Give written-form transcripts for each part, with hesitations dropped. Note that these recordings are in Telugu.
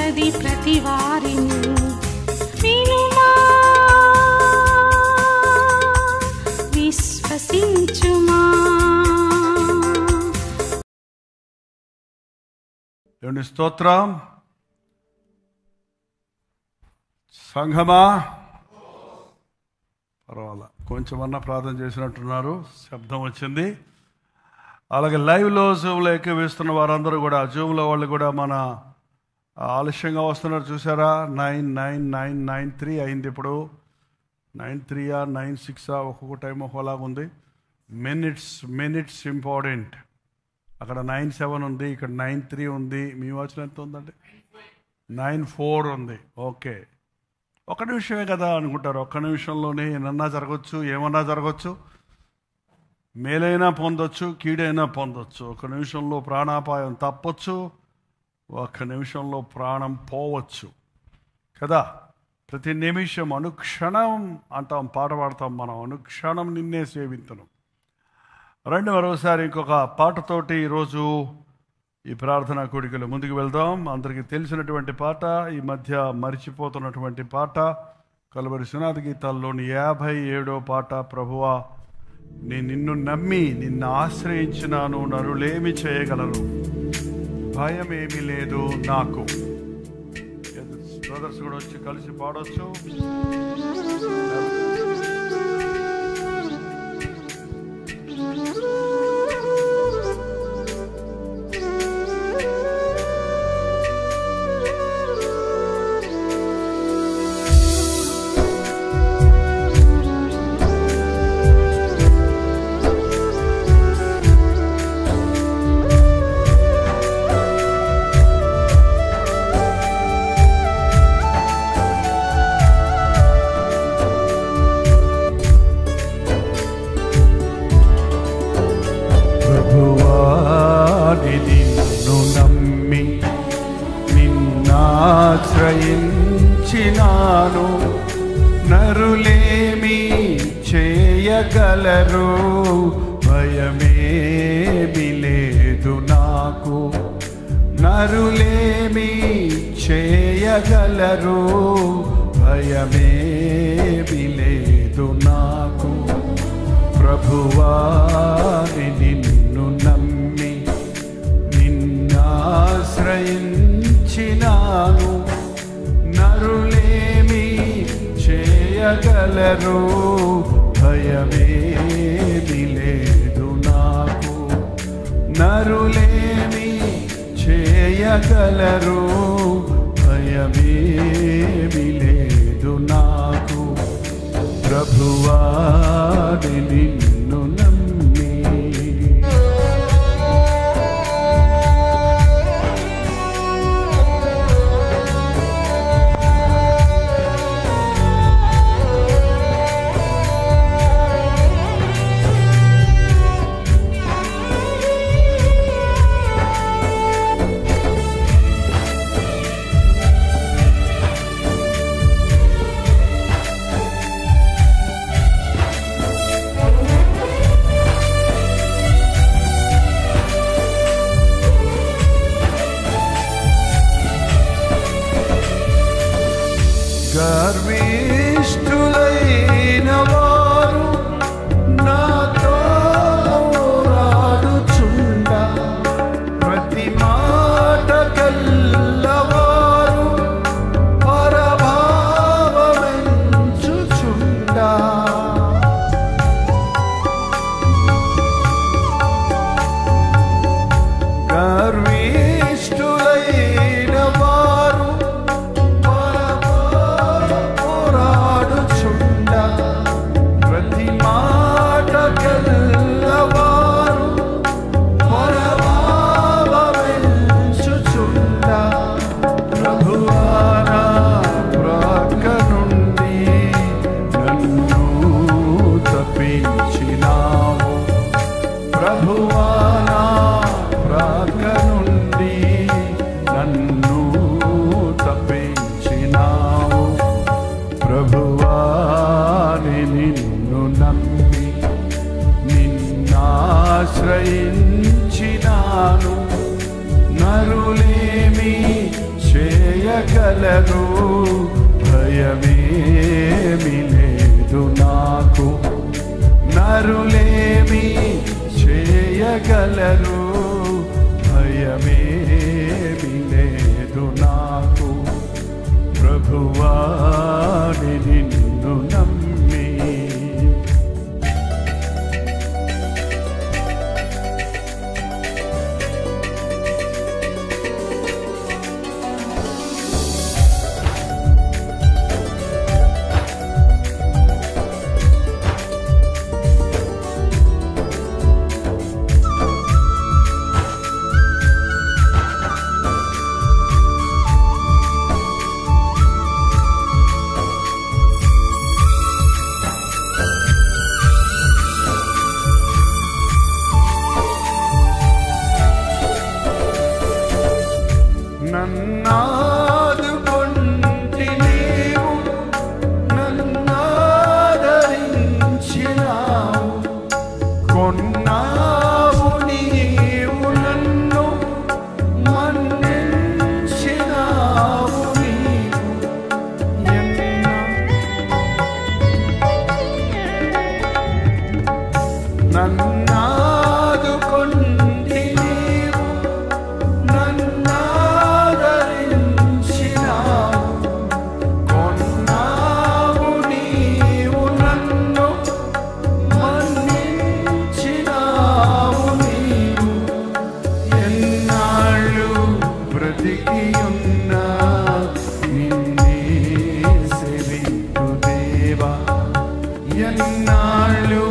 ఉన్నది ప్రతి వారిని వినుమా విశ్వసించుమా. దేవుని స్తోత్రం. సంఘమా పర్వాలా కొంచెమన్నా ప్రార్థన చేసినట్టున్నారు, శబ్దం వచ్చింది. అలాగే లైవ్లో జూమ్లో ఎక్కివేస్తున్న వారందరూ కూడా, జూమ్లో వాళ్ళు కూడా మన ఆలస్యంగా వస్తున్నారు చూసారా. 9:9:9:93 అయింది. ఇప్పుడు 9:03 9:06 ఒక్కొక్క టైం ఒక్కోలాగా ఉంది. Minutes important. అక్కడ 9:07 ఉంది, ఇక్కడ 9:03 ఉంది. మీ వాచ్లో ఎంత ఉందండి? 9:04 ఉంది. ఓకే, ఒక్క నిమిషమే కదా అనుకుంటారు. ఒక్క నిమిషంలోనే ఏమన్నా జరగచ్చు, ఏమన్నా జరగచ్చు. మేలైనా పొందొచ్చు, కీడైనా పొందొచ్చు. ఒక నిమిషంలో ప్రాణాపాయం తప్పొచ్చు, ఒక్క నిమిషంలో ప్రాణం పోవచ్చు కదా. ప్రతి నిమిషం, అనుక్షణం అంటాం, పాట పాడతాం మనం, అనుక్షణం నిన్నే సేవింతును. రండి మరోసారి ఇంకొక పాటతోటి ఈరోజు ఈ ప్రార్థనా కూడికలు ముందుకు వెళ్దాం. అందరికీ తెలిసినటువంటి పాట, ఈ మధ్య మరిచిపోతున్నటువంటి పాట, కలువరి సునాద గీతాల్లోని 57వ పాట. ప్రభువా నేను నిన్ను నమ్మి నిన్ను ఆశ్రయించినాను, నరులేమి చేయగలరు, భయం ఏమీ లేదు నాకు. బ్రదర్స్ కూడా వచ్చి కలిసి పాడొచ్చు. ఆశ్రయించినాను, నరులేమి చేయగలరు, భయమేమి లేదు నాకు. నరులేమి చేయగలరు, భయమేమి లేదు నాకు. ప్రభువా నిన్ను నమ్మి నిన్నాశ్రయించినాను, నరులేమి చేయగలరు, భయమేమి లేదు నాకు. నరులేమి చేయగలరు, భయమేమి లేదు నాకు. ప్రభువా నిన్ను నమ్మి గర్విష్ఠులైన వారు నాతో రాడుచుండ, ప్రతి మాట కల్లవారు పరభావమెంచుచుండ. గర్విష్ఠులైన వారు ప్రతి మాట కల్లవారు పరభావమెంచుచుండ. ప్రభువా నా ప్రక్క నుండి నన్ను తప్పించినావు. ప్రభువా నా ప్రక్క నుండి నన్ను తప్పించినావు. ప్రభువా నిన్ను నమ్మి నిన్నాశ్రయించినాను, నరులేమి చేయ చేయగలరు, భయమేమి లేదు నాకు. నరులేమి చేయగలరు, భయమేమి లేదు నాకు. ప్రభువాని నిన్ను నమ్మి నన్నాదుకొంటి నీవు, నన్నాదరించినావు. కొన్నావు నీవు నన్ను, మన్నించినావు నీవు. నన్నాదుకొంటి నీవు, నన్నాదరించినావు. కొన్నావు నీవు నన్ను, మన్నించినావు నీవు. ఎన్నాళ్ళు బ్రతికియున్నా నిన్నే సేవింతు దేవా. ఎన్నాళ్ళు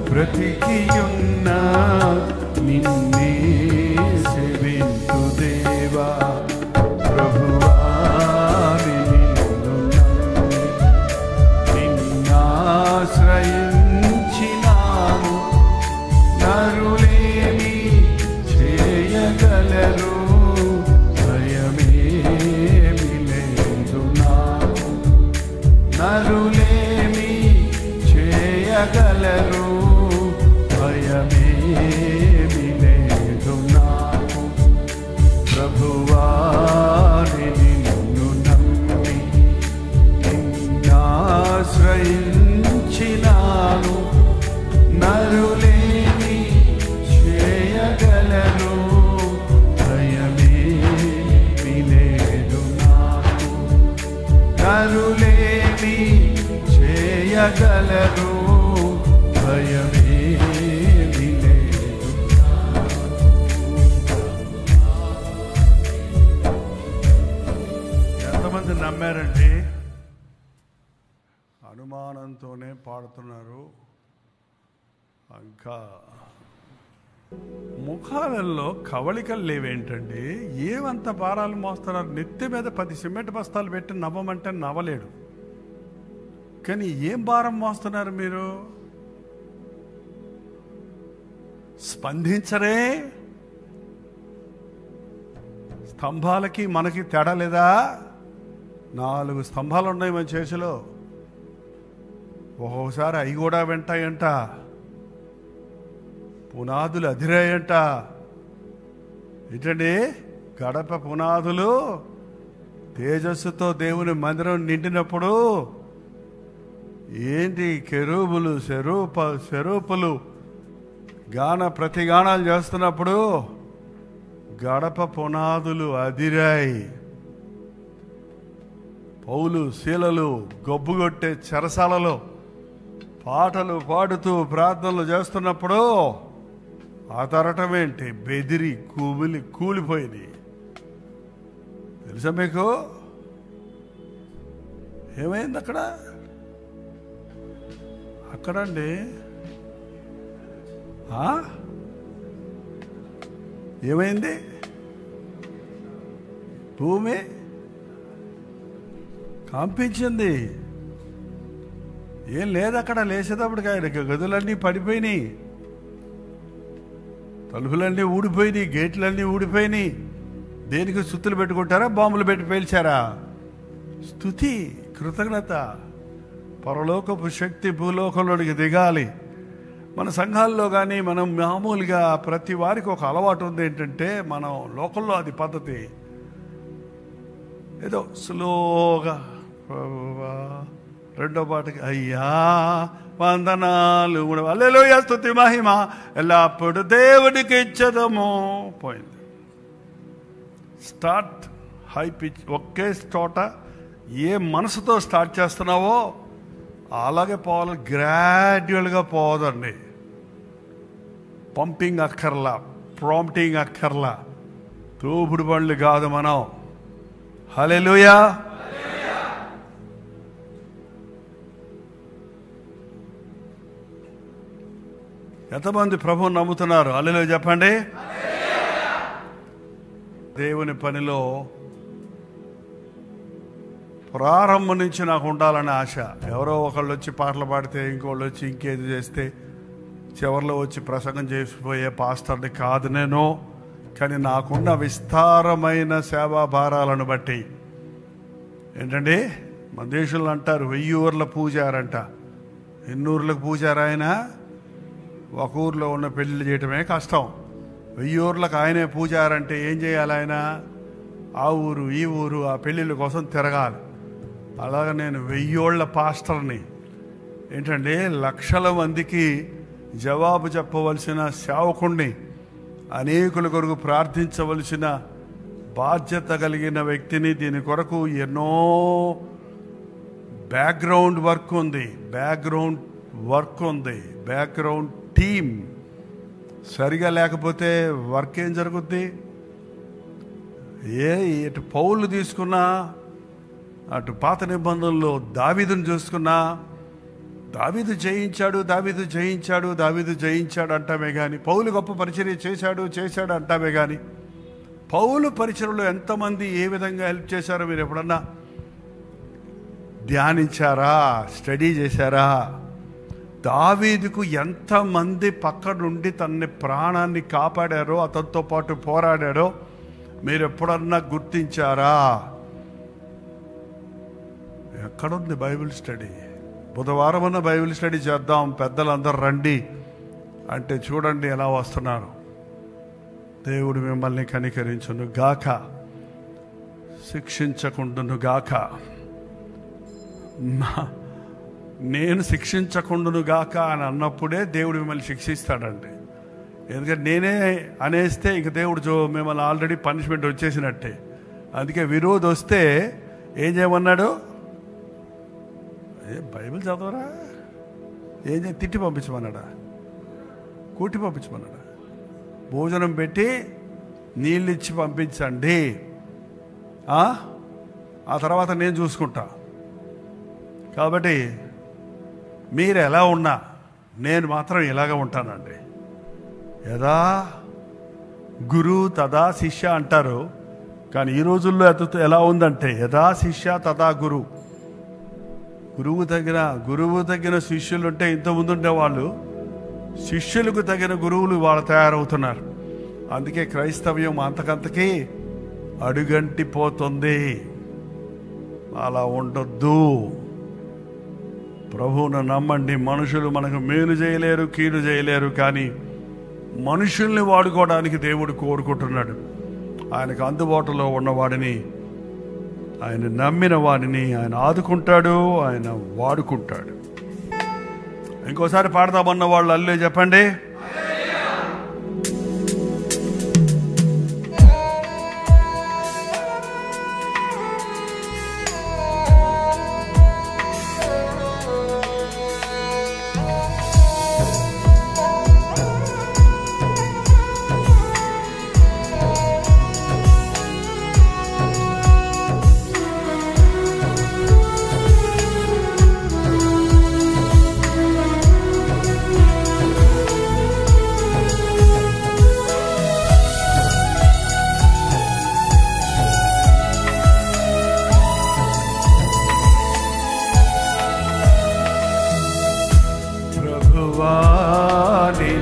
బ్రతికియున్నా నిన్నే సేవింతు దేవా. ప్రభువాని నిన్ను నమ్మి నిన్నాశ్రయించినాను. నరులేమి చేయగలరు, భయమేమి లేదు నాకు. నరులేమి చేయగలరు, భయమేమి లేదు నాకు. ప్రభువాని నిన్ను నమ్మి నిన్నాశ్రయించినాను. నరులేమి చేయగలరు, భయమేమి లేదు నాకు. నరులేమి చేయగలరు, భయమేమి లేదు నాకు. ఎంతమంది నమ్మారండి? అనుమానంతోనే పాడుతున్నారు. ఇంకా ముఖాలలో కవళికలు లేవేంటండి? ఏమంత భారాలు మోస్తున్నారు? నెత్తి మీద 10 సిమెంట్ బస్తాలు పెట్టి నవ్వమంటే నవ్వలేడు. కానీ ఏం భారం మోస్తున్నారు మీరు? స్పందించరే? స్తంభాలకి మనకి తేడా లేదా? 4 స్తంభాలు ఉన్నాయి మన చేతిలో. ఒక్కొక్కసారి అవి కూడా వెంటాయంట, పునాదులు అదిరాయంట. ఏంటండి? గడప పునాదులు తేజస్సుతో దేవుని మందిరం నిండినప్పుడు ఏంటి కెరూబులు శరూపులు ప్రతిగానాలు చేస్తున్నప్పుడు గడప పునాదులు అదిరాయి. పౌలు శీలలు గొబ్బుగొట్టే చెరసాలలో పాటలు పాడుతూ ప్రార్థనలు చేస్తున్నప్పుడు ఆ తరటమేంటి బెదిరి కూలిపోయింది. తెలుసా మీకు ఏమైంది అక్కడండి? ఏమైంది? భూమి కంపించింది. ఏం లేదు అక్కడ. లేచేటప్పటికి ఆయనకి గదులన్నీ పడిపోయినాయి, తలుపులన్నీ ఊడిపోయినాయి, గేట్లన్నీ ఊడిపోయినాయి. దేనికి స్తుతులు పెట్టుకుంటారా? బాంబులు పెట్టి పేల్చారా? స్తుతి, కృతజ్ఞత. పరలోకపు శక్తి భూలోకంలోనికి దిగాలి. మన సంఘాల్లో కానీ మనం మామూలుగా ప్రతి వారికి ఒక అలవాటు ఉంది. ఏంటంటే మనం లోకల్లో అది పద్ధతి, ఏదో స్లోగా ప్రభువా, రెండో పాటకి అయ్యా వందనాలు, హల్లెలూయా స్తుతి మహిమ ఎల్లప్పుడు దేవుడికి ఇచ్చదము. పోయింది. స్టార్ట్ హై పిచ్, ఒకే చోట ఏ మనసుతో స్టార్ట్ చేస్తున్నావో అలాగే పోవాలి. గ్రాడ్యువల్గా పోదండి. పంపింగ్ అక్కర్లా, ప్రాంప్టింగ్ అక్కర్లా, తోపుడు బండ్లు కాదు మనం. హల్లెలూయా. ఎంతమంది ప్రభువుని నమ్ముతున్నారు? హల్లెలూయా చెప్పండి. దేవుని పనిలో ప్రారంభం నుంచి నాకు ఉండాలనే ఆశ. ఎవరో ఒకళ్ళు వచ్చి పాటలు పాడితే, ఇంకోళ్ళు వచ్చి ఇంకేది చేస్తే, చివరిలో వచ్చి ప్రసంగం చేసిపోయే పాస్టర్ని కాదు నేను. కానీ నాకున్న విస్తారమైన సేవా భారాలను బట్టి ఏంటండి, మన దేశంలో అంటారు 1000 ఊర్ల పూజారంట. ఎన్ని ఊర్లకు పూజారు ఆయన? ఒక ఊర్లో ఉన్న పెళ్లి చేయటమే కష్టం. 1000 ఊర్లకు ఆయనే పూజారంటే ఏం చేయాలి ఆయన? ఆ ఊరు ఈ ఊరు ఆ పెళ్ళిళ్ళ కోసం తిరగాలి. అలాగ నేను 1000 ఏళ్ల పాస్టర్ని. ఏంటంటే లక్షల మందికి జవాబు చెప్పవలసిన సేవకుణ్ణి, అనేకుల కొరకు ప్రార్థించవలసిన బాధ్యత కలిగిన వ్యక్తిని. దీని కొరకు ఎన్నో బ్యాక్గ్రౌండ్ వర్క్ ఉంది, బ్యాక్గ్రౌండ్ టీమ్ సరిగా లేకపోతే వర్క్ ఏం జరుగుద్ది? ఇటు పౌలు తీసుకున్నా, అటు పాత నిబంధనలో దావీదును చూసుకున్నా, దావీదు జయించాడు అంటామే కానీ, పౌలు గొప్ప పరిచర్య చేశాడు అంటామే కానీ, పౌలు పరిచర్యలో ఎంతమంది ఏ విధంగా హెల్ప్ చేశారో మీరు ఎప్పుడన్నా ధ్యానించారా? స్టడీ చేశారా? దావీదుకు ఎంతమంది పక్క నుండి తన ప్రాణాన్ని కాపాడారో, అతనితో పాటు పోరాడారో మీరు ఎప్పుడన్నా గుర్తించారా? ఎక్కడుంది బైబిల్ స్టడీ? బుధవారం అన్న బైబిల్ స్టడీ చేద్దాం, పెద్దలందరూ రండి అంటే చూడండి ఎలా వస్తున్నారు. దేవుడు మిమ్మల్ని కనికరించును గాక, శిక్షించకుండును గాక. నేను శిక్షించకుండును గాక అని అన్నప్పుడే దేవుడు మిమ్మల్ని శిక్షిస్తాడండి. ఎందుకంటే నేనే అనేస్తే ఇంక దేవుడు మిమ్మల్ని ఆల్రెడీ పనిష్మెంట్ వచ్చేసినట్టే. అందుకే విరోధి వస్తే ఏం చేయమన్నాడు? బైబిల్ చదవరా? ఏం తిట్టి పంపించమన్నాడా? కూటి పంపించమన్నాడా? భోజనం పెట్టి నీళ్ళు ఇచ్చి పంపించండి, ఆ తర్వాత నేను చూసుకుంటా. కాబట్టి మీరు ఎలా ఉన్నా నేను మాత్రం ఇలాగ ఉంటానండి. యదా గురు తదా శిష్య అంటారు, కానీ ఈ రోజుల్లో ఎలా ఉందంటే యదా శిష్య తదా గురు. గురువు తగిన శిష్యులు ఉంటే ఇంతకుముందు ఉండేవాళ్ళు, శిష్యులకు తగిన గురువులు వాళ్ళు తయారవుతున్నారు. అందుకే క్రైస్తవ్యం అంతకంతకీ అడుగంటిపోతుంది. అలా ఉండొద్దు. ప్రభువును నమ్మండి. మనుషులు మనకు మేలు చేయలేరు, కీడు చేయలేరు, కానీ మనుషుల్ని వాడుకోవడానికి దేవుడు కోరుకుంటున్నాడు. ఆయనకు అందుబాటులో ఉన్నవాడిని, ఆయన నమ్మిన వాడిని ఆయన ఆదుకుంటాడు, ఆయన వాడుకుంటాడు. ఇంకోసారి పాడదామన్న వాళ్ళు అల్లే చెప్పండి.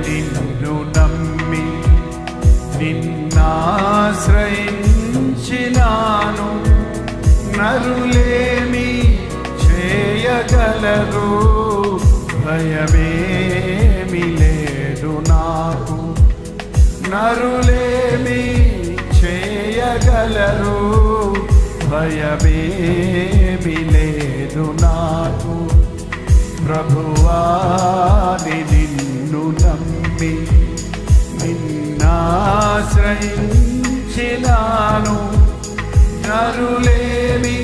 నిన్ను నమ్మి నిన్నాశ్రయించినాను, నరులేమి చేయగలరు, భయమేమి లేదు నాకు. నరులేమి చేయగలరు, భయమేమి లేదు నాకు. ప్రభువా నిన్ను నమ్మి నిన్నాశ్రయించినాను. నరులేమి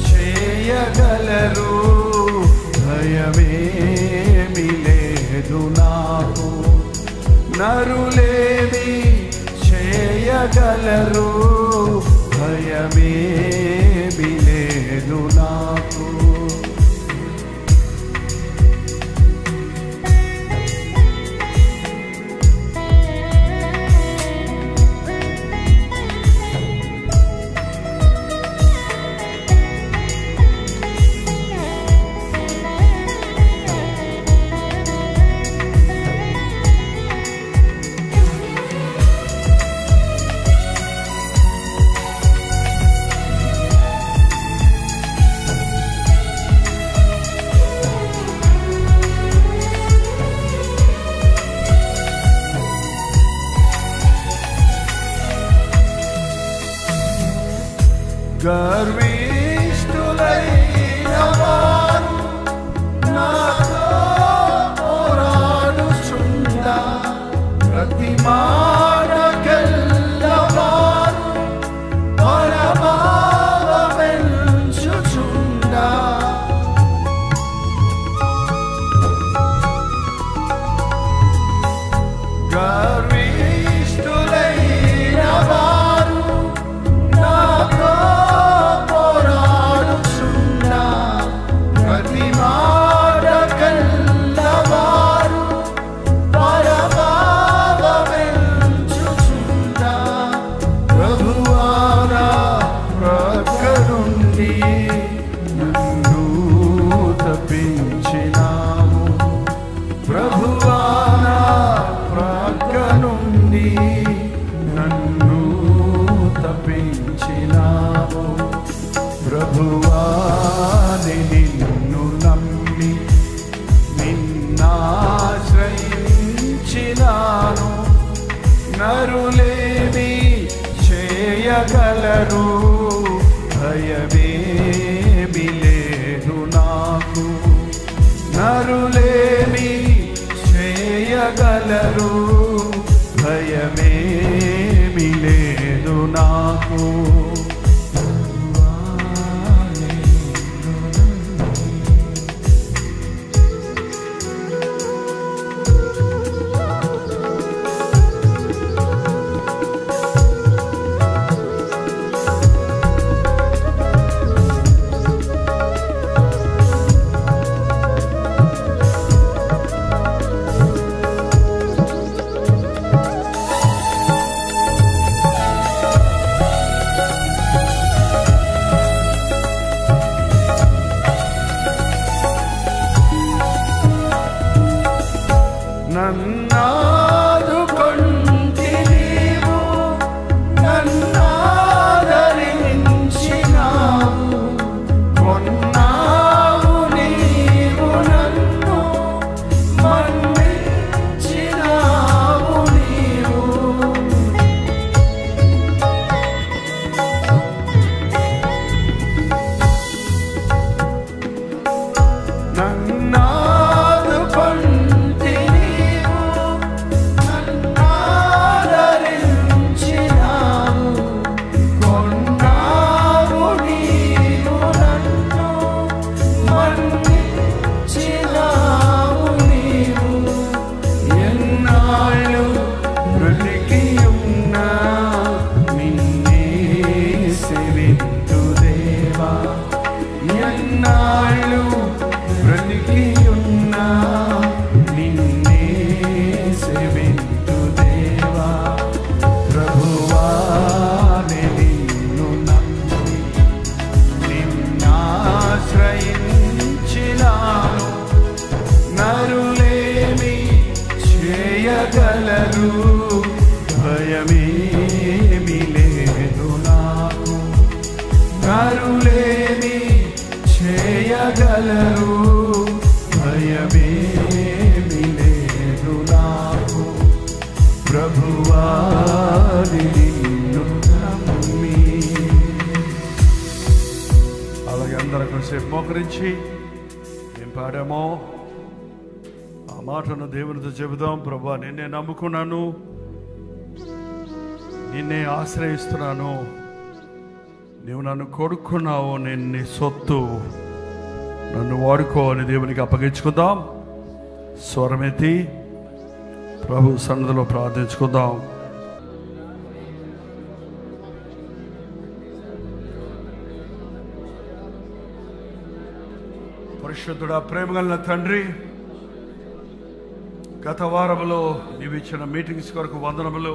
చేయగలరు, భయమేమి లేదు నాకు. నరులేమి చేయగలరు, భయమేమి లేదు నాకు. గర్విష్ఠులైన వారు నాతో పోరాడుచుండా, ప్రతి మాటకెల్లవారు పరభావమెంచుచుండా. గర్విష్ఠులైన వారు నాతో పోరాడుచుండా, ప్రతి మాటకెల్లవారు పరభావమెంచుచుండా. ప్రభువా నా ప్రక్కనుండి నన్ను తప్పించినావు. ప్రభువా నా ప్రక్కనుండి నన్ను తప్పించినావు. ప్రభువా నిన్ను నమ్మి నిన్నాశ్రయించినాను. నరులేమి చేయగలరు, భయమేమి లేదు నాకు. నరులేమి చేయగలరు, భయమేమి లేదు నాకు. నన్నాదుకొంటి నీవు, నన్నాదరించినావు. కొన్నావు నీవు నన్ను, మన్నించినావు నీవు. నన్నాదుకొంటి నీవు, నన్నాదరించినావు. కొన్నావు నీవు నన్ను, మన్నించినావు నీవు. ఎన్నాళ్ళు బ్రతికియున్నా నిన్నే సేవింతు దేవా. ఎన్నాళ్ళు బ్రతికియున్నా నిన్నే సేవింతు దేవా. ప్రభువా నిన్ను నమ్మి నిన్నాశ్రయించినాను. నరులేమి చేయగలరు, భయమేమి లేదు నాకు. నరులేమి చేయగలరు, భయమేమి లేదు నాకు. ప్రభువా నిన్ను నమ్మి మోకరించి ఏం పాడామో ఆ మాటను దేవునితో చెబుదాం. ప్రభువా, నిన్నే నమ్ముకున్నాను, నిన్నే ఆశ్రయిస్తున్నాను, నీవు నన్ను కొడుకున్నావు, నేను నీ సొత్తు, నన్ను వాడుకో అని దేవునికి అప్పగించుకుందాం. స్వరమెత్తి ప్రభు సన్నిధిలో ప్రార్థించుకుందాం. పరిశుద్ధుడా, ప్రేమగల తండ్రి, గత వారములో నీవిచ్చిన మీటింగ్స్ కొరకు వందనములు.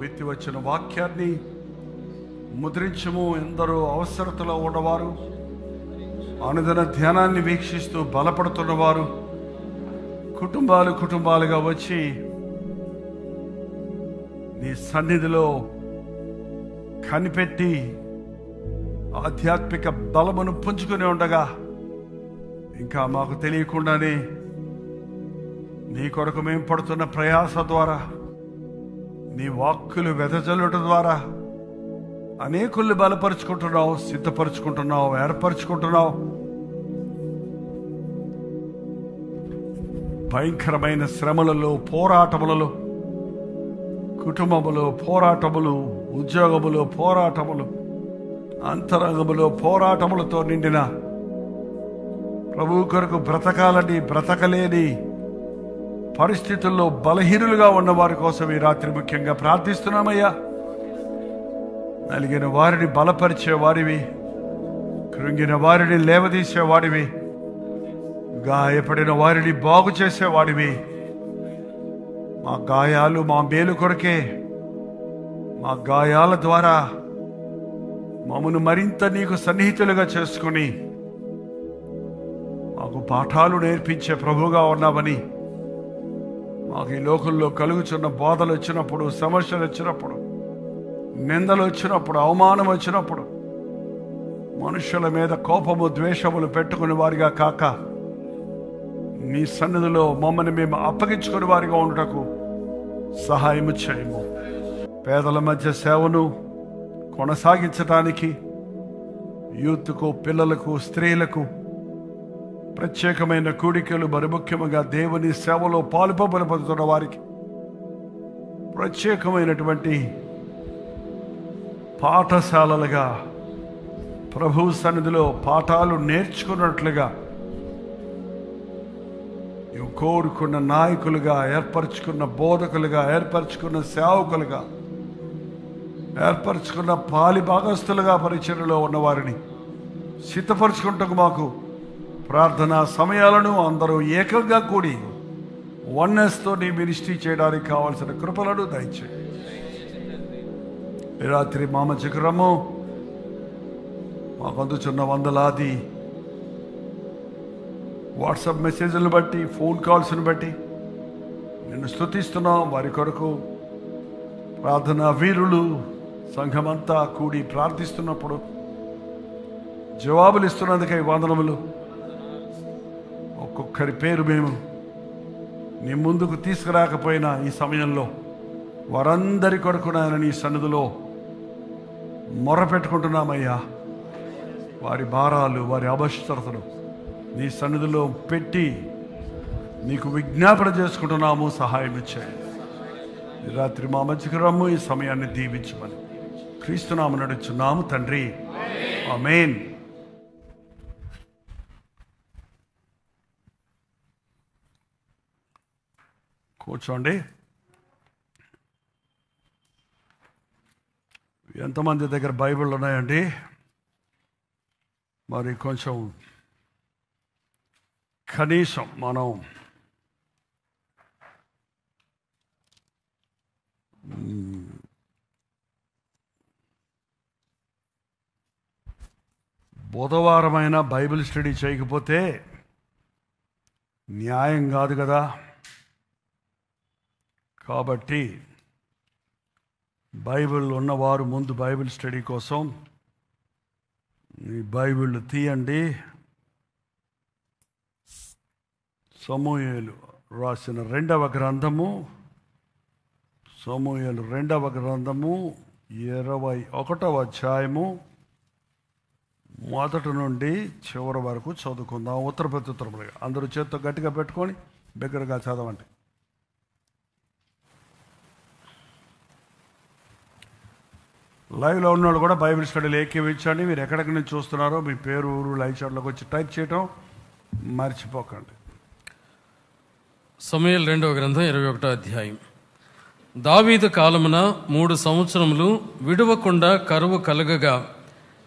వ్యక్తి వచ్చిన వాక్యాన్ని ముద్రించము. ఎందరో అవసరతలో ఉన్నవారు, అనుదిన ధ్యానాన్ని వీక్షిస్తూ బలపడుతున్నవారు, కుటుంబాలుగా వచ్చి నీ సన్నిధిలో కనిపెట్టి ఆధ్యాత్మిక బలమును పుంజుకుని ఉండగా ఇంకా మాకు తెలియకుండానే నీ కొరకు మేము పడుతున్న ప్రయాస ద్వారా, నీ వాక్కులు వెదజల్లుట ద్వారా అనేకుల్ని బలపరుచుకుంటున్నావు, సిద్ధపరుచుకుంటున్నావు, ఏర్పరచుకుంటున్నావు. భయంకరమైన శ్రమలలో, పోరాటములలో, కుటుంబములో పోరాటములు, ఉద్యోగములో పోరాటములు, అంతరంగములో పోరాటములతో నిండిన ప్రభు కొరకు బ్రతకలేని పరిస్థితుల్లో బలహీనులుగా ఉన్న వారి కోసం ఈ రాత్రి ముఖ్యంగా ప్రార్థిస్తున్నామయ్యా. నలిగిన వారిని బలపరిచే వారివి, కృంగిన వారిని లేవదీసే వాడివి, గాయపడిన వారిని బాగు చేసేవాడివి. మా గాయాలు మా మేలు కొరకే, మా గాయాల ద్వారా మమ్మను మరింత నీకు సన్నిహితులుగా చేసుకుని మాకు పాఠాలు నేర్పించే ప్రభువుగా ఉన్నామని, మాకు ఈ లోకంలో కలుగుచున్న బాధలు వచ్చినప్పుడు, సమస్యలు వచ్చినప్పుడు, నిందలు వచ్చినప్పుడు, అవమానం వచ్చినప్పుడు మనుషుల మీద కోపము ద్వేషములు పెట్టుకుని వారిగా కాక నీ సన్నిధిలో మమ్మల్ని మేము అప్పగించుకుని వారిగా ఉండటకు సహాయము చేయము. పేదల మధ్య సేవను కొనసాగించడానికి యూత్కు, పిల్లలకు, స్త్రీలకు ప్రత్యేకమైన కూడికలు, మరి ముఖ్యంగా దేవుని సేవలో పాలుపొందుతున్న వారికి ప్రత్యేకమైనటువంటి పాఠశాలలుగా ప్రభు సన్నిధిలో పాఠాలు నేర్చుకున్నట్లుగా నువ్వు కోరుకున్న నాయకులుగా, ఏర్పరచుకున్న బోధకులుగా, ఏర్పరచుకున్న సేవకులుగా, ఏర్పరచుకున్న పాలి భాగస్తులుగా పరిచర్యలో ఉన్నవారిని సిద్ధపరచుకుంటకు మాకు ప్రార్థనా సమయాలను అందరూ ఏకంగా కూడి వన్నెస్తో నీ మినిస్ట్రీ చేయడానికి కావాల్సిన కృపలను దయచేయి. ఈ రాత్రి మా మధ్యకు రమ్ము. మాకు అందుచున్న వందలాది వాట్సాప్ మెసేజ్లను బట్టి, ఫోన్ కాల్స్ని బట్టి నిన్ను స్తుతిస్తున్నాం. వారి కొరకు ప్రార్థనా వీరులు సంఘమంతా కూడి ప్రార్థిస్తున్నప్పుడు జవాబులు ఇస్తున్నందుకై వందనములు. ఒక్కొక్కరి పేరు మేము నీ ముందుకు తీసుకురాకపోయినా ఈ సమయంలో వారందరి కొరకు నాయన నీ సన్నిధిలో మొరపెట్టుకుంటున్నామయ్యా. వారి భారాలు, వారి అవసరతలు నీ సన్నిధిలో పెట్టి నీకు విజ్ఞాపన చేసుకుంటున్నాము. సహాయం ఇచ్చాయి. ఈ రాత్రి మా మధ్యకు రమ్ము. ఈ సమయాన్ని దీవించమని క్రీస్తునామ నడుచున్నాము తండ్రి, ఆమేన్. కూర్చోండి. ఎంతమంది దగ్గర బైబిల్ ఉన్నాయండి? మరి కొంచెం కనీసం మనం బుధవారమైన బైబిల్ స్టడీ చేయకపోతే న్యాయం కాదు కదా. కాబట్టి బైబిల్ ఉన్నవారు ముందు బైబిల్ స్టడీ కోసం ఈ బైబిల్ తీయండి. సమూయేలు రాసిన 2వ గ్రంథము, సమూయేలు 2వ గ్రంథము 21వ అధ్యాయము మొదటి నుండి చివరి వరకు చదువుకుందాం ఉత్తర ప్రత్యుత్తరములుగా. అందరూ చేత్తో గట్టిగా పెట్టుకొని బిగ్గరగా చదవండి. లైవ్లో ఉన్నవాళ్ళు కూడా బైబిల్ స్టడీలు ఏకీవించండి. మీరు ఎక్కడికి నుంచి చూస్తున్నారో మీ పేరు, ఊరు లైవ్ చాట్లోకి వచ్చి టైప్ చేయటం మర్చిపోకండి. సమూయేలు 2వ గ్రంథం 21వ అధ్యాయం. దావీదు కాలమున 3 సంవత్సరములు విడువకుండా కరువు కలగగా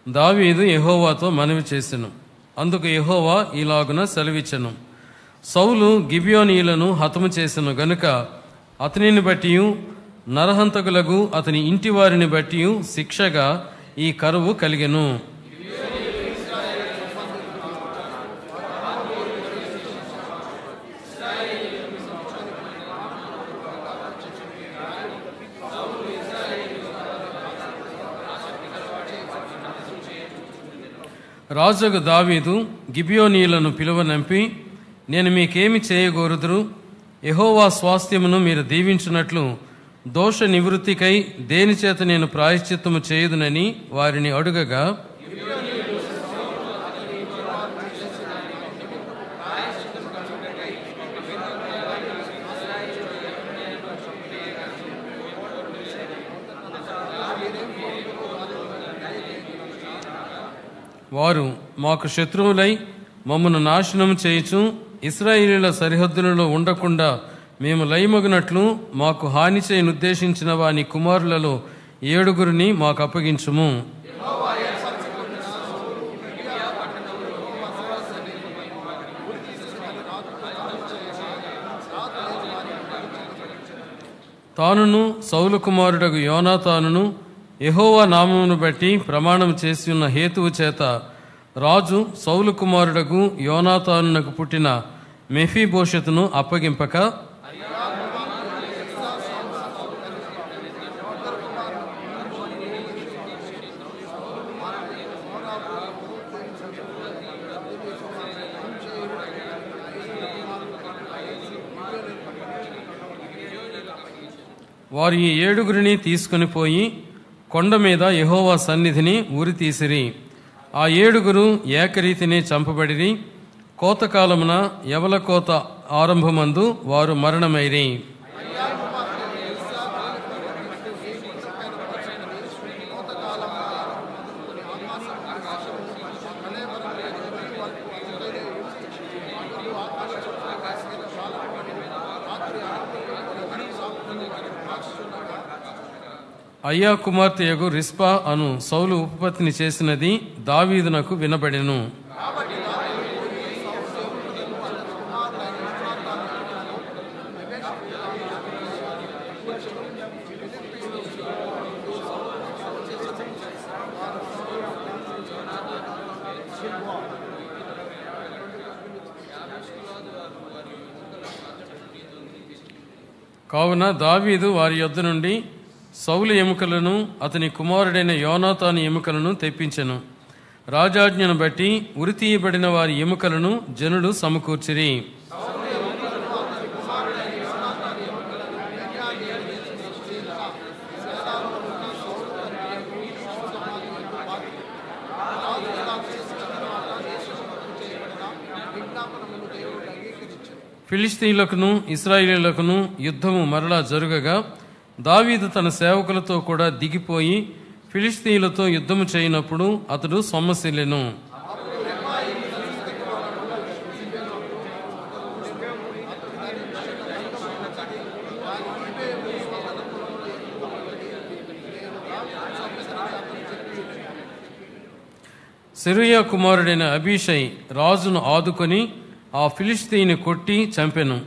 దావీదు యెహోవాతో మనవి చేసెను. అందుకు యెహోవా ఇలాగున సెలవిచ్చెను, సౌలు గిబియోనీయులను హతము చేసెను గనుక అతనిని బట్టియు నరహంతకులకు అతని ఇంటి వారిని బట్టియు శిక్షగా ఈ కరువు కలిగెను. రాజుకు దావీదు గిబియోనీయులను పిలువనంపి, నేను మీకేమి చేయగోరుదురు? యెహోవా స్వాస్థ్యమును మీరు దీవించున్నట్లు దోష నివృత్తికై దేని చేత నేను ప్రాయశ్చిత్తము చేయుదునని వారిని అడుగగా, వారు మాకు శత్రువులై మమ్మను నాశనం చేయుచు ఇశ్రాయేలీయుల సరిహద్దులలో ఉండకుండా మేము లయమగినట్లు మాకు హాని చేయనుద్దేశించిన వాని కుమారులలో 7 మాకు అప్పగించుము. తానును సౌలు కుమారుడగు యోనాతానును యెహోవా నామమును బట్టి ప్రమాణం చేసి ఉన్న హేతువు చేత రాజు సౌలు కుమారుడగు యోనాతానునకు పుట్టిన మెఫీబోషెతును అప్పగింపక, వారు ఈ 7 తీసుకుని పోయి కొండ మీద యెహోవా సన్నిధిని ఉరితీసిరి. ఆ 7 ఏకరీతిని చంపబడిరి. కోతకాలమున యవల కోత ఆరంభమందు వారు మరణమైరి. అయ్యా కుమార్తె యగు రిస్పా అను సౌలు ఉపపత్ని చేసినది దావీదునకు వినబడెను. కావున దావీదు వారి యొద్ద నుండి సౌలు ఎముకలను అతని కుమారుడైన యోనాతాను ఎముకలను తెప్పించెను. రాజాజ్ఞను బట్టి ఉరితీయబడిన వారి ఎముకలను జనులు సమకూర్చిరి. ఫిలిష్తీయులకును ఇశ్రాయేలీయులకును యుద్ధము మరలా జరుగగా దావీదు తన సేవకులతో కూడా దిగిపోయి ఫిలిష్తీయులతో యుద్ధము చేయనప్పుడు అతడు సొమ్మసిల్లెను. సెరూయా కుమారుడైన అబీషై రాజును ఆదుకొని ఆ ఫిలిష్తీయుని కొట్టి చంపెను.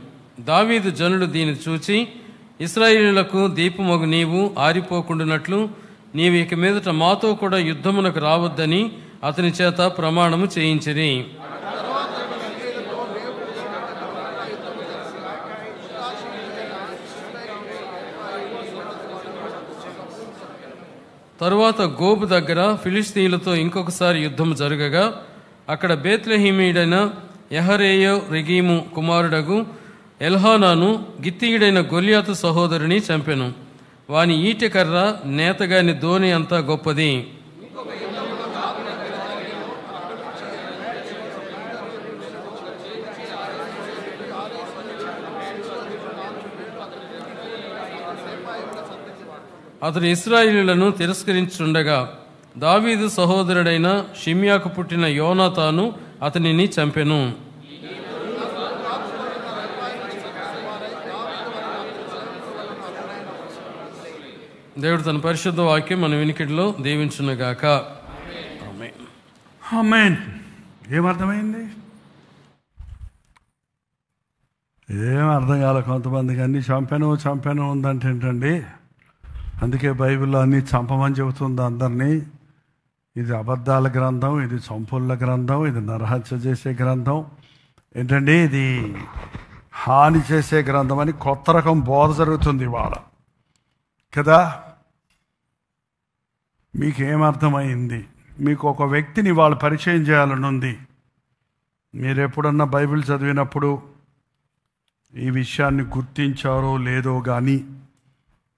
దావీదు జనులు దీన్ని చూచి, ఇశ్రాయేలీయులకు దీపమగు నీవు ఆరిపోకుండానట్లు నీవు ఇక మీదట మాతో కూడా యుద్ధమునకు రావద్దని అతని చేత ప్రమాణము చేయించిరి. తరువాత గోబు దగ్గర ఫిలిష్తీయులతో ఇంకొకసారి యుద్ధం జరగగా అక్కడ బేత్లెహీమీయుడైన యహరేయో రెగీము కుమారుడగు ఎల్హానాను గిత్తీయుడైన గొల్యాతు సహోదరుని చంపెను. వాని ఈటెకర్ర నేతగాని ధోని అంతా గొప్పది. అతడు ఇశ్రాయేలీయులను తిరస్కరించుండగా దావీదు సహోదరుడైన షిమ్యాకు పుట్టిన యోనాతాను అతనిని చంపెను. దేవుడు తన పరిశుద్ధ వాక్యం మన వినికిడిలో దీవించునుగాక. ఆమేన్. ఆమేన్. ఏమర్థమైంది? ఏం అర్థం కాలే కొంతమందికి. అన్ని చంపాను ఉందంటే ఏంటండి? అందుకే బైబిల్లో అన్ని చంపమని చెబుతుంది అందరినీ. ఇది అబద్ధాల గ్రంథం, ఇది చంపుళ్ళ గ్రంథం, ఇది నరహత్య చేసే గ్రంథం, ఏంటండి ఇది హాని చేసే గ్రంథం అని కొత్త రకం బోధ జరుగుతుంది ఇవాళ కదా. మీకేమర్థమైంది? మీకు ఒక వ్యక్తిని వాళ్ళు పరిచయం చేయాలని ఉంది. మీరు ఎప్పుడన్నా బైబిల్ చదివినప్పుడు ఈ విషయాన్ని గుర్తించారో లేదో కానీ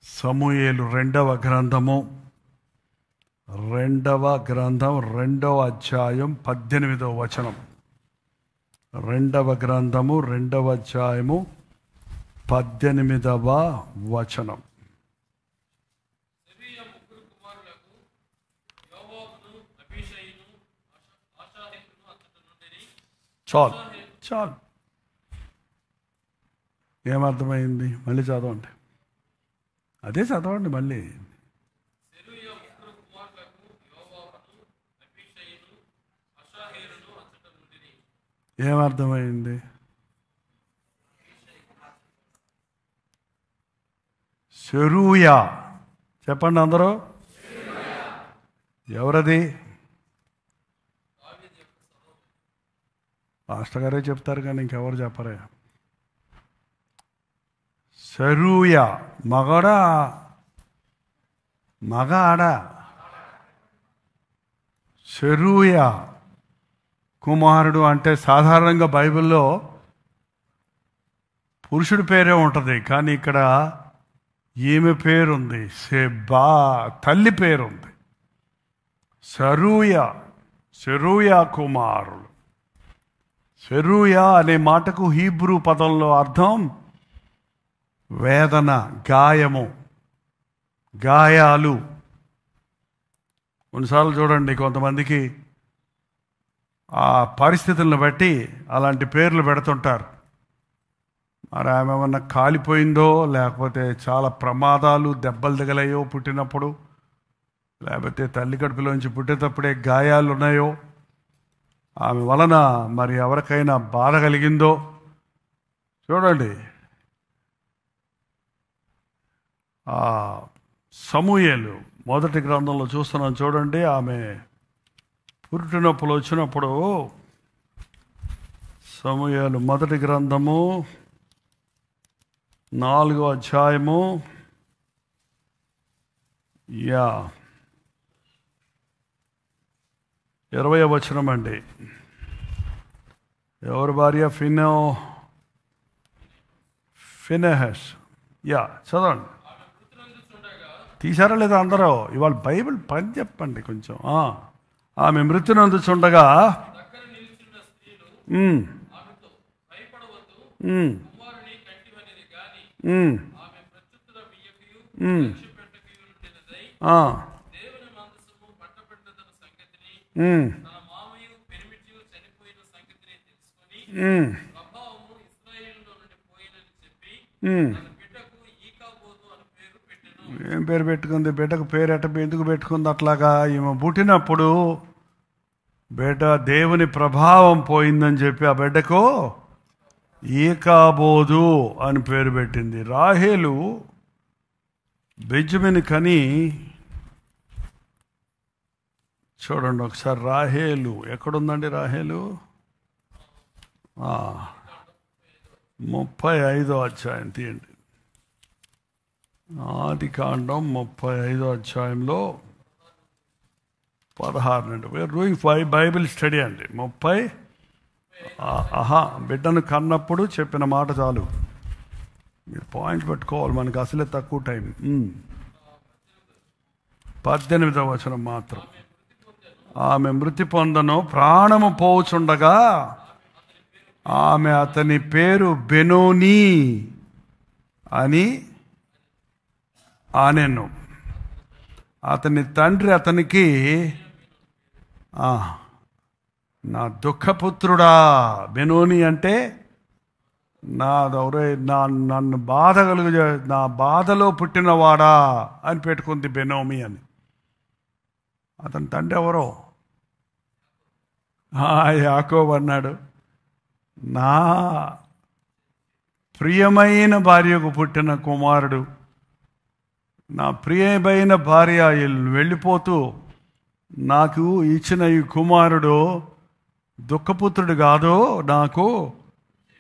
సమూయేలు 2వ గ్రంథం 2వ అధ్యాయం 18వ వచనం. 2వ గ్రంథము 2వ అధ్యాయము 18వ వచనం. చాలు. ఏమర్థమైంది? మళ్ళీ చదవండి. అదే చదవండి మళ్ళీ. ఏమర్థమైంది? సెరూయా. చెప్పండి అందరూ. ఎవరది? పాస్టర్ గారే చెప్తారు కానీ ఇంకెవరు చెప్పరే. సెరూయా మగాడా సెరూయా కుమారుడు అంటే సాధారణంగా బైబిల్లో పురుషుడి పేరే ఉంటుంది, కానీ ఇక్కడ ఈమె పేరుంది, సెబా తల్లి పేరుంది. సెరూయా కుమారుడు. సెరూయా అనే మాటకు హీబ్రూ పదంలో అర్థం వేదన, గాయాలు. కొన్నిసార్లు చూడండి కొంతమందికి ఆ పరిస్థితులను బట్టి అలాంటి పేర్లు పెడుతుంటారు. మరి ఆమె ఏమన్నా కాలిపోయిందో, లేకపోతే చాలా ప్రమాదాలు దెబ్బలు తగిలాయో పుట్టినప్పుడు, లేకపోతే తల్లి కడుపులోంచి పుట్టేటప్పుడే గాయాలు ఉన్నాయో, ఆమె వలన మరి ఎవరికైనా బాధ కలిగిందో చూడండి. సమూయేలు 1వ గ్రంథంలో చూస్తున్నాం చూడండి. ఆమె పురుటి నొప్పులు వచ్చినప్పుడు సమూయేలు 1వ గ్రంథము 4వ అధ్యాయము 20వ వచనం అండి. ఎవరి భార్య? ఫినెహస్. చదవండి. తీశారా లేదా అందరూ? ఇవాళ బైబిల్ పని చెప్పండి కొంచెం. ఆమె మృత్యునందుచుండగా ఏం పేరు పెట్టుకుంది? బిడ్డకు పేరు ఎందుకు పెట్టుకుంది అట్లాగా? ఈమె పుట్టినప్పుడు బిడ్డ దేవుని ప్రభావం పోయిందని చెప్పి ఆ బిడ్డకు ఈకాబోదు అని పేరు పెట్టింది. రాహేలు బెంజమిన్ కని చూడండి ఒకసారి. రాహేలు ఎక్కడుందండి? రాహేలు 35వ అధ్యాయం తీయండి. ఆదికాండం 35వ అధ్యాయంలో 16 నుండి. వీఆర్ డూయింగ్ బైబిల్ స్టడీ అండి. 30 బిడ్డను కన్నప్పుడు చెప్పిన మాట చాలు, మీరు పాయింట్ పెట్టుకోవాలి, మనకి అసలే తక్కువ టైం. 18వ వచనం మాత్రం. ఆమె మృతి పొందను, ప్రాణము పోవుచుండగా ఆమె అతని పేరు బెనోని అని ఆనెను. అతని తండ్రి అతనికి నా దుఃఖపుత్రుడా, బెనోని అంటే నన్ను బాధ నా బాధలో పుట్టినవాడా అని పెట్టుకుంది బెనోమి అని. అతని తండ్రి ఎవరో? యాకోబు అన్నాడు, నా ప్రియమైన భార్యకు పుట్టిన కుమారుడు, నా ప్రియమైన భార్య వెళ్ళిపోతూ నాకు ఇచ్చిన ఈ కుమారుడు దుఃఖపుత్రుడు కాదు, నాకు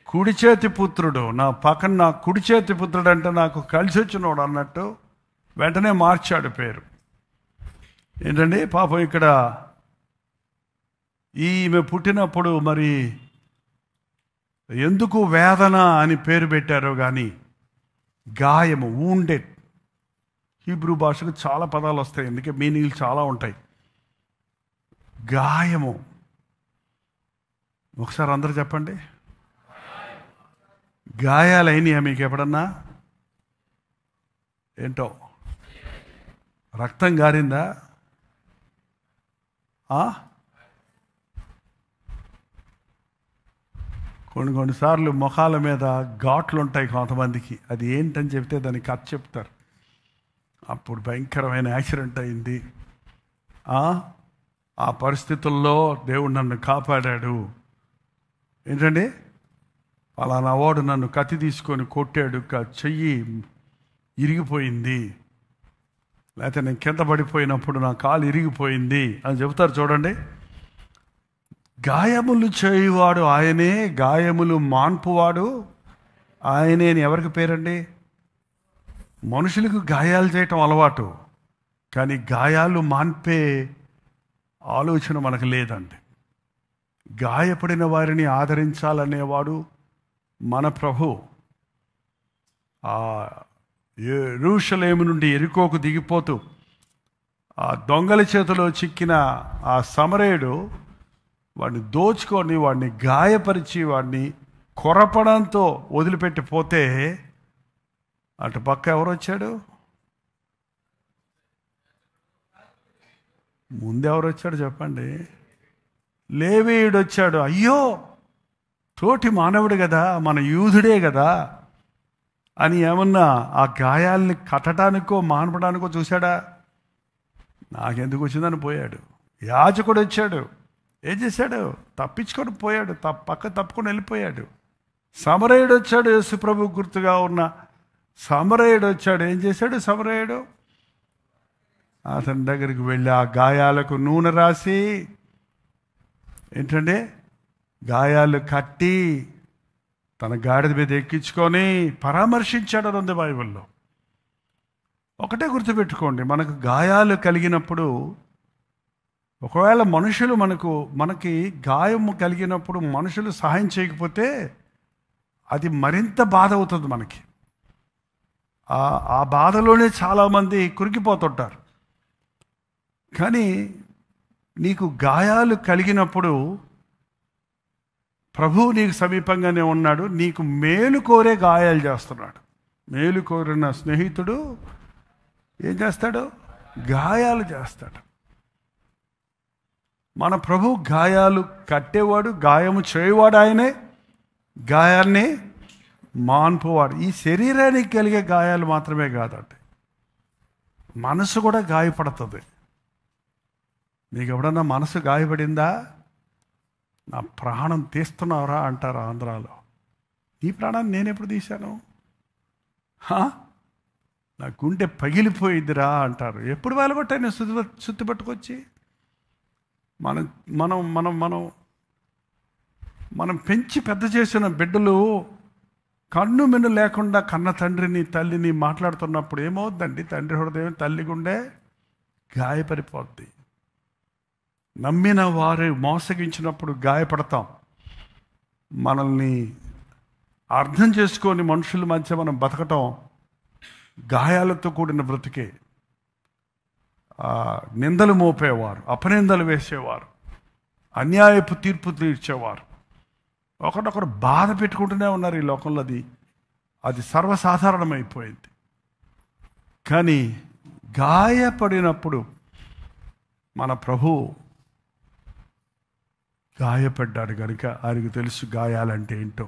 కుడి చేతి పుత్రుడు, నా పక్కన నా కుడి చేతి పుత్రుడు అంటే నాకు కలిసి వచ్చినోడు అన్నట్టు వెంటనే మార్చాడు పేరు. ఏంటండి పాపం ఇక్కడ ఈమె పుట్టినప్పుడు మరి ఎందుకు వేదన అని పేరు పెట్టారో కానీ గాయము, వూండెడ్. హీబ్రూ భాషకు చాలా పదాలు వస్తాయి, అందుకే మీనింగ్లు చాలా ఉంటాయి. గాయము, ఒకసారి అందరూ చెప్పండి. గాయాలైనయా మీకు ఎప్పుడన్నా? ఏంటో రక్తం గారిందా? కొన్నిసార్లు ముఖాల మీద ఘాట్లు ఉంటాయి కొంతమందికి. అది ఏంటని చెప్తే దానికి కథ చెప్తారు. అప్పుడు భయంకరమైన యాక్సిడెంట్ అయింది, ఆ పరిస్థితుల్లో దేవుడు నన్ను కాపాడాడు. ఏంటండి, పలానా వాడు నన్ను కత్తి తీసుకొని కొట్టాడు, చెయ్యి ఇరిగిపోయింది, లేకపోతే నేను కింద పడిపోయినప్పుడు నా కాలు ఇరిగిపోయింది అని చెబుతారు చూడండి. గాయములు చేయువాడు ఆయనే, గాయములు మాన్పువాడు ఆయనే అని ఎవరికి పేరండి? మనుషులకు గాయాలు చేయటం అలవాటు, కానీ గాయాలు మాన్పే ఆలోచన మనకు లేదండి. గాయపడిన వారిని ఆదరించాలనేవాడు మన ప్రభు. యెరూషలేము నుండి యెరికోకు దిగిపోతూ ఆ దొంగల చేతిలో చిక్కిన ఆ సమరయుడు వాడిని దోచుకొని వాడిని గాయపరిచి వాడిని కొరపడంతో వదిలిపెట్టిపోతే అటు పక్క ఎవరు వచ్చాడు? ముందెవరు వచ్చాడు చెప్పండి? లేవీయుడు వచ్చాడు. అయ్యో, తోటి మానవుడు కదా, మన యూదుడే కదా అని ఏమన్నా ఆ గాయాల్ని కట్టడానికో మానపడానికో చూశాడా? నాకెందుకు వచ్చిందని పోయాడు. యాజకుడు వచ్చాడు, ఏం చేశాడు? తప్పించుకొని పోయాడు, తప్పుకొని వెళ్ళిపోయాడు. సమరయుడు వచ్చాడు, యేసు ప్రభు గుర్తుగా ఉన్న సమరయుడు వచ్చాడు. ఏం చేశాడు సమరయుడు? అతని దగ్గరికి వెళ్ళి ఆ గాయాలకు నూనె రాసి, ఏంటంటే గాయాలు కట్టి తన గాడిద మీద ఎక్కించుకొని పరామర్శించాడు ఉంది బైబిల్లో. ఒకటే గుర్తుపెట్టుకోండి, మనకు గాయాలు కలిగినప్పుడు, ఒకవేళ మనుషులు మనకి గాయము కలిగినప్పుడు మనుషులు సహాయం చేయకపోతే అది మరింత బాధ అవుతుంది మనకి. ఆ బాధలోనే చాలామంది కురికిపోతుంటారు. కానీ నీకు గాయాలు కలిగినప్పుడు ప్రభువు నీకు సమీపంగానే ఉన్నాడు, నీకు మేలు కోరే గాయాలు చేస్తున్నాడు. మేలు కోరిన స్నేహితుడు ఏం చేస్తాడు? గాయాలు చేస్తాడు. మన ప్రభు గాయాలు కట్టేవాడు, గాయము చేయవాడు ఆయనే, గాయాన్ని మాన్పువాడు. ఈ శరీరానికి కలిగే గాయాలు మాత్రమే కాదండి, మనసు కూడా గాయపడుతుంది. మీకు ఎప్పుడన్నా మనసు గాయపడిందా? నా ప్రాణం తీస్తున్నావురా అంటారు ఆంధ్రాలో. నీ ప్రాణాన్ని నేను ఎప్పుడు తీశాను? నా గుండె పగిలిపోయిద్దిరా అంటారు. ఎప్పుడు వేలగొట్టాను సుత్తి పట్టుకొచ్చి? మనం మనం మనం మనం మనం పెంచి పెద్ద చేసిన బిడ్డలు కన్ను మిన్ను లేకుండా కన్న తండ్రిని తల్లిని మాట్లాడుతున్నప్పుడు ఏమవుద్దండి? తండ్రి హృదయం తల్లి గుండె గాయపడిపోద్ది. నమ్మిన వారు మోసగించినప్పుడు గాయపడతాం. మనల్ని అర్థం చేసుకొని మనుషుల మధ్య మనం బతకటం గాయాలతో కూడిన బ్రతికే. నిందలు మోపేవారు, అపనిందలు వేసేవారు, అన్యాయపు తీర్పు తీర్చేవారు, ఒకరొకరు బాధ పెట్టుకుంటూనే ఉన్నారు ఈ లోకంలో. అది సర్వసాధారణమైపోయింది. కానీ గాయపడినప్పుడు మన ప్రభు గాయపడ్డాడు కనుక ఆయనకు తెలుసు గాయాలంటే ఏంటో.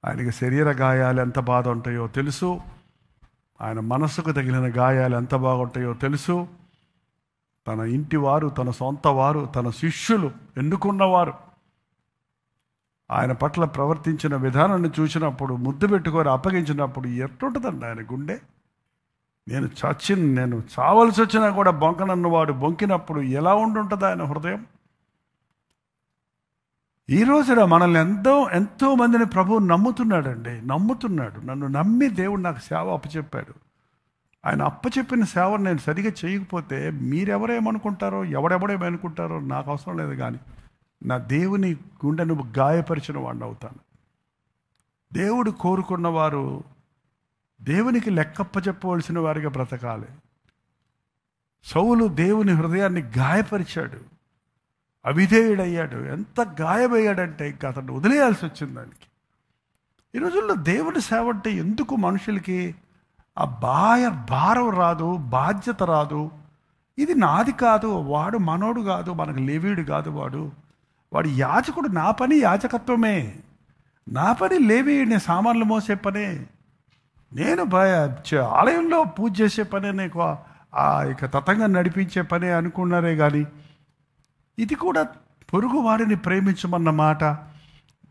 ఆయనకి శరీర గాయాలు ఎంత బాధ ఉంటాయో తెలుసు. ఆయన మనసుకు తగిలిన గాయాలు ఎంత బాగుంటాయో తెలుసు. తన ఇంటి వారు, తన సొంత వారు, తన శిష్యులు, ఎన్నుకున్నవారు ఆయన పట్ల ప్రవర్తించిన విధానాన్ని చూసినప్పుడు, ముద్దు పెట్టుకొని అప్పగించినప్పుడు ఎట్టుంటుందండి ఆయన గుండె. నేను చావలసి వచ్చినా కూడా బొంకనన్నవాడు బొంకినప్పుడు ఎలా ఉండుంటుంది ఆయన హృదయం. ఈ రోజున మనల్ని ఎంతో మందిని ప్రభువు నమ్ముతున్నాడు. నన్ను నమ్మి దేవుడు నాకు సేవ అప్పచెప్పాడు. ఆయన అప్పచెప్పిన సేవను నేను సరిగా చేయకపోతే మీరెవరేమనుకుంటారో, ఎవడెవడేమనుకుంటారో నాకు అవసరం లేదు, కానీ నా దేవుని గుండెను గాయపరిచిన వాడిని అవుతాను. దేవుడు కోరుకున్నవారు దేవునికి లెక్కప్పచెప్పవలసిన వారిగా బ్రతకాలి. సౌలు దేవుని హృదయాన్ని గాయపరిచాడు, అవిధేయుడయ్యాడు. ఎంత గాయమయ్యాడంటే ఇంకా అతన్ని వదిలేయాల్సి వచ్చింది దానికి. ఈ రోజుల్లో దేవుని సేవ అంటే ఎందుకు మనుషులకి ఆ భారం రాదు, బాధ్యత రాదు. ఇది నాది కాదు, వాడు మనోడు కాదు, మనకు లేవీడు కాదు, వాడు యాజకుడు. నా పని యాజకత్వమే, నా పని లేవీడిని సామాన్లు మోసే పనే, నేను ఆలయంలో పూజ చేసే పనే, నీకు ఇక తతంగా నడిపించే పనే అనుకున్నారే కానీ ఇది కూడా పొరుగు వారిని ప్రేమించమన్న మాట,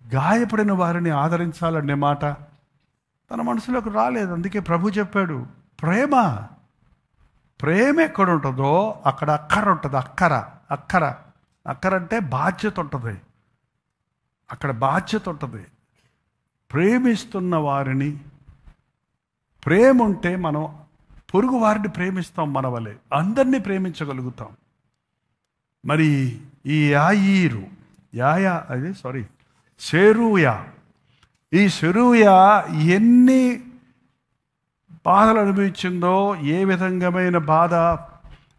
గాయపడిన వారిని ఆదరించాలనే మాట తన మనసులోకి రాలేదు. అందుకే ప్రభు చెప్పాడు, ప్రేమ ఎక్కడ ఉంటుందో అక్కడ అక్కర ఉంటుంది. అక్కర అంటే బాధ్యత ఉంటుంది. అక్కడ బాధ్యత ఉంటుంది. ప్రేమిస్తున్న వారిని, ప్రేమ ఉంటే మనం పొరుగు వారిని ప్రేమిస్తాం. మన వలె అందరినీ ప్రేమించగలుగుతాం. మరి ఈ సెరూయా ఎన్ని బాధలు అనుభవించిందో, ఏ విధంగామైన బాధ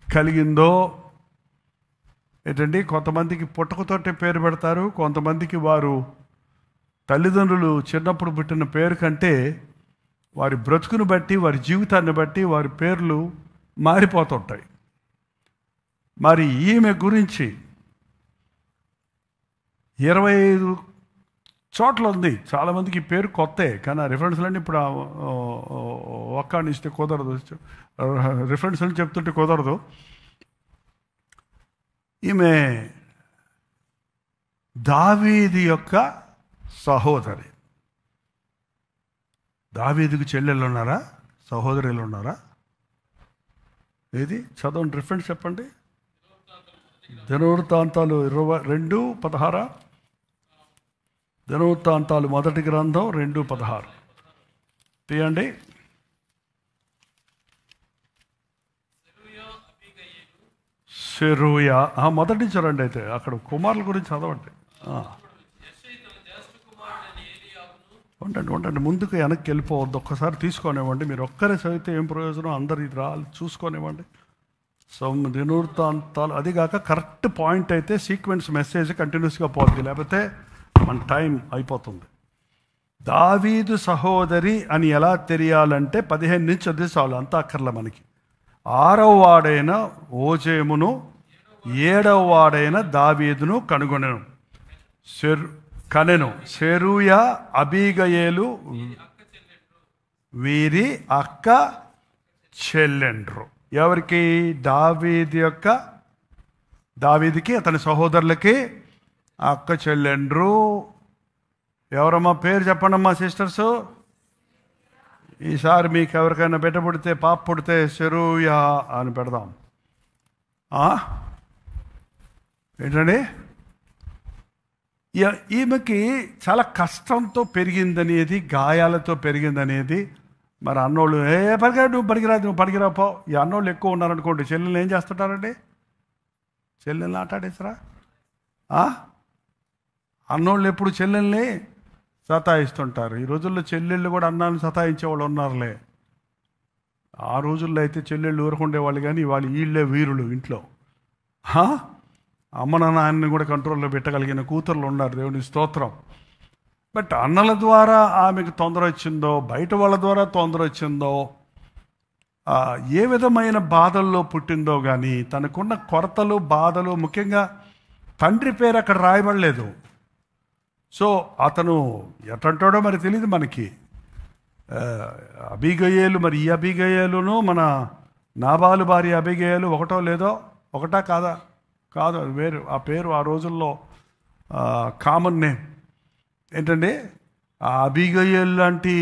కలిగిందో ఏంటండి. కొంతమందికి పుట్టకతోటే పేరు పెడతారు, కొంతమందికి వారు తల్లిదండ్రులు చిన్నప్పుడు పుట్టిన పేరు కంటే వారి బ్రతుకును బట్టి, వారి జీవితాన్ని బట్టి వారి పేర్లు మారిపోతుంటాయి. మరి ఈమె గురించి 25 చోట్ల ఉంది. చాలామందికి పేరు కొత్తే, కానీ ఆ రిఫరెన్స్లన్నీ ఇప్పుడు ఒక్కడిని ఇస్తే కుదరదు, రిఫరెన్స్లు చెప్తుంటే కుదరదు. ఈమె దావీదు యొక్క సహోదరి. దావీదుకు చెల్లెళ్ళు ఉన్నారా, సహోదరులు ఉన్నారా? ఏది చదవండి, రిఫరెన్స్ చెప్పండి. దినవృత్తాంతాలు 22:16. దినవృత్తాంతాలు మొదటి గ్రంథం 2:16 తీయండి. సెరూయా మొదటి నుంచి రండి. అయితే అక్కడ కుమారుల గురించి చదవండి. ఉండండి, ముందుకు వెనక్కి వెళ్ళిపోవద్దు. ఒక్కసారి తీసుకొనివ్వండి. మీరు ఒక్కరే చదివితే ఏం ప్రయోజనం, అందరు ఇది చూసుకొనివ్వండి. దినవృత్తాంతాలు, అదిగాక కరెక్ట్ పాయింట్ అయితే సీక్వెన్స్ మెసేజ్ కంటిన్యూస్గా పోతుంది, లేకపోతే మన టైం అయిపోతుంది. దావీదు సహోదరి అని ఎలా తెలియాలంటే 15 నుంచి చదివి చాలు, అంతా అక్కర్లే మనకి. 6వ వాడైన ఓజేమును 7వ వాడైన దావీదును కనెను. సెరూయా అబీగయేలు వీరి అక్క చెల్లెండ్రు. ఎవరికి? దావీదుకి అతని సహోదరులకి అక్క చెల్లెండ్రు. ఎవరమ్మా పేరు చెప్పండమ్మా సిస్టర్స్. ఈసారి మీకు ఎవరికైనా బిడ్డ పుడితే, పాప పుడితే సెరూయా అని పెడదాం. ఏంటండి, ఈమెకి చాలా కష్టంతో పెరిగిందనేది, గాయాలతో పెరిగిందనేది. మరి అన్నోళ్ళు నువ్వు పనికిరాపో. ఈ అన్నోళ్ళు ఎక్కువ ఉన్నారనుకోండి, చెల్లెళ్ళు ఏం చేస్తుంటారండి? చెల్లెల్ని ఆటాడేసరా? అన్నోళ్ళు ఎప్పుడు చెల్లెల్ని సతాయిస్తుంటారు. ఈ రోజుల్లో చెల్లెళ్ళు కూడా అన్నాన్ని సతాయించేవాళ్ళు ఉన్నారులే. ఆ రోజుల్లో అయితే చెల్లెళ్ళు ఊరుకుండేవాళ్ళు, కానీ వీళ్ళే వీరులు ఇంట్లో. అమ్మ నాన్నని కూడా కంట్రోల్లో పెట్టగలిగిన కూతుర్లు ఉన్నారు, దేవుని స్తోత్రం. బట్ అన్నల ద్వారా ఆమెకు తొందర వచ్చిందో, బయట వాళ్ళ ద్వారా తొందర వచ్చిందో, ఏ విధమైన బాధల్లో పుట్టిందో కానీ తనకున్న కొరతలు బాధలు, ముఖ్యంగా తండ్రి పేరు అక్కడ రాయబడలేదు. సో అతను ఎటంటాడో మరి తెలియదు మనకి. అబీగయేలు, మరి ఈ అబీగయేలును మన నాబాలు భార్య అబీగయేలు ఒకటో లేదో, ఒకటా కాదా? కాదు, అది వేరు. ఆ పేరు ఆ రోజుల్లో కామన్ నేమ్. ఏంటండి, ఆ అబీగయేలు లాంటి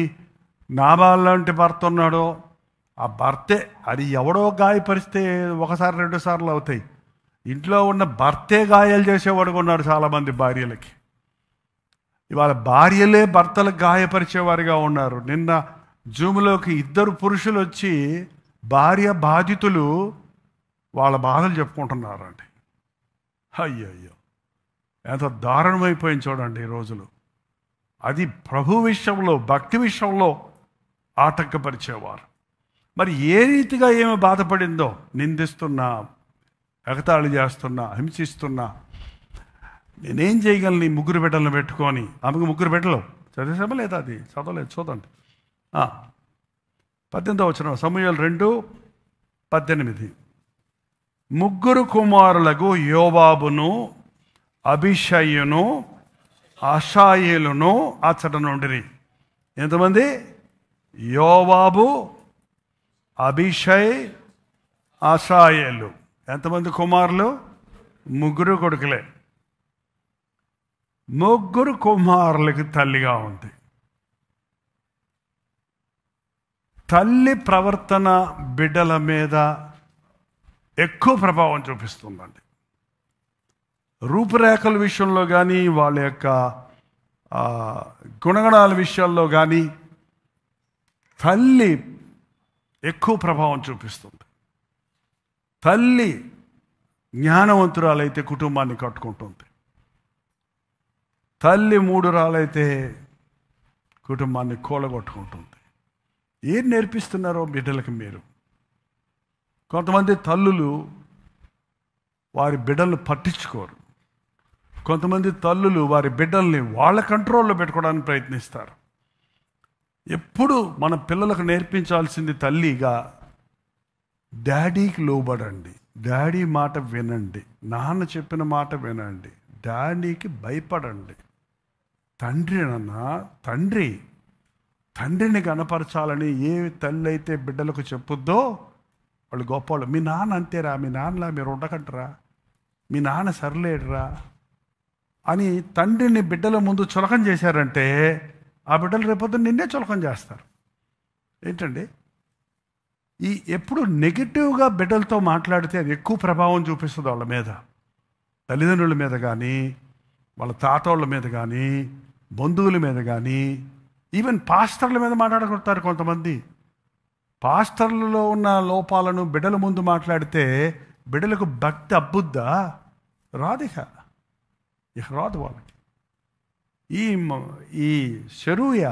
నాబాల్ లాంటి భర్త ఉన్నాడో ఆ భర్తే, అది ఎవడో గాయపరిస్తే ఒకసారి 2 సార్లు అవుతాయి. ఇంట్లో ఉన్న భర్తే గాయాలు చేసేవాడుగా ఉన్నాడు చాలామంది భార్యలకి. ఇవాళ భార్యలే భర్తలకు గాయపరిచేవారుగా ఉన్నారు. నిన్న జూమ్లోకి 2 పురుషులు వచ్చి భార్య బాధితులు వాళ్ళ బాధలు చెప్పుకుంటున్నారండి. అయ్యయ్యో, ఎంత దారుణమైపోయింది చూడండి ఈ రోజులు. అది ప్రభు విషయంలో, భక్తి విషయంలో ఆటంకపరిచేవారు. మరి ఏ రీతిగా ఏమి బాధపడిందో, నిందిస్తున్నా, ఎగతాళి చేస్తున్నా, హింసిస్తున్నా, నేనేం చేయగలను ఈ 3 బిడ్డలను పెట్టుకొని. ఆమెకు 3 బిడ్డలు. చదివేసామా లేదా? అది చదవలేదు, చూడండి. 18వ వచనం, సమూయేలు 2:18. 3 కుమారులకు యోవాబును, అబీషయును, అషాయేలును అచ్చట నుండిరి. ఎంతమంది? యోవాబు, అబీషై, అషాయేలు. ఎంతమంది కుమారులు? 3 కొడుకులే. 3 కుమారులకి తల్లిగా ఉంది. తల్లి ప్రవర్తన బిడ్డల మీద ఎక్కువ ప్రభావం చూపిస్తుందండి. రూపురేఖల విషయంలో కానీ, వాళ్ళ యొక్క గుణగణాల విషయాల్లో కానీ తల్లి ఎక్కువ ప్రభావం చూపిస్తుంది. తల్లి జ్ఞానవంతురాలైతే కుటుంబాన్ని కట్టుకుంటుంది. తల్లి 3 రాలైతే కుటుంబాన్ని కూలగొట్టుకుంటుంది. ఏం నేర్పిస్తున్నారో బిడ్డలకి మీరు? కొంతమంది తల్లులు వారి బిడ్డలను పట్టించుకోరు. కొంతమంది తల్లులు వారి బిడ్డల్ని వాళ్ళ కంట్రోల్లో పెట్టుకోవడానికి ప్రయత్నిస్తారు. ఎప్పుడు మన పిల్లలకు నేర్పించాల్సింది తల్లిగా, డాడీకి లోబడండి, డాడీ మాట వినండి, నాన్న చెప్పిన మాట వినండి, డాడీకి భయపడండి. తండ్రిని కనపరచాలని ఏ తల్లి అయితే బిడ్డలకు చెప్పుద్దో వాళ్ళు గొప్పవాళ్ళు. మీ నాన్న అంతేరా, మీ నాన్నలా మీరు ఉండకంటరా, మీ నాన్న సరిలేడురా అని తండ్రిని బిడ్డల ముందు చులకం చేశారంటే ఆ బిడ్డలు రేపొద్దు నిన్నే చులకం చేస్తారు. ఏంటండి, ఎప్పుడు నెగిటివ్గా బిడ్డలతో మాట్లాడితే అది ఎక్కువ ప్రభావం చూపిస్తుంది వాళ్ళ మీద, తల్లిదండ్రుల మీద కానీ, వాళ్ళ తాతోళ్ళ మీద కానీ, బంధువుల మీద కానీ, ఈవెన్ పాస్టర్ల మీద మాట్లాడుకుంటారు కొంతమంది. పాస్టర్లలో ఉన్న లోపాలను బిడ్డల ముందు మాట్లాడితే బిడ్డలకు భక్తి అబ్బుద్దా? రాదు. ఇక రాదు వాళ్ళకి. ఈ షెరూయ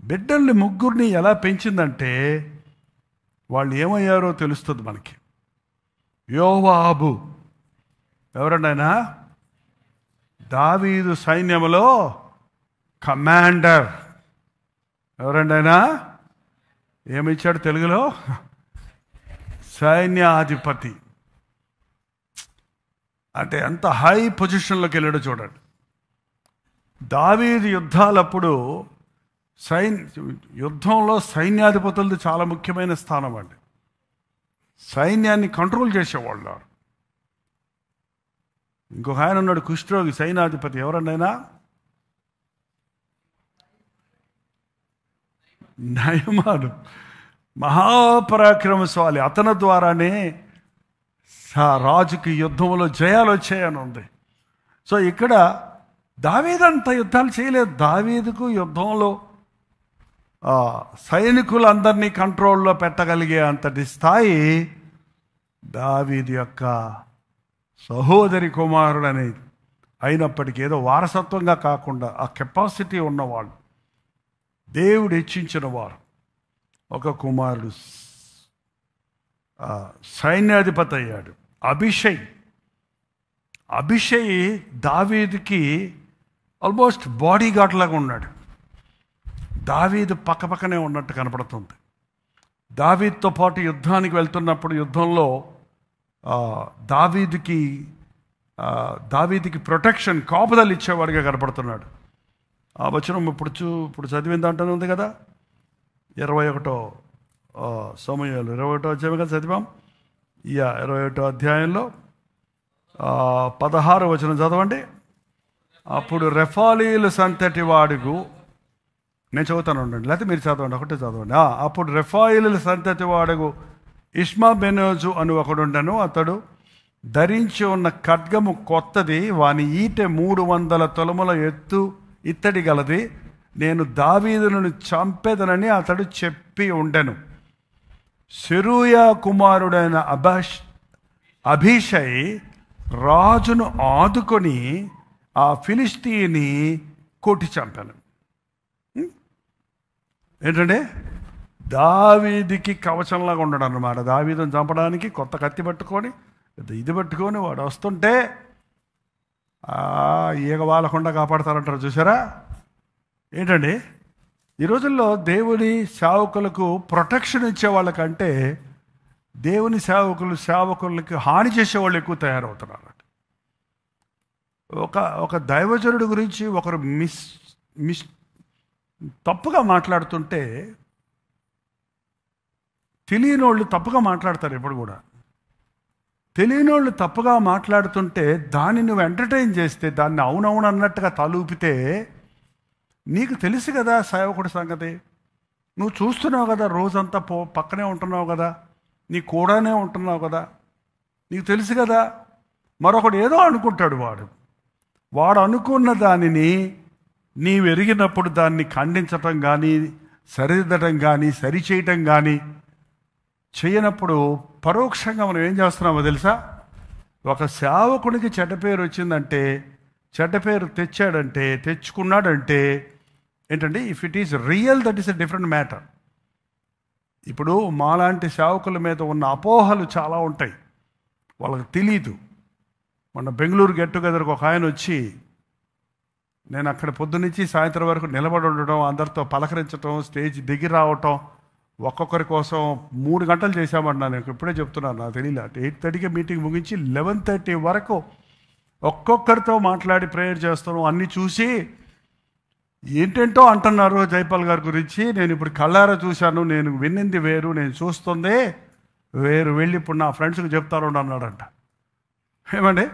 బిడ్డల్ని 3 ఎలా పెంచిందంటే వాళ్ళు ఏమయ్యారో తెలుస్తుంది మనకి. యోవాబు ఎవరండి? ఆయన దావీదు సైన్యములో కమాండర్. ఎవరండి ఆయన? ఏమిచ్చాడు తెలుగులో? సైన్యాధిపతి. అంటే ఎంత హై పొజిషన్లోకి వెళ్ళాడో చూడండి. దావీదు యుద్ధాలప్పుడు యుద్ధంలో సైన్యాధిపతులది చాలా ముఖ్యమైన స్థానం అండి. సైన్యాన్ని కంట్రోల్ చేసేవాళ్ళు. ఇంకొక ఆయన ఉన్నాడు, కుష్ఠరోగి సైన్యాధిపతి. ఎవరండి ఆయన? నయమాను. మహాపరాక్రమశాలి. అతని ద్వారానే రాజుకి యుద్ధంలో జయాలు వచ్చాయని ఉంది. సో ఇక్కడ దావీదంత యుద్ధాలు చేయలేదు. దావీదుకు యుద్ధంలో సైనికులందరినీ కంట్రోల్లో పెట్టగలిగే అంతటి స్థాయి దావీదు యొక్క సహోదరి కుమారుడని అయినప్పటికీ, ఏదో వారసత్వంగా కాకుండా ఆ కెపాసిటీ ఉన్నవాళ్ళు, దేవుడు హెచ్చించిన వారు. ఒక కుమారుడు సైన్యాధిపతి అయ్యాడు, అభిషై దావీదుకి ఆల్మోస్ట్ బాడీ గార్డ్ లాగా ఉన్నాడు. దావీదు పక్కపక్కనే ఉన్నట్టు కనపడుతుంది. దావీదుతో పాటు యుద్ధానికి వెళ్తున్నప్పుడు యుద్ధంలో దావీదుకి ప్రొటెక్షన్, కాపుదలు ఇచ్చేవాడిగా కనపడుతున్నాడు. ఆ వచనం ఇప్పుడు చదివిన దాంట్లోనే ఉంది కదా, 21 సమూయేలు 21 అధ్యాయం కదా చదివాం. 21 అధ్యాయంలో 16 వచనం చదవండి. అప్పుడు రెఫాలీలు సంతటి వాడుగు, నేను చదువుతాను ఉండండి, లేకపోతే మీరు చదవండి, ఒకటే చదవండి. అప్పుడు రెఫాయిలు సంతతి వాడుగు ఇష్మాబెనోజు అని ఒకడుండెను. అతడు ధరించి ఉన్న ఖడ్గము కొత్తది, వాని ఈటె 300 తులముల ఇత్తడి గలది. నేను దావీదును చంపెదనని అతడు చెప్పి ఉండెను. సెరూయా కుమారుడైన అభిషై రాజును ఆదుకొని ఆ ఫిలిష్తీని కొట్టి చంపాను. ఏంటంటే దావీదుకి కవచంలాగా ఉండడు అన్నమాట. దావీదుని చంపడానికి కొత్త కత్తి పట్టుకొని ఇది పట్టుకొని వాడు వస్తుంటే ఈగ వాలకుండా కాపాడతారంటారు చూసారా. ఏంటండి ఈ రోజుల్లో దేవుని సేవకులకు ప్రొటెక్షన్ ఇచ్చే వాళ్ళకంటే దేవుని సేవకులకి హాని చేసేవాళ్ళు ఎక్కువ తయారవుతున్నారు. ఒక దైవజనుడి గురించి ఒకరు తప్పుగా మాట్లాడుతుంటే తెలియని వాళ్ళు తప్పుగా మాట్లాడతారు. ఎప్పుడు కూడా తెలియని వాళ్ళు తప్పుగా మాట్లాడుతుంటే దాన్ని నువ్వు ఎంటర్టైన్ చేస్తే, దాన్ని అవునవును అన్నట్టుగా తలూపితే, నీకు తెలుసు కదా సేవకుడి సంగతి, నువ్వు చూస్తున్నావు కదా, రోజంతా పక్కనే ఉంటున్నావు కదా, నీ కూడానే ఉంటున్నావు కదా, నీకు తెలుసు కదా. మరొకడు ఏదో అనుకుంటాడు, వాడు అనుకున్న దానిని నీవు ఎరిగినప్పుడు దాన్ని ఖండించటం కానీ, సరిదిద్దటం కానీ, సరిచేయటం కానీ చేయనప్పుడు పరోక్షంగా మనం ఏం చేస్తున్నామో తెలుసా. ఒక సేవకుడికి చెడ్డ పేరు వచ్చిందంటే, చెడ్డ పేరు తెచ్చుకున్నాడంటే ఏంటండి, if it is real that is a different matter. ఇప్పుడు మాలాంటి సేవకుల మీద ఉన్న అపోహలు చాలా ఉంటాయి, వాళ్ళకి తెలీదు. మొన్న బెంగళూరు గెట్ టుగెదర్కి ఒక ఆయన వచ్చి, నేను అక్కడ పొద్దునుంచి సాయంత్రం వరకు నిలబడి ఉండడం, అందరితో పలకరించడం, స్టేజ్ దిగి రావటం, ఒక్కొక్కరి కోసం 3 గంటలు చేశామన్నా. నేను ఇప్పుడే చెప్తున్నాను, నాకు తెలియదు. 8:30కి మీటింగ్ ముగించి 11:30 వరకు ఒక్కొక్కరితో మాట్లాడి ప్రేయర్ చేస్తాను. అన్నీ చూసి ఏంటేంటో అంటున్నారు జైపాల్ గారి గురించి. నేను ఇప్పుడు కళ్ళారా చూశాను, నేను విన్నింది వేరు, నేను చూస్తుంది వేరు, వెళ్ళి ఇప్పుడు నా ఫ్రెండ్స్కి చెప్తారు అన్నాడంట. ఏమండి,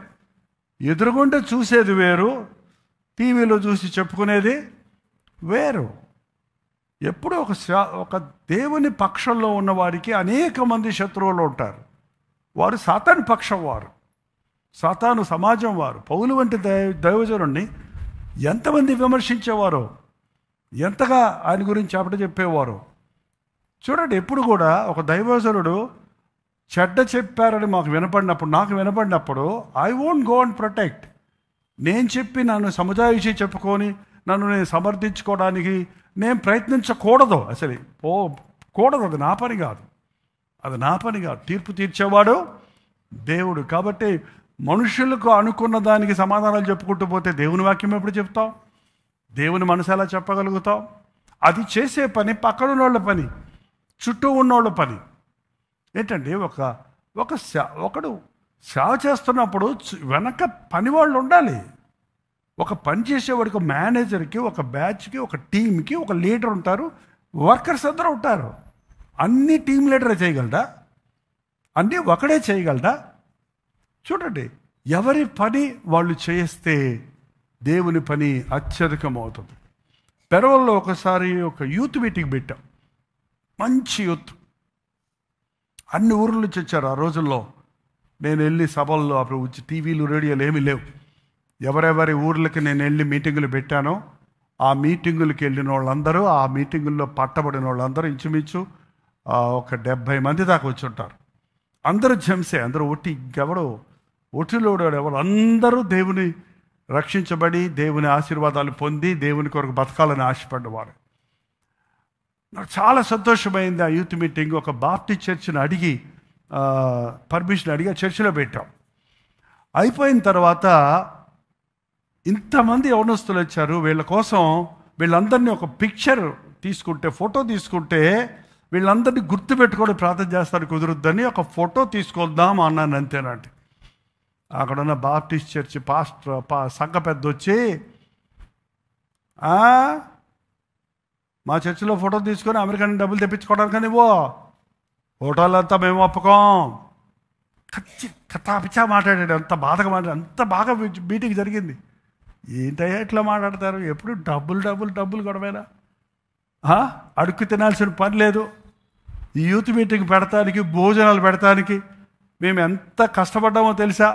ఎదురుగుంటే చూసేది వేరు, టీవీలో చూసి చెప్పుకునేది వేరు. ఎప్పుడు ఒక దేవుని పక్షంలో ఉన్న వారికి అనేక మంది శత్రువులు ఉంటారు. వారు సాతాను పక్షం వారు, సాతాను సమాజం వారు. పౌలు వంటి దైవజనుడిని ఎంతమంది విమర్శించేవారో, ఎంతగా ఆయన గురించి చెప్పేవారు. చూడండి, ఎప్పుడు కూడా ఒక దైవజనుడు చెడ్డ చెప్పారని నాకు వినపడినప్పుడు I won't go and protect. నేను చెప్పి నన్ను సముదాయించి చెప్పుకొని నన్ను నేను సమర్థించుకోవడానికి నేను ప్రయత్నించకూడదు. అసలు కూడదు, అది నా పని కాదు. తీర్పు తీర్చేవాడు దేవుడు. కాబట్టి మనుషులకు అనుకున్న దానికి సమాధానాలు చెప్పుకుంటూ పోతే దేవుని వాక్యం ఎప్పుడు చెప్తాం? దేవుని మనసు ఎలా చెప్పగలుగుతాం? అది చేసే పని పక్కనున్నోళ్ళ పని, చుట్టూ ఉన్నోళ్ళ పని. ఏంటండి, ఒకడు సేవ చేస్తున్నప్పుడు వెనక పని వాళ్ళు ఉండాలి. ఒక పని చేసేవాడికి, ఒక మేనేజర్కి, ఒక బ్యాచ్కి, ఒక టీంకి ఒక లీడర్ ఉంటారు, వర్కర్స్ అందరూ ఉంటారు. అన్ని టీం లీడరే చేయగలడా? అన్నీ ఒకడే చేయగలడా? చూడండి, ఎవరి పని వాళ్ళు చేస్తే దేవుని పని అత్యధికం అవుతుంది. పెరవల్లో ఒకసారి ఒక యూత్ మీటింగ్ పెట్టాం, మంచి యూత్, అన్ని ఊర్ల నుంచి వచ్చారు. ఆ రోజుల్లో నేను వెళ్ళి సభల్లో, అప్పుడు టీవీలు రేడియోలు ఏమీ లేవు. ఎవరెవరి ఊర్లకి నేను వెళ్ళి మీటింగులు పెట్టానో ఆ మీటింగులకి వెళ్ళిన వాళ్ళందరూ, ఆ మీటింగుల్లో పట్టబడిన వాళ్ళందరూ ఇంచుమించు ఒక 70 మంది దాకా వచ్చి ఉంటారు. అందరూ జెమ్సే, అందరూ ఒట్టిలోడు ఎవరు, అందరూ దేవుని రక్షించబడి దేవుని ఆశీర్వాదాలు పొంది దేవుని కొరకు బతకాలని ఆశపడ్డవారు. నాకు చాలా సంతోషమైంది. ఆ యూత్ మీటింగ్ ఒక బాప్టిస్ట్ చర్చిని అడిగి పర్మిషన్ అడిగి చర్చిలో పెట్టాం. అయిపోయిన తర్వాత ఇంతమంది యవనస్తులు వచ్చారు. వీళ్ళ కోసం వీళ్ళందరినీ ఒక పిక్చర్ తీసుకుంటే, ఫోటో తీసుకుంటే వీళ్ళందరినీ గుర్తుపెట్టుకొని ప్రార్థన చేస్తారు కుదురుద్దని ఒక ఫోటో తీసుకొద్దాం అన్నాను అంతేనంటే. అక్కడున్న బాప్టిస్ట్ చర్చి పాస్టర్ సంఘ పెద్ద వచ్చి మా చర్చిలో ఫోటో తీసుకొని అమెరికా నుంచి డబ్బులు తెప్పించుకోవడానికి నువ్వు ఫోటోలంతా మేము ఒప్పుకోం కథాపిచ్చా మాట్లాడాడు. అంత బాధగా మాట్లాడాడు. అంత బాగా మీటింగ్ జరిగింది. ఏంటయ్యా ఇట్లా మాట్లాడతారు? ఎప్పుడు డబ్బులు డబ్బులు డబ్బులు గొడవేనా? అడుక్కు తినాల్సిన పని లేదు. ఈ యూత్ మీటింగ్ పెడతానికి, భోజనాలు పెడతానికి మేము ఎంత కష్టపడ్డామో తెలుసా?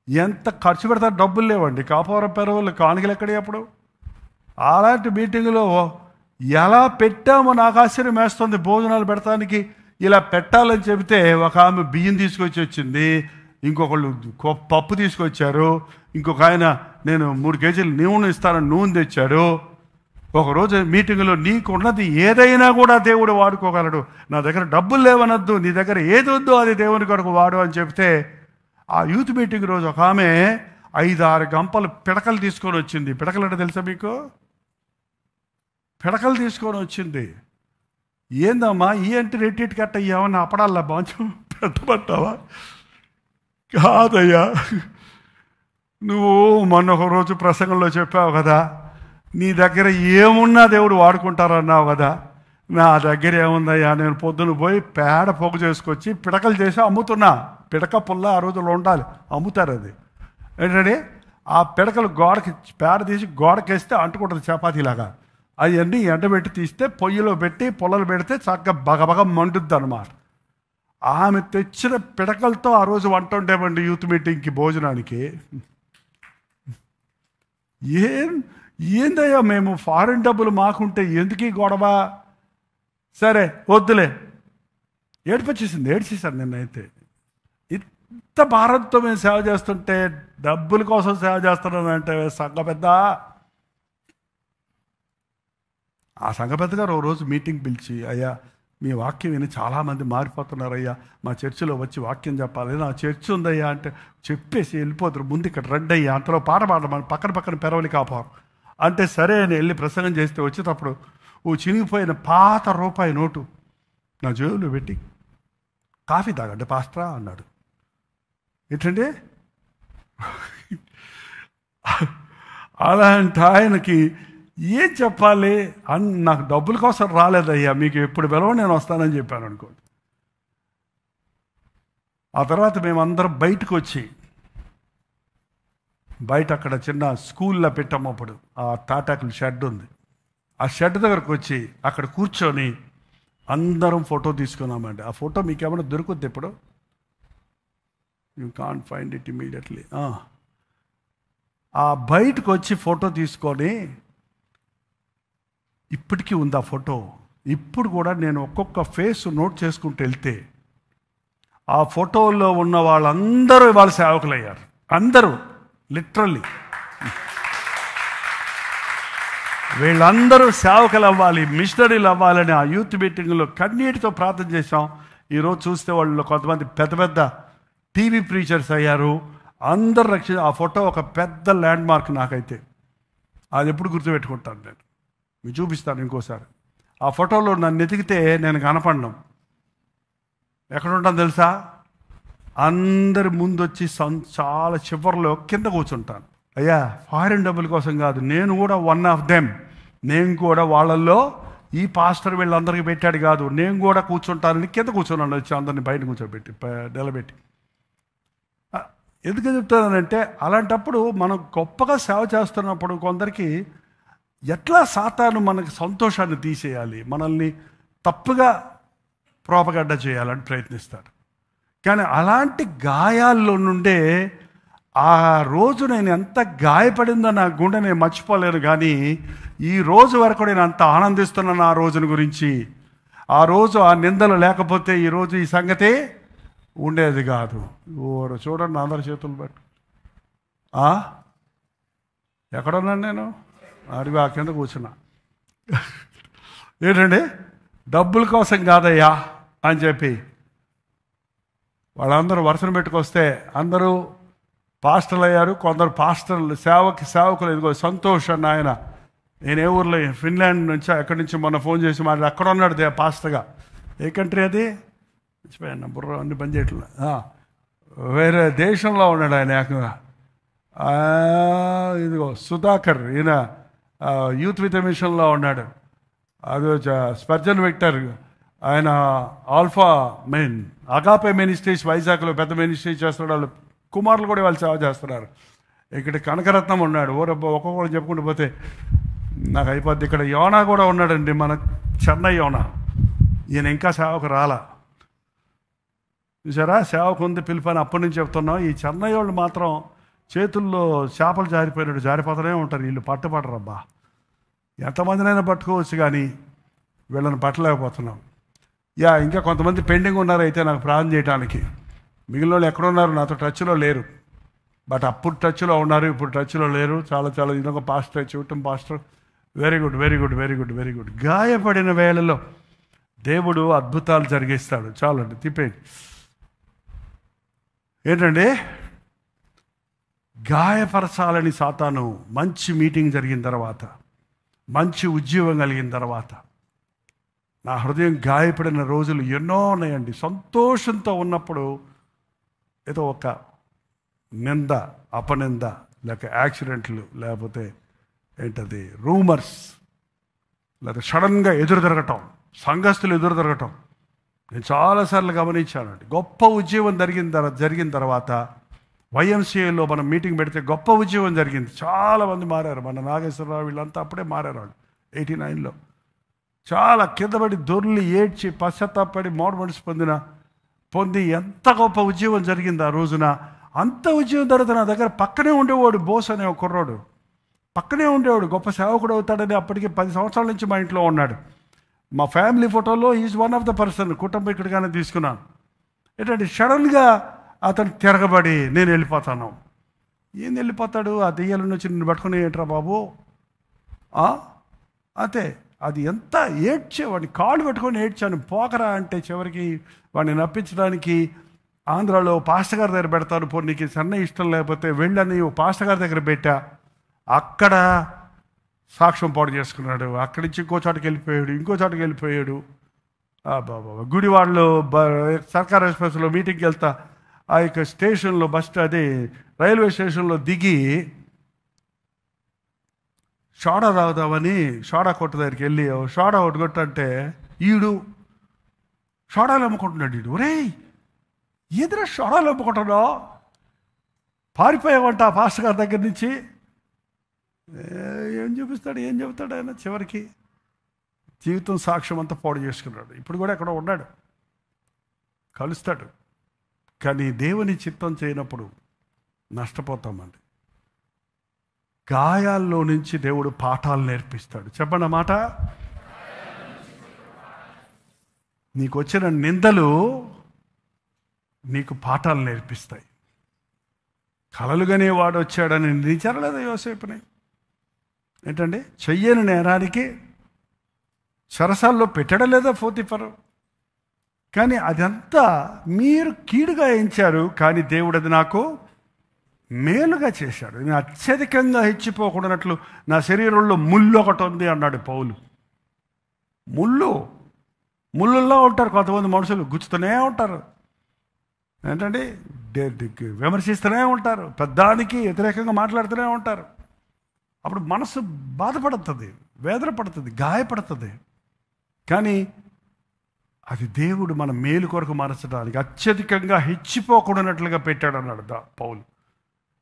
ఎంత ఖర్చు పెడతారు? డబ్బులు లేవండి. కాపురం పెరవలు కానుకలు ఎక్కడి అప్పుడు. అలాంటి మీటింగులో ఎలా పెట్టామో నాకు ఆశ్చర్యం వేస్తుంది. భోజనాలు పెడతానికి ఇలా పెట్టాలని చెబితే ఒక ఆమె బియ్యం తీసుకొచ్చి వచ్చింది, ఇంకొకళ్ళు పప్పు తీసుకొచ్చారు, ఇంకొక ఆయన నేను 3 కేజీలు నూనె ఇస్తానని నూనె తెచ్చాడు. ఒకరోజు మీటింగులో నీకున్నది ఏదైనా కూడా దేవుడు వాడుకోగలడు, నా దగ్గర డబ్బులు లేవనొద్దు, నీ దగ్గర ఏది వద్దు అది దేవుని కొరకు వాడు అని చెప్తే ఆ యూత్ మీటింగ్ రోజు ఒక ఆమె 5-6 గంపలు పిడకలు తీసుకొని వచ్చింది. పిడకలు అంటే తెలుసా మీకు? పిడకలు తీసుకొని వచ్చింది. ఏందమ్మా ఈ అంటే రెట్టిట్ కట్ట ఏమన్నా అప్పడాలా బాంచం పెట్టమంటావా? కాదయ్యా, నువ్వు మొన్న ఒక రోజు ప్రసంగంలో చెప్పావు కదా, నీ దగ్గర ఏమున్నా దేవుడు వాడుకుంటారన్నావు కదా. నా దగ్గర ఏముందయ్యా, నేను పొద్దున పోయి పేడ పొగ చేసుకొచ్చి పిడకలు చేసి అమ్ముతున్నా. పిడక పుల్ల ఆ రోజుల్లో ఉండాలి, అమ్ముతారు. అది ఏంటంటే ఆ పిడకలు గోడకి పేడ తీసి గోడకేస్తే అంటుకుంటుంది చపాతీలాగా. అవన్నీ ఎండబెట్టి తీస్తే పొయ్యిలో పెట్టి పొలలు పెడితే చక్కగా బగబగ మండుద్ది అన్నమాట. ఆమె తెచ్చిన పిడకలతో ఆ రోజు వంట ఉండేవండి యూత్ మీటింగ్కి భోజనానికి. ఏందయ్యా మేము ఫారిన్ డబ్బులు మాకుంటే ఎందుకు గొడవ? సరే వద్దులే, ఏడ్చేసాను నిన్నైతే. ఇంత భారత్తో మేము సేవ చేస్తుంటే డబ్బుల కోసం సేవ చేస్తున్నానంటే సంఘ పెద్ద. ఆ సంఘ పెద్ద గారు ఓ రోజు మీటింగ్ పిలిచి, అయ్యా మీ వాక్యం విని చాలామంది మారిపోతున్నారు అయ్యా, మా చర్చిలో వచ్చి వాక్యం చెప్పాలి, నా చర్చి ఉందయ్యా అంటే చెప్పేసి వెళ్ళిపోతారు. ముందు ఇక్కడ రండి అయ్యా, అంతలో పాట పాడమని పక్కన పెరవలి కాపారు అంటే సరే అని వెళ్ళి ప్రసంగం చేస్తే వచ్చేటప్పుడు ఓ చినిగిపోయిన పాత రూపాయి నోటు నా జేబులో పెట్టి కాఫీ తాగండి పాస్టరా అన్నాడు. ఏంటంటే అలాంటి ఆయనకి ఏం చెప్పాలి అని, నాకు డబ్బుల కోసం రాలేదయ్యా, మీకు ఎప్పుడు పిలవ నేను వస్తానని చెప్పాను అనుకోండి. ఆ తర్వాత మేమందరం బయటకు వచ్చి బయట అక్కడ చిన్న స్కూల్లో పెట్టాము. అప్పుడు ఆ తాటాకుల షెడ్ ఉంది, ఆ షెడ్ దగ్గరకు వచ్చి అక్కడ కూర్చొని అందరం ఫోటో తీసుకున్నామండి. ఆ ఫోటో మీకు ఏమైనా దొరుకుద్ది ఇప్పుడు? You can't find it immediately. ఆ బయటకు వచ్చి ఫోటో తీసుకొని ఇప్పటికీ ఉంది ఆ ఫోటో. ఇప్పుడు కూడా నేను ఒక్కొక్క ఫేస్ నోట్ చేసుకుంటూ వెళ్తే ఆ ఫోటోలో ఉన్న వాళ్ళందరూ వాళ్ళ సేవకులు అయ్యారు. అందరూ లిటరల్లీ వీళ్ళందరూ సేవకులు అవ్వాలి, మిషనరీలు అవ్వాలని ఆ యూత్ మీటింగ్లో కన్నీటితో ప్రార్థన చేశాం. ఈరోజు చూస్తే వాళ్ళు కొంతమంది పెద్ద పెద్ద టీవీ ప్రీచర్స్ అయ్యారు. అందరు ఆ ఫోటో ఒక పెద్ద ల్యాండ్ మార్క్ నాకైతే. అది ఎప్పుడు గుర్తుపెట్టుకుంటాను నేను. మీకు చూపిస్తాను ఇంకోసారి. ఆ ఫోటోలో నన్ను ఎతికితే నేను కనపడను. ఎక్కడ ఉంటాను తెలుసా? అందరి ముందు వచ్చి చాలా చివరిలో కింద కూర్చుంటాను. అయ్యా ఫారిన్ డబ్బుల కోసం కాదు, నేను కూడా వన్ ఆఫ్ దెమ్. నేను కూడా వాళ్ళల్లో ఈ పాస్టర్ వీళ్ళందరికీ పెట్టాడు కాదు, నేను కూడా కూర్చుంటానని కింద కూర్చున్నాను. వచ్చి అందరిని బయట కూర్చోబెట్టి నిలబెట్టి. ఎందుకు చెప్తానంటే అలాంటప్పుడు మనం గొప్పగా సేవ చేస్తున్నప్పుడు కొందరికి ఎట్లా సాతాను మనకి సంతోషాన్ని తీసేయాలి, మనల్ని తప్పుగా ప్రోపగడ్డ చేయాలని ప్రయత్నిస్తాడు. కానీ అలాంటి గాయాల్లో నుండే ఆ రోజు నేను ఎంత గాయపడిందో నా గుండె నేను మర్చిపోలేను. కానీ ఈ రోజు వరకు నేను అంత ఆనందిస్తున్నాను ఆ రోజుని గురించి. ఆ రోజు ఆ నిందలు లేకపోతే ఈరోజు ఈ సంగతి ఉండేది కాదు. ఓరు చూడండి అందరి చేతులు బట్టి. ఎక్కడున్నాను నేను? అడిగి ఆ కింద కూర్చున్నా. ఏంటండి డబ్బుల కోసం కాదయ్యా అని చెప్పి వాళ్ళందరూ వరుసను పెట్టుకొస్తే అందరూ పాస్టర్లు అయ్యారు. కొందరు పాస్టర్లు సేవకులు. ఇదిగో సంతోష్ అన్న ఆయన నేను ఏ ఊర్లో, ఫిన్లాండ్ నుంచి ఎక్కడి నుంచి మొన్న ఫోన్ చేసి మాట్లాడి అక్కడ ఉన్నాడు పాస్టర్గా. ఏ కంట్రీ అది? మర్చిపోయాను, బుర్ర అన్ని పని చేయట్లే. వేరే దేశంలో ఉన్నాడు ఆయన ఏకంగా. ఇదిగో సుధాకర్, ఈయన యూత్ విత్ మిషన్లో ఉన్నాడు. అది స్పర్జన్ విక్టర్, ఆయన ఆల్ఫా మెయిన్ అగాపే మినిస్ట్రీస్ వైజాగ్లో పెద్ద మినిస్ట్రీ చేస్తున్నాడు. వాళ్ళు కుమారులు కూడా వాళ్ళు సేవ చేస్తున్నారు. ఇక్కడ కనకరత్నం ఉన్నాడు. ఒక్కొక్కరు చెప్పుకుంటూ పోతే నాకు అయిపోద్ది. ఇక్కడ యోనా కూడా ఉన్నాడండి, మన చెన్నై యోనా. ఈయన ఇంకా సేవకు రాలా. చూసారా, సేవకు ఉంది పిలిపని అప్పటి నుంచి చెప్తున్నాం. ఈ చెన్నై వాళ్ళు మాత్రం చేతుల్లో చేపలు జారిపోతూనే ఉంటారు. వీళ్ళు పట్టుపడరబ్బా. ఎంతమందినైనా పట్టుకోవచ్చు కానీ వీళ్ళని పట్టలేకపోతున్నాం. ఇంకా కొంతమంది పెండింగ్ ఉన్నారు అయితే నాకు ప్రార్థన చేయడానికి. మిగిలిన వాళ్ళు ఎక్కడున్నారు? నాతో టచ్లో లేరు. బట్ అప్పుడు టచ్లో ఉన్నారు, ఇప్పుడు టచ్లో లేరు. చాలా చాలా ఇదొక పాస్టర్, చూడటం pastor. Very good, very good, very good, very good. గాయపడిన వేళలో దేవుడు అద్భుతాలు జరిగిస్తాడు. చాలండి, తిప్పేయండి. ఏంటండి, గాయపరచాలని సాతాను మంచి మీటింగ్ జరిగిన తర్వాత, మంచి ఉద్యోగం కలిగిన తర్వాత, నా హృదయం గాయపడిన రోజులు ఎన్నో ఉన్నాయండి. సంతోషంతో ఉన్నప్పుడు ఏదో ఒక నింద, అపనింద, లేక యాక్సిడెంట్లు, లేకపోతే ఏంటది రూమర్స్, లేకపోతే సడన్గా ఎదురు తిరగటం, సంఘస్థులు ఎదురు తిరగటం నేను చాలాసార్లు గమనించానండి. గొప్ప ఉద్యోగం జరిగిన తర్వాత వైఎంసీఏలో మనం మీటింగ్ పెడితే గొప్ప ఉద్యోగం జరిగింది. చాలామంది మారారు. మన నాగేశ్వరరావు వీళ్ళంతా అప్పుడే మారారు. వాళ్ళు 89లో చాలా కిందపడి దొర్లి ఏడ్చి పశ్చాత్తాపడి మోడమనిసి పొంది ఎంత గొప్ప ఉద్యోగం జరిగింది ఆ రోజున. అంత ఉద్యోగం తర్వాత నా దగ్గర పక్కనే ఉండేవాడు బోస్ అనే ఒక కుర్రాడు. పక్కనే ఉండేవాడు, గొప్ప సేవకుడు అవుతాడని అప్పటికి 10 సంవత్సరాల నుంచి మా ఇంట్లో ఉన్నాడు. మా ఫ్యామిలీ ఫోటోలో is one of the person, కుటుంబీకుడిగానే తీసుకున్నాను. ఏంటంటే సడన్గా అతను తిరగబడి నేను వెళ్ళిపోతాను. ఏం వెళ్ళిపోతాడు? ఆ దెయ్యాల నుంచి నిన్ను పట్టుకుని ఏంట్రా బాబు అంతే. అది ఎంత ఏడ్చేవాడిని, కాళ్ళు పెట్టుకొని ఏడ్చాను. పోకరా అంటే చివరికి వాడిని నప్పించడానికి ఆంధ్రాలో పాస్టర్ గారి దగ్గర పెడతాను, పో నీకు సన్న ఇష్టం లేకపోతే వెళ్ళని పాస్టర్ గారి దగ్గర పెట్టా. అక్కడ సాక్ష్యం పాడు చేసుకున్నాడు. అక్కడి నుంచి ఇంకో చోటకి వెళ్ళిపోయాడు. గుడివాడలో సర్కార్ ఎక్స్ప్రెస్లో మీటింగ్కి వెళ్తా, ఆ యొక్క స్టేషన్లో రైల్వే స్టేషన్లో దిగి సోడా తాగుదామని సోడా కొట్టు దగ్గరికి వెళ్ళి సోడా ఒకటి కొట్టంటే ఈడు సోడాలు అమ్ముకుంటున్నాడు. ఒరేయ్ ఎదురు సోడాలు అమ్ముకుంటున్నావు, పారిపోయావంట పాస్టర్ గారి దగ్గర నుంచి. ఏం చెబుతాడు ఆయన? చివరికి జీవితం సాక్ష్యం అంతా పాడు చేసుకున్నాడు. ఇప్పుడు కూడా ఎక్కడ ఉన్నాడు, కలుస్తాడు. కానీ దేవుని చిత్తం చేయనప్పుడు నష్టపోతామండి. గాయాల్లో నుంచి దేవుడు పాఠాలు నేర్పిస్తాడు. చెప్పండి మాట. నీకు వచ్చిన నిందలు నీకు పాఠాలు నేర్పిస్తాయి. కలలుగానే వాడు వచ్చాడని నిలిచారలేదా యోసేపుని? ఏంటండి, చెయ్యని నేరానికి సరసాల్లో పెట్టడం లేదా పోతిఫరు? కానీ అదంతా మీరు కీడుగా ఎంచారు, కానీ దేవుడు అది నాకు మేలుగా చేశాడు. నేను అత్యధికంగా హెచ్చిపోకూడనట్లు నా శరీరంలో ముళ్ళు ఒకటి ఉంది అన్నాడు పౌలు. ముళ్ళుల్లో ఉంటారు కొంతమంది మనుషులు, గుచ్చుతూనే ఉంటారు. ఏంటండి, విమర్శిస్తూనే ఉంటారు, పెద్దానికి వ్యతిరేకంగా మాట్లాడుతూనే ఉంటారు. అప్పుడు మనసు బాధపడుతుంది, వేదన పడుతుంది, గాయపడుతుంది. కానీ అది దేవుడు మన మేలు కొరకు మార్చడానికి అత్యధికంగా హెచ్చిపోకూడనట్లుగా పెట్టాడు అన్నాడు పౌలు.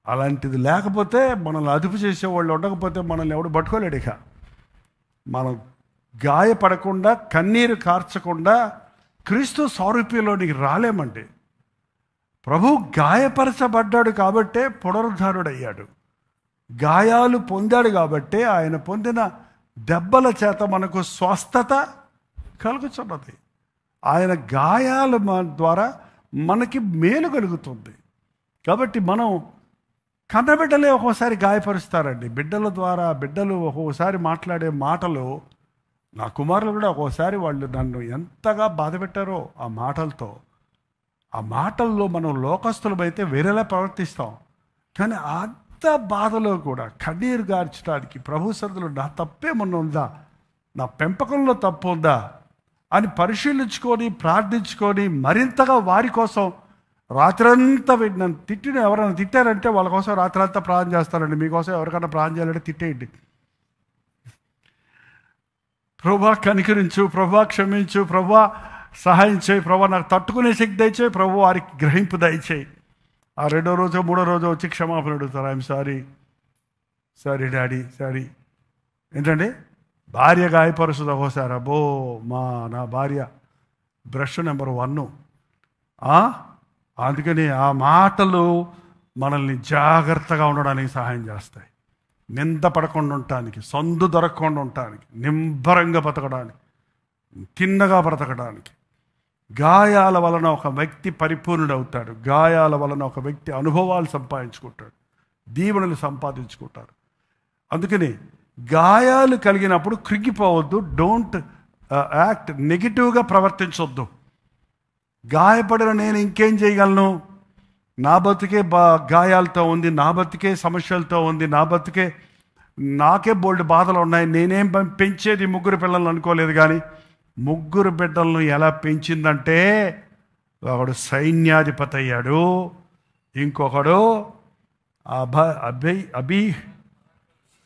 అలాంటిది లేకపోతే, మనల్ని అదుపు చేసేవాళ్ళు ఉండకపోతే మనల్ని ఎవడు పట్టుకోలేడు. ఇక మనం గాయపడకుండా, కన్నీరు కార్చకుండా క్రీస్తు సారూప్యంలోనికి రాలేమండి. ప్రభు గాయపరచబడ్డాడు కాబట్టే పునరుద్ధారుడయ్యాడు. గాయాలు పొందాడు కాబట్టే ఆయన పొందిన దెబ్బల చేత మనకు స్వస్థత కలుగుతున్నది. ఆయన గాయాల ద్వారా మనకి మేలు కలుగుతుంది. కాబట్టి మనం కన్నబిడ్డలే ఒక్కోసారి గాయపరుస్తారండి. బిడ్డల ద్వారా బిడ్డలు ఒక్కొక్కసారి మాట్లాడే మాటలు, నా కుమారులు కూడా ఒక్కోసారి వాళ్ళు నన్ను ఎంతగా బాధ పెట్టారో ఆ మాటలతో. ఆ మాటల్లో మనం లోకస్తులమైతే వేరేలా ప్రవర్తిస్తాం. కానీ అంత బాధలో కూడా కన్నీరు గార్చడానికి ప్రభు సన్నిధిలో నా తప్పేమన్నా ఉందా, నా పెంపకంలో తప్పు ఉందా అని పరిశీలించుకొని ప్రార్థించుకొని మరింతగా వారి కోసం రాత్రంతా నన్ను తిట్టిన ఎవరైనా తిట్టారంటే వాళ్ళ కోసం రాత్రంతా ప్రార్థన చేస్తారండి. మీకోసం ఎవరికైనా ప్రార్థన చేయాలంటే తిట్టేయండి. ప్రభువా కనికరించు, ప్రభువా క్షమించు, ప్రభువా సహాయం చేయి, ప్రభువా నాకు తట్టుకునే శక్తి దయచేయి, ప్రభు వారికి గ్రహింపు దయచేయి. ఆ 2వ రోజు 3వ రోజు వచ్చి క్షమాపణ అడుగుతారు. I'm sorry daddy, sorry. ఏంటండి భార్య గాయపరుస్తుంది ఒకసారి. అబ్బో నా భార్య బ్రష్ నెంబర్ 1. అందుకని ఆ మాటలు మనల్ని జాగ్రత్తగా ఉండడానికి సహాయం చేస్తాయి. నింద పడకుండా ఉండటానికి, సందు దొరకకుండా ఉండటానికి, నింబరంగా బ్రతకడానికి, తిన్నగా బ్రతకడానికి. గాయాల వలన ఒక వ్యక్తి పరిపూర్ణుడు అవుతాడు. గాయాల వలన ఒక వ్యక్తి అనుభవాలు సంపాదించుకుంటాడు, దీవెనలు సంపాదించుకుంటారు. అందుకని గాయాలు కలిగినప్పుడు కృంగిపోవద్దు. డోంట్ యాక్ట్ నెగిటివ్గా ప్రవర్తించొద్దు. గాయపడిన నేను ఇంకేం చేయగలను, నా బతుకే గాయాలతో ఉంది, నా బతుకే సమస్యలతో ఉంది, నాకే బోల్డ్ బాధలు ఉన్నాయి, నేనేం పెంచేది 3 పిల్లలను అనుకోలేదు. కానీ 3 బిడ్డలను ఎలా పెంచిందంటే, ఒకడు సైన్యాధిపతి అయ్యాడు, ఇంకొకడు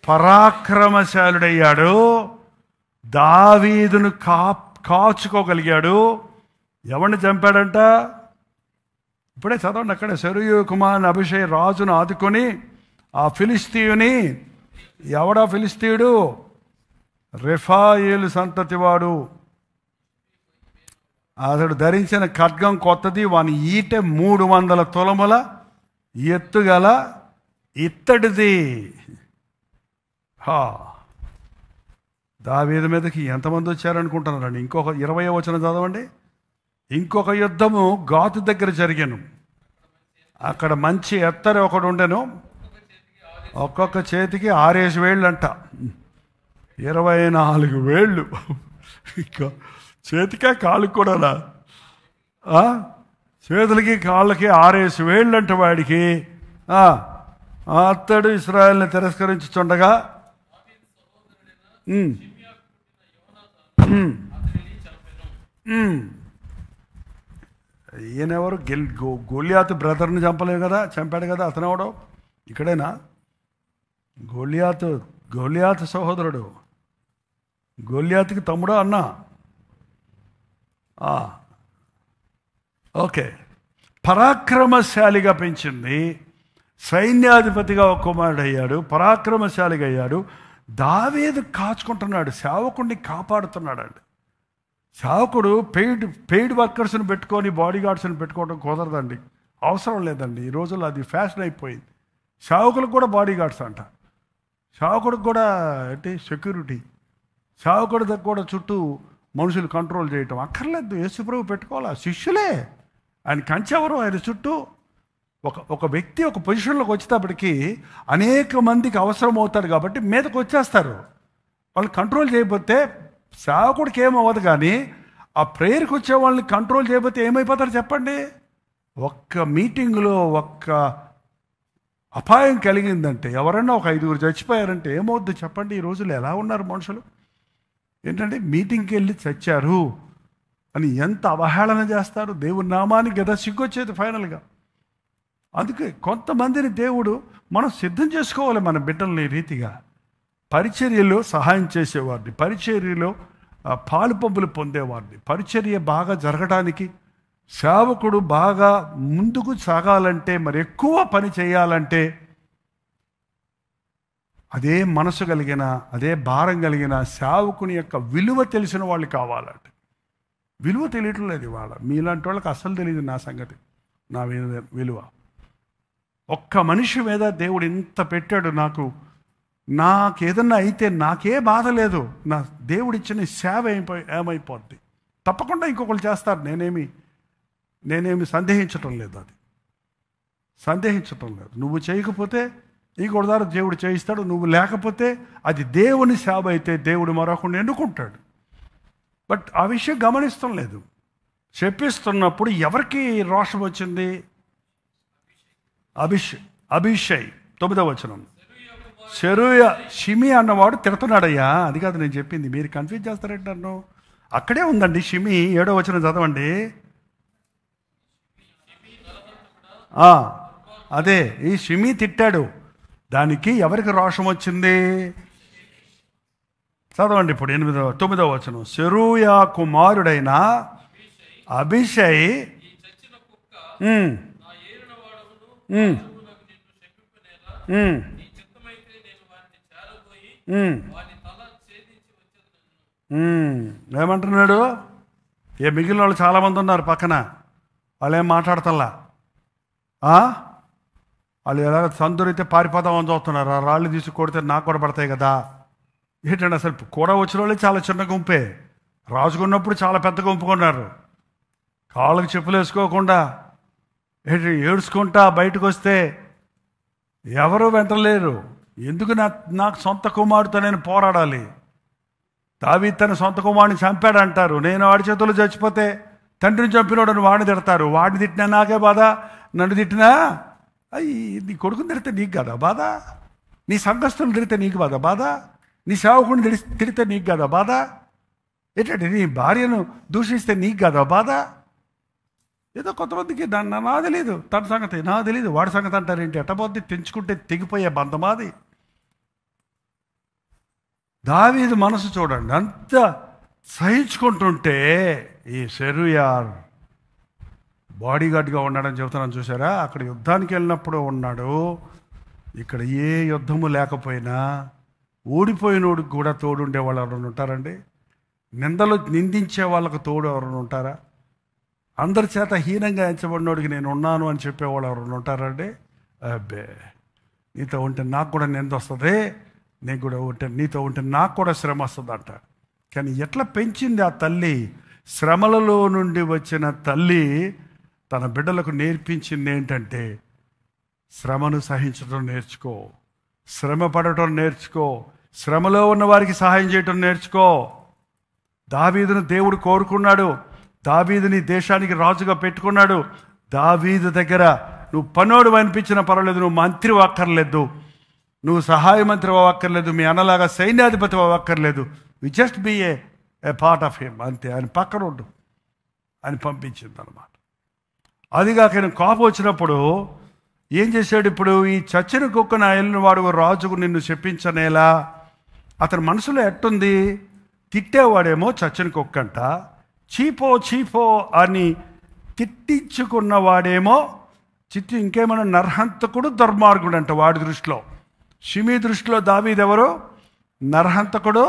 పరాక్రమశాలుడయ్యాడు, దావీదును కాచుకోగలిగాడు. ఎవరిని చంపాడంట? ఇప్పుడే చదవండి అక్కడ. సెరూయా కుమారుని అభిషై రాజును ఆదుకొని ఆ ఫిలిస్తీయుని, ఎవడా ఫిలిస్తీయుడు? రెఫాయేలు సంతతివాడు. అతడు ధరించిన ఖడ్గం కొత్తది, వాని ఈటె 300 తులముల ఎత్తుగల ఇత్తడిది. దావీదు మీదకి ఎంతమంది వచ్చారనుకుంటున్నారండి? ఇంకొక 20వ వచనం చదవండి. ఇంకొక యుద్ధము గాతు దగ్గర జరిగాను. అక్కడ మంచి ఎత్తరి ఒకడు ఉండెను, ఒక్కొక్క చేతికి 6 వేళ్ళు అంట. 24 వేళ్ళు. చేతికే కాళ్ళకి కూడా, చేతులకి కాళ్ళకి 6 వేళ్ళు అంట వాడికి. అతడు ఇశ్రాయేలుని తిరస్కరించుచుండగా ఈయనెవరు? గొలియాతు బ్రదర్ని చంపాడు కదా. అతనెవడో ఇక్కడేనా? గొలియాతు సహోదరుడు, గొలియాతుకి తమ్ముడో అన్నా? ఓకే. పరాక్రమశాలిగా పెంచింది, సైన్యాధిపతిగా ఒక కుమారుడు అయ్యాడు, పరాక్రమశాలిగా అయ్యాడు. దావీదు కాచుకుంటున్నాడు, సేవకుడిని కాపాడుతున్నాడు అండి. సేవకుడు పెయిడ్ వర్కర్స్ని పెట్టుకొని బాడీ గార్డ్స్ని పెట్టుకోవడం కుదరదండి, అవసరం లేదండి. ఈ రోజుల్లో అది ఫ్యాషన్ అయిపోయింది. సేవకులకు కూడా బాడీ గార్డ్స్ అంట, సేవకుడికి కూడా సెక్యూరిటీ, సేవకుడి దగ్గర కూడా చుట్టూ మనుషులు కంట్రోల్ చేయటం అక్కర్లేదు. యేసుప్రభు పెట్టుకోవాలి, శిష్యులే ఆయన కంచెవరు, ఆయన చుట్టూ. ఒక వ్యక్తి ఒక పొజిషన్లోకి వచ్చేటప్పటికి అనేక మందికి అవసరం అవుతాడు కాబట్టి మీదకి వచ్చేస్తారు. వాళ్ళు కంట్రోల్ చేయకపోతే సేవకుడికి ఏమవ్వదు, కానీ ఆ ప్రేయర్కి వచ్చే వాళ్ళని కంట్రోల్ చేయకపోతే ఏమైపోతారు చెప్పండి? ఒక్క మీటింగ్లో ఒక్క అపాయం కలిగిందంటే, ఎవరన్నా ఒక 5 చచ్చిపోయారంటే ఏమవుద్ది చెప్పండి? ఈ రోజుల్లో ఎలా ఉన్నారు మనుషులు? ఏంటంటే మీటింగ్కి వెళ్ళి చచ్చారు అని ఎంత అవహేళన చేస్తారు. దేవుని నామానికి కదా సిగ్గొచ్చేది ఫైనల్గా. అందుకే కొంతమందిని దేవుడు మనం సిద్ధం చేసుకోవాలి, మన బిడ్డల్ని రీతిగా పరిచర్యలో సహాయం చేసేవాడిని, పరిచర్యలో పాలు పంపులు పొందేవాడిని. పరిచర్య బాగా జరగడానికి, సేవకుడు బాగా ముందుకు సాగాలంటే, మరి ఎక్కువ పని చేయాలంటే అదే మనసు కలిగిన, అదే భారం కలిగిన సేవకుని యొక్క విలువ తెలిసిన వాళ్ళు కావాలంటే. విలువ తెలియటం లేదు ఇవాళ. మీలాంటి వాళ్ళకి అస్సలు తెలియదు నా సంగతి, నా విలువ. ఒక్క మనిషి మీద దేవుడు ఇంత పెట్టాడు. నాకేదన్నా అయితే నాకే బాధ లేదు. నా దేవుడు ఇచ్చిన సేవ ఏమైపోద్ది? తప్పకుండా ఇంకొకరు చేస్తారు. నేనేమి సందేహించటం లేదు, అది సందేహించటం లేదు. నువ్వు చేయకపోతే ఇంకొకటి ద్వారా దేవుడు చేయిస్తాడు. నువ్వు లేకపోతే అది దేవుని సేవ అయితే దేవుడు మరొకరిని ఎన్నుకుంటాడు. బట్ ఆ విషయం గమనిస్తాం లేదు. చెప్పిస్తున్నప్పుడు ఎవరికి రోషం వచ్చింది? అభిషయ్ 9వ వచనం. సెరూయా షిమి అన్నవాడు తిడుతున్నాడయ్యా. అది కాదు నేను చెప్పింది, మీరు కన్ఫ్యూజ్ చేస్తారంటే నన్ను. అక్కడే ఉందండి షిమి. 7వ వచనం చదవండి. అదే ఈ షిమి తిట్టాడు, దానికి ఎవరికి రోషం వచ్చింది? చదవండి ఇప్పుడు 9వ వచనం. సెరూయా కుమారుడైన అభిషై ఏమంటున్నాడు? మిగిలిన వాళ్ళు చాలామంది ఉన్నారు పక్కన, వాళ్ళు ఏం మాట్లాడతల్లా. వాళ్ళు ఎలా సందురైతే పారిపోదామని చూస్తున్నారు. ఆ రాళ్ళు తీసి కొడితే నాకు కూడా పడతాయి కదా. ఏంటంటే అసలు కూడా వచ్చిన వాళ్ళే చాలా చిన్న గుంపే, రాజుకున్నప్పుడు చాలా పెద్ద గుంపుకున్నారు. కాళ్ళకి చెప్పులు వేసుకోకుండా ఏడ్చుకుంటా బయటకు వస్తే ఎవరు వెంటలేరు. ఎందుకు నాకు సొంత కుమారుతో నేను పోరాడాలి? దావీదు తన సొంత కుమారుని చంపాడంటారు. నేను వాడి చేతుల్లో చచ్చిపోతే తండ్రిని చంపినోడని వాడిని తిడతారు. వాడిని తిట్టినా నాకే బాధ, నన్ను తిట్టినా నీ కొడుకుని తిడితే నీకు కదా బాధ, నీ సంఘస్థులు తిడితే నీకు బాధ బాధ, నీ సేవకుని తిడితే నీకు కదా బాధ, ఏంటంటే నీ భార్యను దూషిస్తే నీకు కదా బాధ. ఏదో కొంతమందికి నా తెలీదు, తన సంగతి నా తెలీదు, వాడి సంగతి అంటారు. ఏంటి ఎట్టబోద్ది? తెంచుకుంటే తెగిపోయే బంధమాది. దావీదు మనసు చూడండి, అంత సహించుకుంటుంటే ఈ సెరూయా బాడీ గార్డ్గా ఉన్నాడని చెబుతున్నాను చూసారా. అక్కడ యుద్ధానికి వెళ్ళినప్పుడు ఉన్నాడు. ఇక్కడ ఏ యుద్ధము లేకపోయినా ఓడిపోయినోడికి కూడా తోడుండే వాళ్ళు ఎవరైనా ఉంటారండి? నిందలు నిందించే వాళ్ళకు తోడు ఎవరైనా ఉంటారా? అందరి చేత హీనంగా ఎంచబడినోడికి నేను ఉన్నాను అని చెప్పేవాళ్ళు ఎవరైనా ఉంటారండి? అబ్బే, నీతో ఉంటే నాకు కూడా నింద వస్తుంది, నేను కూడా ఉంటే నీతో ఉంటే నాకు కూడా శ్రమ వస్తుంది అంట. కానీ ఎట్లా పెంచింది ఆ తల్లి? శ్రమలలో నుండి వచ్చిన తల్లి తన బిడ్డలకు నేర్పించింది ఏంటంటే, శ్రమను సహించడం నేర్చుకో, శ్రమ పడటం నేర్చుకో, శ్రమలో ఉన్న వారికి సహాయం చేయటం నేర్చుకో. దావీదును దేవుడు కోరుకున్నాడు, దావీదుని దేశానికి రాజుగా పెట్టుకున్నాడు. దావీదు దగ్గర నువ్వు పనోడు అనిపించినా పర్వాలేదు, నువ్వు మంత్రి అక్కర్లేదు, నువ్వు సహాయ మంత్రి అవ్వక్కర్లేదు, మీ అన్నలాగా సైన్యాధిపతి అవ్వక్కర్లేదు, we just be a part of him, అంతే. ఆయన పక్కన ఉండు అని పంపించింది అనమాట. అదిగాక ఆయన కోపం వచ్చినప్పుడు ఏం చేశాడు? ఇప్పుడు ఈ చచ్చిన కుక్కను వెళ్ళిన వాడు రాజుకు నిన్ను చెప్పించనేలా. అతని మనసులో ఎట్టుంది? తిట్టేవాడేమో చచ్చిన కుక్కంట, చీపో చీపో అని తిట్టించుకున్నవాడేమో ఇంకేమన్నా నరహంతకుడు, దుర్మార్గుడు అంట వాడి దృష్టిలో. షిమీ దృష్టిలో దావీదు ఎవరు? నరహంతకుడు,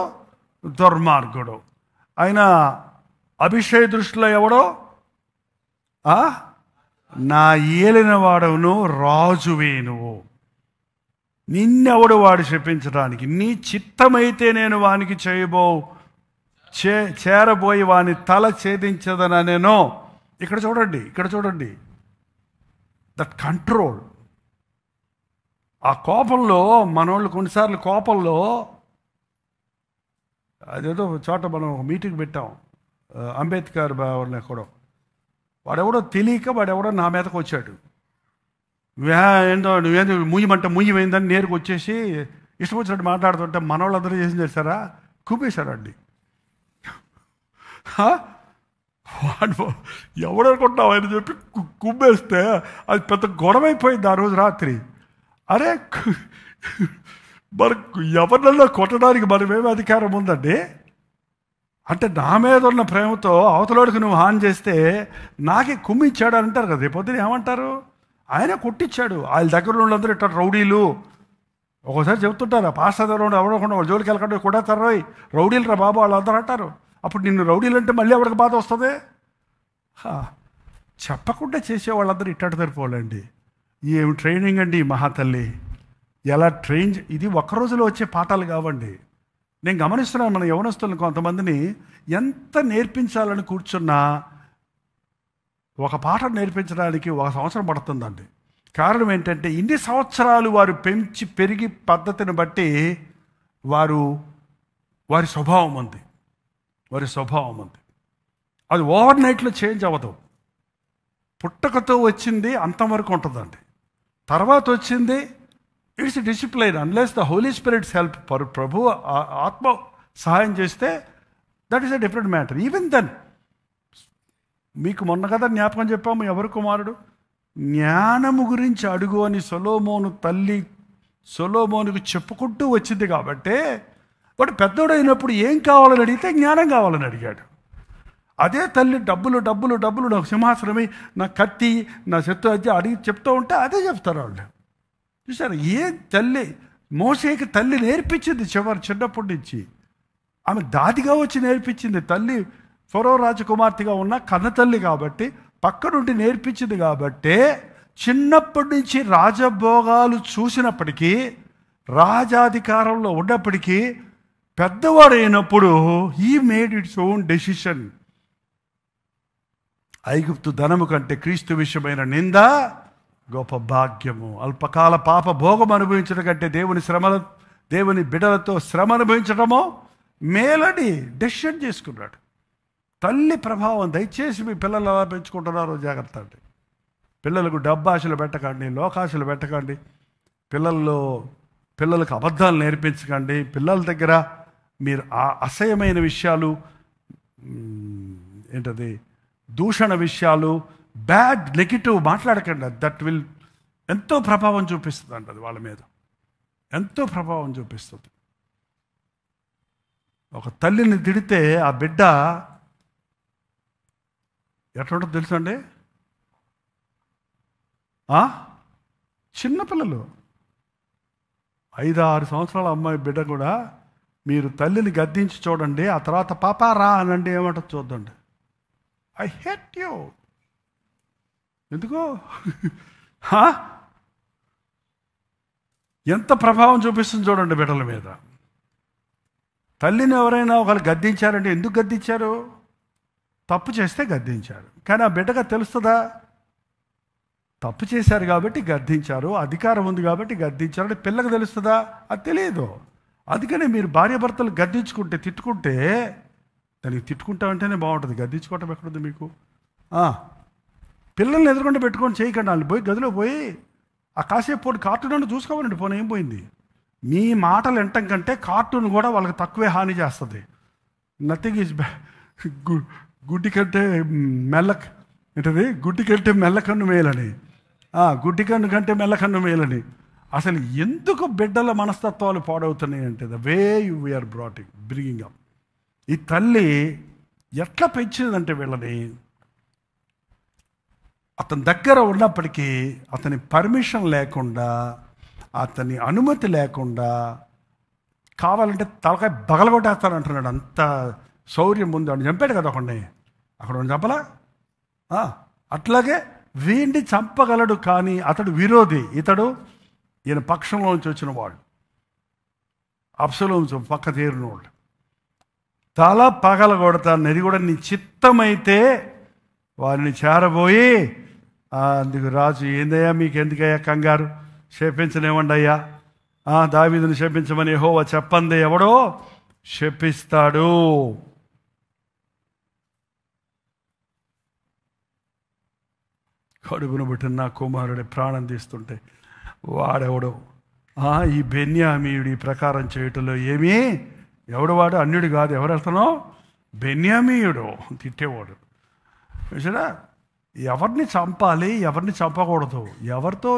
దుర్మార్గుడు. ఆయన అభిషేక దృష్టిలో ఎవడో? నా ఏలిన వాడవును, రాజువే నువ్వు, నిన్నెవడు వాడు చెప్పించడానికి? నీ చిత్తమైతే నేను వానికి చేరబోయి వాని తల ఛేదించదన నేను. ఇక్కడ చూడండి దట్ కంట్రోల్. ఆ కోపంలో మనోళ్ళు కొన్నిసార్లు కోపంలో, అదేదో చోట మనం ఒక మీటింగ్ పెట్టాం, అంబేద్కర్ వాళ్ళని ఎక్కడో, వాడెవడో తెలియక వాడెవడో నా మీదకి వచ్చాడు. నువ్వేందో ముయ్యమైందని నేరుకు వచ్చేసి ఇష్టం వచ్చినట్టు మాట్లాడుతుంటే మనోళ్ళందరూ చేసి చేశారా, కుమ్మేశారండి. వాడు ఎవడనుకుంటున్నావు అని చెప్పి కుమ్మేస్తే అది పెద్ద గొడవైపోయింది ఆ రోజు రాత్రి. అరే, మనకు ఎవరినన్నా కొట్టడానికి మనమేమి అధికారం ఉందండి? అంటే నా మీద ఉన్న ప్రేమతో అవతలోడికి నువ్వు హాని చేస్తే నాకే కుమ్మిచ్చాడు అని అంటారు కదా. రేపొద్దున ఏమంటారు? ఆయన కొట్టించాడు. వాళ్ళ దగ్గర వాళ్ళందరూ ఇట్లా రౌడీలు. ఒకసారి చెబుతుంటారు, పాస్టర్ దగ్గర ఎవడకుండా వాళ్ళ జోలికి వెళ్ళకుండా కూడా తర్రోయ్ రౌడీలు రా బాబు వాళ్ళందరూ అంటారు. అప్పుడు నిన్ను రౌడీలు అంటే మళ్ళీ ఎవరికి బాధ వస్తుంది? చెప్పకుండా చేసే వాళ్ళందరూ ఇట్టటి సరిపోవాలండి. ఏమి ట్రైనింగ్ అండి మహాతల్లి, ఎలా ట్రైన్. ఇది ఒక్క రోజులో వచ్చే పాఠాలు కావండి. నేను గమనిస్తున్నాను మన యవనస్తులను కొంతమందిని ఎంత నేర్పించాలని కూర్చున్నా ఒక పాఠం నేర్పించడానికి 1 సంవత్సరం పడుతుందండి. కారణం ఏంటంటే ఇన్ని సంవత్సరాలు వారు పెంచి పెరిగి పద్ధతిని బట్టి వారి స్వభావం ఉంది. అది ఓవర్ నైట్లో చేంజ్ అవ్వదు. పుట్టకతో వచ్చింది అంతవరకు ఉంటుందండి. తర్వాత వచ్చింది it's discipline. Unless the holy spirits help, ప్రభు ఆత్మ సహాయం చేస్తే that is a different matter. Even then మీకు మొన్న కదా జ్ఞాపకం చెప్పాము, ఎవరు కుమారుడు జ్ఞానము గురించి అడుగు అని సొలొమోను తల్లి సొలొమోనుకు చెప్పుకుంటూ వచ్చింది. కాబట్టి వాడు పెద్దోడైనప్పుడు ఏం కావాలని అడిగితే జ్ఞానం కావాలని అడిగాడు. అదే తల్లి డబ్బులు డబ్బులు డబ్బులు, నాకు సింహాసనమే, నా కత్తి, నా శత్రు అది అడిగి చెప్తూ ఉంటే అదే చెప్తారు వాళ్ళు. చూసారు, ఏ తల్లి మోసేకి తల్లి నేర్పించింది చిన్నప్పటి నుంచి. ఆమె దాదిగా వచ్చి నేర్పించింది. తల్లి ఫరో రాజకుమార్తెగా ఉన్న కన్న తల్లి కాబట్టి పక్క నుండి నేర్పించింది. కాబట్టి చిన్నప్పటి నుంచి రాజభోగాలు చూసినప్పటికీ, రాజాధికారంలో ఉన్నప్పటికీ, పెద్దవాడైనప్పుడు he made its own decision. ఐగుప్తు ధనము కంటే క్రీస్తు విషయమైన నింద గొప్ప భాగ్యము. అల్పకాల పాప భోగం అనుభవించడం కంటే దేవుని బిడ్డలతో శ్రమ అనుభవించడమో మేలని డెసిషన్ చేసుకున్నాడు. తల్లి ప్రభావం. దయచేసి మీ పిల్లలు ఎలా పెంచుకుంటున్నారో జాగ్రత్త అండి. పిల్లలకు డబ్బాశలు పెట్టకండి, లోకాశలు పెట్టకండి. పిల్లలకు అబద్ధాలు నేర్పించకండి. పిల్లల దగ్గర మీరు అసహ్యమైన విషయాలు, ఏంటది దూషణ విషయాలు, బ్యాడ్ నెగిటివ్ మాట్లాడకండి. దట్ విల్ ఎంతో ప్రభావం చూపిస్తుంది అండి. అది వాళ్ళ మీద ఎంతో ప్రభావం చూపిస్తుంది. ఒక తల్లిని తిడితే ఆ బిడ్డ ఎట్లుంటుందో తెలుసండి. చిన్నపిల్లలు 5-6 సంవత్సరాల అమ్మాయి బిడ్డ కూడా మీరు తల్లిని గద్దించి చూడండి, ఆ తర్వాత పాపా రా అనండి, ఏమంటుంది చూద్దండి. I hate you. ఎందుకో ఎంత ప్రభావం చూపిస్తుంది చూడండి బిడ్డల మీద. తల్లిని ఎవరైనా ఒకళ్ళు గద్దించారంటే ఎందుకు గద్దించారు? తప్పు చేస్తే గద్దించారు. కానీ ఆ బిడ్డగా తెలుస్తుందా? తప్పు చేశారు కాబట్టి గద్దించారు, అధికారం ఉంది కాబట్టి గద్దించారు అంటే పిల్లకి తెలుస్తుందా? అది తెలియదు. అందుకనే మీరు భార్యాభర్తలు గద్దించుకుంటే, తిట్టుకుంటే, దానికి తిట్టుకుంటామంటేనే బాగుంటుంది. గద్దించుకోవటం ఎక్కడుంది మీకు? పిల్లల్ని ఎదురుకుండా పెట్టుకొని చేయకండి. వాళ్ళు పోయి గదిలో పోయి ఆ కాసేపు పోటీ కార్టూన్ చూసుకోవాలండి. పోనీ ఏం పోయింది? మీ మాటలు వినటం కంటే కార్టూన్ కూడా వాళ్ళకి తక్కువే హాని చేస్తుంది. నథింగ్ ఈజ్ గుడ్డి కంటే ఏంటది, గుడ్డి కంటే మెల్లకన్ను మేలని, గుడ్డి కన్ను కంటే మెల్లకన్ను మేలని. అసలు ఎందుకు బిడ్డల మనస్తత్వాలు పాడవుతున్నాయి అంటే the way we are bringing up. ఈ తల్లి ఎట్లా పెంచిందంటే వీళ్ళని, అతని దగ్గర ఉన్నప్పటికీ అతని పర్మిషన్ లేకుండా, అతని అనుమతి లేకుండా, కావాలంటే తలకాయ బగలగొట్టేస్తానంటున్నాడు. అంత శౌర్యం ఉంది. అని చంపాడు కదా ఒకడిని, అక్కడ చంపలా. అట్లాగే వీడిని చంపగలడు, కానీ అతడు విరోధి. ఈయన పక్షంలో నుంచి వచ్చిన వాడు, అబ్సలోము పక్క తీరిన వాడు. తల పగలగొడతాను, ఇది కూడా నీ చిత్తమైతే వారిని చేరబోయి, అందుకు రాజు, ఏందయ్యా మీకు ఎందుకయ్యా కంగారు, శపించనివ్వండి అయ్యా, దావీదుని శపించమని యెహోవా చెప్పండి, ఎవడో శపిస్తాడు. కడుపును పుట్టిన నా కుమారుడి ప్రాణం తీస్తుంటే వాడెవడో, ఈ బెన్యామీయుడి ప్రకారం చేయటంలో ఏమీ, ఎవడు వాడు? అన్యుడు కాదు. ఎవరు వెళ్తానో? బెన్యామీయుడు, తిట్టేవాడు. చూసారా, ఎవరిని చంపాలి, ఎవరిని చంపకూడదు, ఎవరితో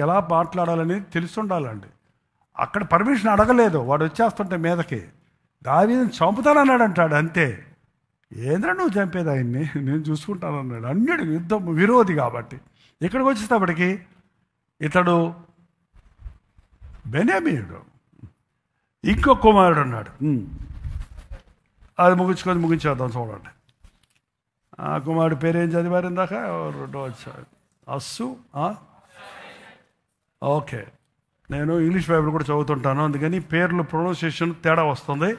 ఎలా మాట్లాడాలని తెలుసుండాలండి. అక్కడ పర్మిషన్ అడగలేదు, వాడు వచ్చేస్తుంటే మీదకి దావీదుని చంపుతానన్నాడు అంటాడు. అంతే. ఏంద్రా నువ్వు చంపేది ఆయన్ని, నేను చూసుకుంటానన్నాడు. అన్యుడు, యుద్ధం విరోధి కాబట్టి. ఇక్కడికి వచ్చేటప్పటికి ఇతడు బెన్యామీయుడు. ఇంకో కుమారుడు అన్నాడు. అది ముగించేద్దాం చూడండి. ఆ కుమారుడు పేరేం చదివారు ఇందాక? రెండో వచ్చాడు అస్సు. ఓకే, నేను ఇంగ్లీష్ బైబిల్ కూడా చదువుతుంటాను, అందుకని పేర్లు ప్రొనౌన్సియేషన్ తేడా వస్తుంది.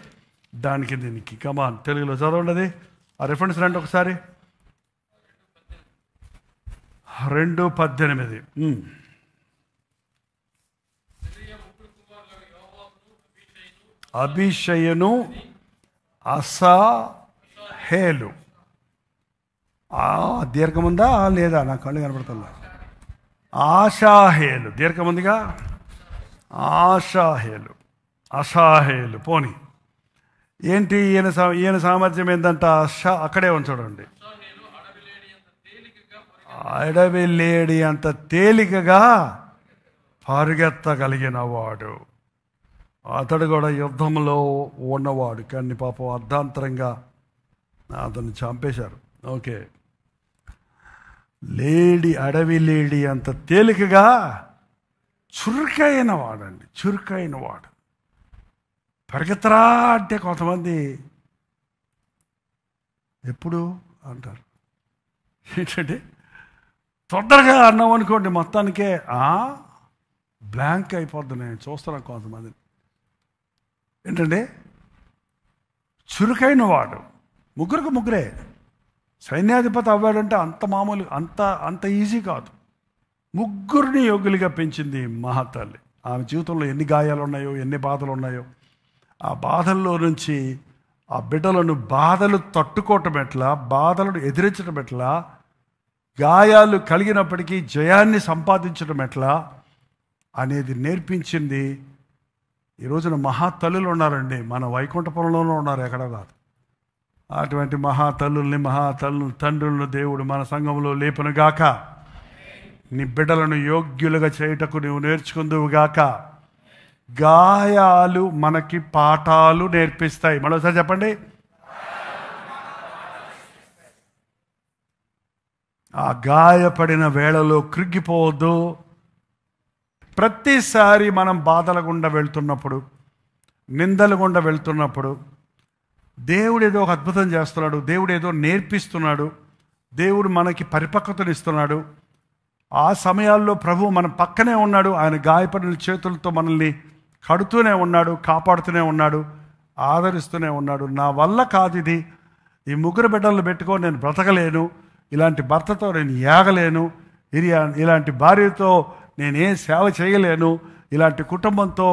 దానికి దీనికి కమాన్ తెలుగులో చదవండి. అది ఆ రిఫరెన్స్ రండి ఒకసారి. 2:18. అబీషయును అసాహేలు. దీర్ఘముందా లేదా? నా కళ్ళు కనపడుతుందా? ఆషాహేలు దీర్ఘముందిగా. ఆషాహేలు, అషాహేలు. పోని ఏంటి ఈయన సామర్థ్యం ఏంటంట? అక్కడే ఉంచడండి. అడవి లేడి అంత తేలికగా పరిగెత్తగలిగిన వాడు. అతడు కూడా యుద్ధంలో ఉన్నవాడు, కానీ పాపం అర్ధాంతరంగా అతన్ని చంపేశారు. ఓకే, అడవి లేడి అంత తేలికగా చురుకైన వాడండి, చురుకైన వాడు. పరిగెత్తరా అంటే కొంతమంది ఎప్పుడు అంటారు, ఏంటంటే తొందరగా అన్నాం అనుకోండి మొత్తానికే బ్లాంక్ అయిపోద్ది. నేను చూస్తున్నాను కొంతమంది ఏంటంటే చురుకైన వాడు. ముగ్గురే సైన్యాధిపతి అవ్వాడంటే అంత మామూలు, అంత ఈజీ కాదు. ముగ్గురిని యోగ్యులుగా పెంచింది మహాతల్లి. ఆమె జీవితంలో ఎన్ని గాయాలు ఉన్నాయో, ఎన్ని బాధలు ఉన్నాయో, ఆ బాధల్లో నుంచి ఆ బిడ్డలను బాధలు తట్టుకోవటం ఎట్లా, బాధలను ఎదిరించడం ఎట్లా, గాయాలు కలిగినప్పటికీ జయాన్ని సంపాదించడం ఎట్లా అనేది నేర్పించింది. ఈ రోజున మహాతల్లులు ఉన్నారండి, మన వైకుంఠపురంలోనూ ఉన్నారు, ఎక్కడ కాదు. అటువంటి మహాతల్లుల్ని, తండ్రులను దేవుడు మన సంఘంలో లేపనుగాక. నీ బిడ్డలను యోగ్యులుగా చేయుటకు నువ్వు నేర్చుకుందువుగాక. గాయాలు మనకి పాఠాలు నేర్పిస్తాయి. మరోసారి చెప్పండి. ఆ గాయపడిన వేళలో కృంగిపోవద్దు. ప్రతిసారి మనం బాధల గుండా వెళ్తున్నప్పుడు, నిందల గుండా వెళ్తున్నప్పుడు, దేవుడు ఏదో ఒక అద్భుతం చేస్తున్నాడు, దేవుడు ఏదో నేర్పిస్తున్నాడు, దేవుడు మనకి పరిపక్వతనిస్తున్నాడు. ఆ సమయాల్లో ప్రభు మన పక్కనే ఉన్నాడు. ఆయన గాయపడిన చేతులతో మనల్ని కడుతూనే ఉన్నాడు, కాపాడుతూనే ఉన్నాడు, ఆదరిస్తూనే ఉన్నాడు. నా వల్ల కాదు ఇది, ఈ ముగ్గురు బిడ్డలను పెట్టుకొని నేను బ్రతకలేను, ఇలాంటి భర్తతో నేను ఏగలేను, ఇలాంటి భార్యతో నేనే సేవ చేయలేను, ఇలాంటి కుటుంబంతో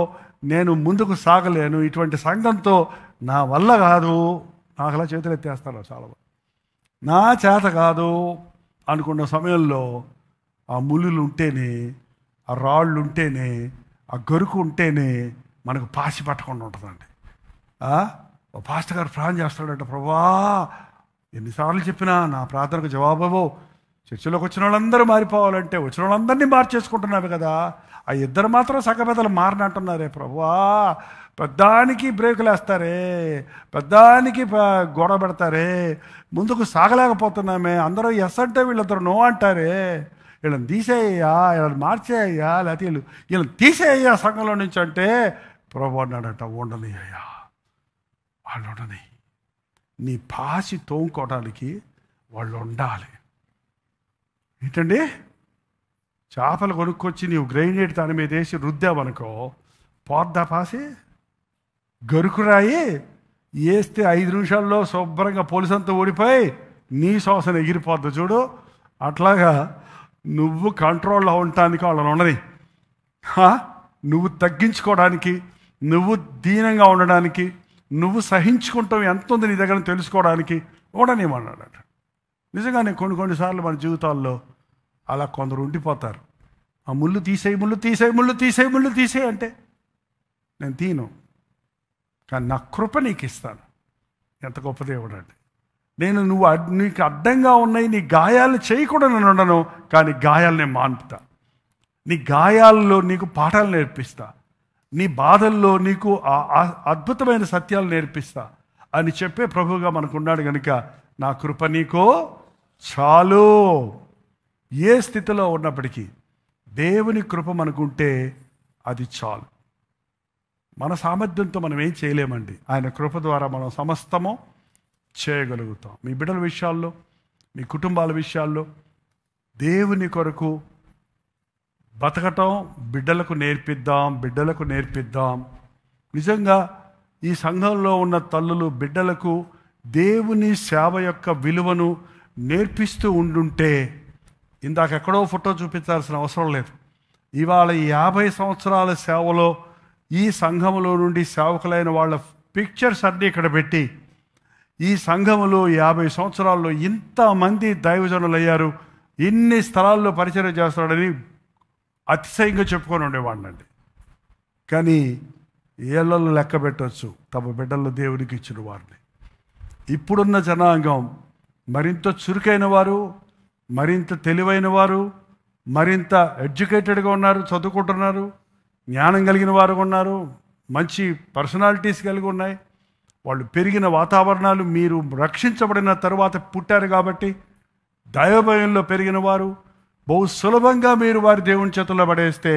నేను ముందుకు సాగలేను, ఇటువంటి సంఘంతో నా వల్ల కాదు. నాకు అలా చేతులు ఎత్తేస్తాను చాలా. నా చేత కాదు అనుకున్న సమయంలో ఆ ముళ్ళు ఉంటేనే, ఆ రాళ్ళు ఉంటేనే, ఆ గరుకు ఉంటేనే మనకు పాసి పట్టకుండా ఉంటుందండి. ఓ పాస్టర్ గారు ప్రార్థన చేస్తాడంట, ప్రభువా ఎన్నిసార్లు చెప్పినా నా ప్రార్థనకు జవాబు, చర్చిలోకి వచ్చిన వాళ్ళందరూ మారిపోవాలంటే వచ్చిన వాళ్ళందరినీ మార్చేసుకుంటున్నావు కదా, ఆ ఇద్దరు మాత్రం సగపెదలు మారినట్టున్నారే ప్రభువా, పెద్దానికి బ్రేకులు వేస్తారే, పెద్దానికి గొడవ పెడతారే, ముందుకు సాగలేకపోతున్నామే, అందరూ ఎస్ అంటే వీళ్ళిద్దరు నో అంటారే, వీళ్ళని తీసేయ్యా, వీళ్ళని మార్చేయ్యా, లేకపోతే వీళ్ళని తీసేయ్యా సంఘంలో నుంచి అంటే ప్రభు అన్నాడట, ఉండని అయ్యా, వాళ్ళు ఉండని, నీ పాసి తోముకోవడానికి వాళ్ళు ఉండాలి. ఏంటండి, చేపలు కొనుక్కొచ్చి నీవు గ్రైండేట్ దాని మీద వేసి రుద్దావనుకో, పోద్దా పాసి? గరుకురాయి వేస్తే 5 నిమిషాల్లో శుభ్రంగా పోలీసంతా ఓడిపోయి నీ శ్వాసన ఎగిరిపోద్దు చూడు. అట్లాగా నువ్వు కంట్రోల్లో ఉండటానికి వాళ్ళని ఉండని, నువ్వు తగ్గించుకోవడానికి, నువ్వు దీనంగా ఉండడానికి, నువ్వు సహించుకుంటావు ఎంత ఉంది నీ దగ్గర తెలుసుకోవడానికి ఉండనివ్వన్నాడట. నిజంగానే కొన్నిసార్లు మన జీవితాల్లో అలా కొందరు ఉండిపోతారు. ఆ ముళ్ళు తీసేయి అంటే నేను తీను, కానీ నా కృప నీకు ఇస్తాను. ఎంత గొప్ప దేవుడు అండి. నీకు అడ్డంగా ఉన్నాయి, నీ గాయాలను చేయకుండా నేను ఉండను, కానీ గాయాలనే మాన్పుతా. నీ గాయాల్లో నీకు పాఠాలు నేర్పిస్తా, నీ బాధల్లో నీకు అద్భుతమైన సత్యాలు నేర్పిస్తా అని చెప్పే ప్రభువుగా మనకున్నాడు కనుక నా కృప నీకు చాలు. ఏ స్థితిలో ఉన్నప్పటికీ దేవుని కృప మనకుంటే అది చాలు. మన సామర్థ్యంతో మనం ఏం చేయలేమండి, ఆయన కృప ద్వారా మనం సమస్తము చేయగలుగుతాం. మీ బిడ్డల విషయాల్లో, మీ కుటుంబాల విషయాల్లో దేవుని కొరకు బతకటం బిడ్డలకు నేర్పిద్దాం. నిజంగా ఈ సంఘంలో ఉన్న తల్లులు బిడ్డలకు దేవుని సేవ యొక్క విలువను నేర్పిస్తూ ఉండుంటే, ఇందాక ఎక్కడో ఫోటో చూపించాల్సిన అవసరం లేదు. ఇవాళ 50 సంవత్సరాల సేవలో ఈ సంఘములో నుండి సేవకులైన వాళ్ళ పిక్చర్స్ అన్నీ ఇక్కడ పెట్టి, ఈ సంఘములో 50 సంవత్సరాల్లో ఇంతమంది దైవజనులు అయ్యారు, ఇన్ని స్థలాల్లో పరిచయం చేస్తున్నాడని అతిశయంగా చెప్పుకొని ఉండేవాడినండి. కానీ ఏళ్ళలో లెక్క పెట్టవచ్చు తమ బిడ్డలు దేవునికి ఇచ్చిన వారిని. ఇప్పుడున్న జనాంగం మరింత చురుకైన వారు, మరింత తెలివైన వారు, మరింత ఎడ్యుకేటెడ్గా ఉన్నారు, చదువుకుంటున్నారు, జ్ఞానం కలిగిన వారు ఉన్నారు, మంచి పర్సనాలిటీస్ కలిగి ఉన్నాయి. వాళ్ళు పెరిగిన వాతావరణాలు, మీరు రక్షించబడిన తరువాత పుట్టారు కాబట్టి దైవభయంలో పెరిగిన వారు, బహు సులభంగా మీరు వారి దేవుని చేతుల్లో పడేస్తే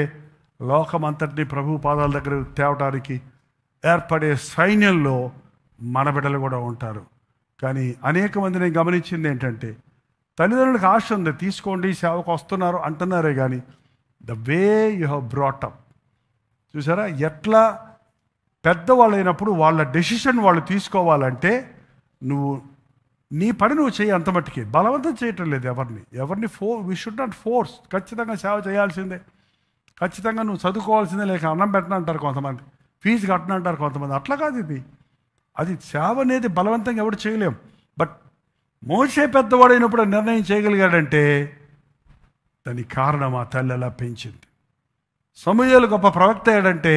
లోకమంతటినీ ప్రభు పాదాల దగ్గర తేవటానికి ఏర్పడే సైన్యంలో మన బిడ్డలు కూడా ఉంటారు. కానీ అనేక మంది నేను గమనించింది ఏంటంటే, తల్లిదండ్రులకు ఆశ ఉంది, తీసుకోండి సేవకు వస్తున్నారు అంటున్నారే కానీ the way you have brought up, చూసారా, ఎట్లా పెద్దవాళ్ళు అయినప్పుడు వాళ్ళ డెసిషన్ వాళ్ళు తీసుకోవాలంటే నువ్వు నీ పని నువ్వు చేయి, అంత మట్టుకి బలవంతం చేయటం లేదు ఎవరిని వీ షుడ్ నాట్ ఫోర్స్. ఖచ్చితంగా సేవ చేయాల్సిందే, ఖచ్చితంగా నువ్వు చదువుకోవాల్సిందే, లేక అన్నం పెట్టిన అంటారు కొంతమంది, ఫీజు కట్టిన అంటారు కొంతమంది. అట్లా కాదు ఇది, అది సేవ అనేది బలవంతంగా ఎవరు చేయలేం. బట్ మోసే పెద్దవాడైనప్పుడు నిర్ణయం చేయగలిగాడంటే దానికి కారణం ఆ తల్లి అలా పెంచింది. సమూయేలు గొప్ప ప్రవక్త అయ్యాడంటే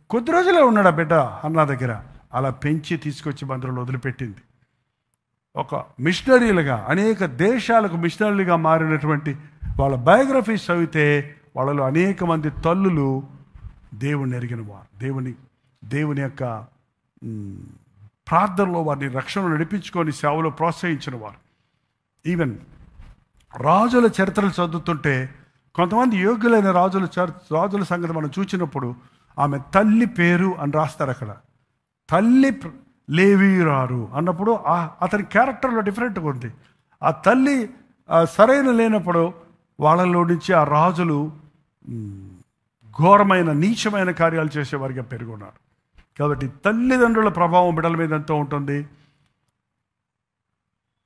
కొద్ది రోజులే ఉన్నాడు ఆ బిడ్డ అన్న దగ్గర, అలా పెంచి తీసుకొచ్చి మందిరంలో వదిలిపెట్టింది. ఒక మిషనరీలుగా అనేక దేశాలకు మిషనరీలుగా మారినటువంటి వాళ్ళ బయోగ్రఫీస్ చదివితే వాళ్ళలో అనేక మంది తల్లులు దేవుని ఎరిగిన వారు, దేవుని యొక్క ప్రార్థనలో వారిని రక్షణ నడిపించుకొని సేవలో ప్రోత్సహించిన వారు. ఈవెన్ రాజుల చరిత్రలు చదువుతుంటే కొంతమంది యోగ్యులైన రాజుల సంగతి మనం చూసినప్పుడు ఆమె తల్లి పేరు అని రాస్తారు. అక్కడ తల్లి లేవీరారు అన్నప్పుడు అతని క్యారెక్టర్లో డిఫరెంట్గా ఉంది. ఆ తల్లి సరైన లేనప్పుడు వాళ్ళలో నుంచి ఆ రాజులు ఘోరమైన నీచమైన కార్యాలు చేసేవారిగా పెరుగున్నారు. కాబట్టి తల్లిదండ్రుల ప్రభావం బిడ్డల మీద ఎంతో ఉంటుంది.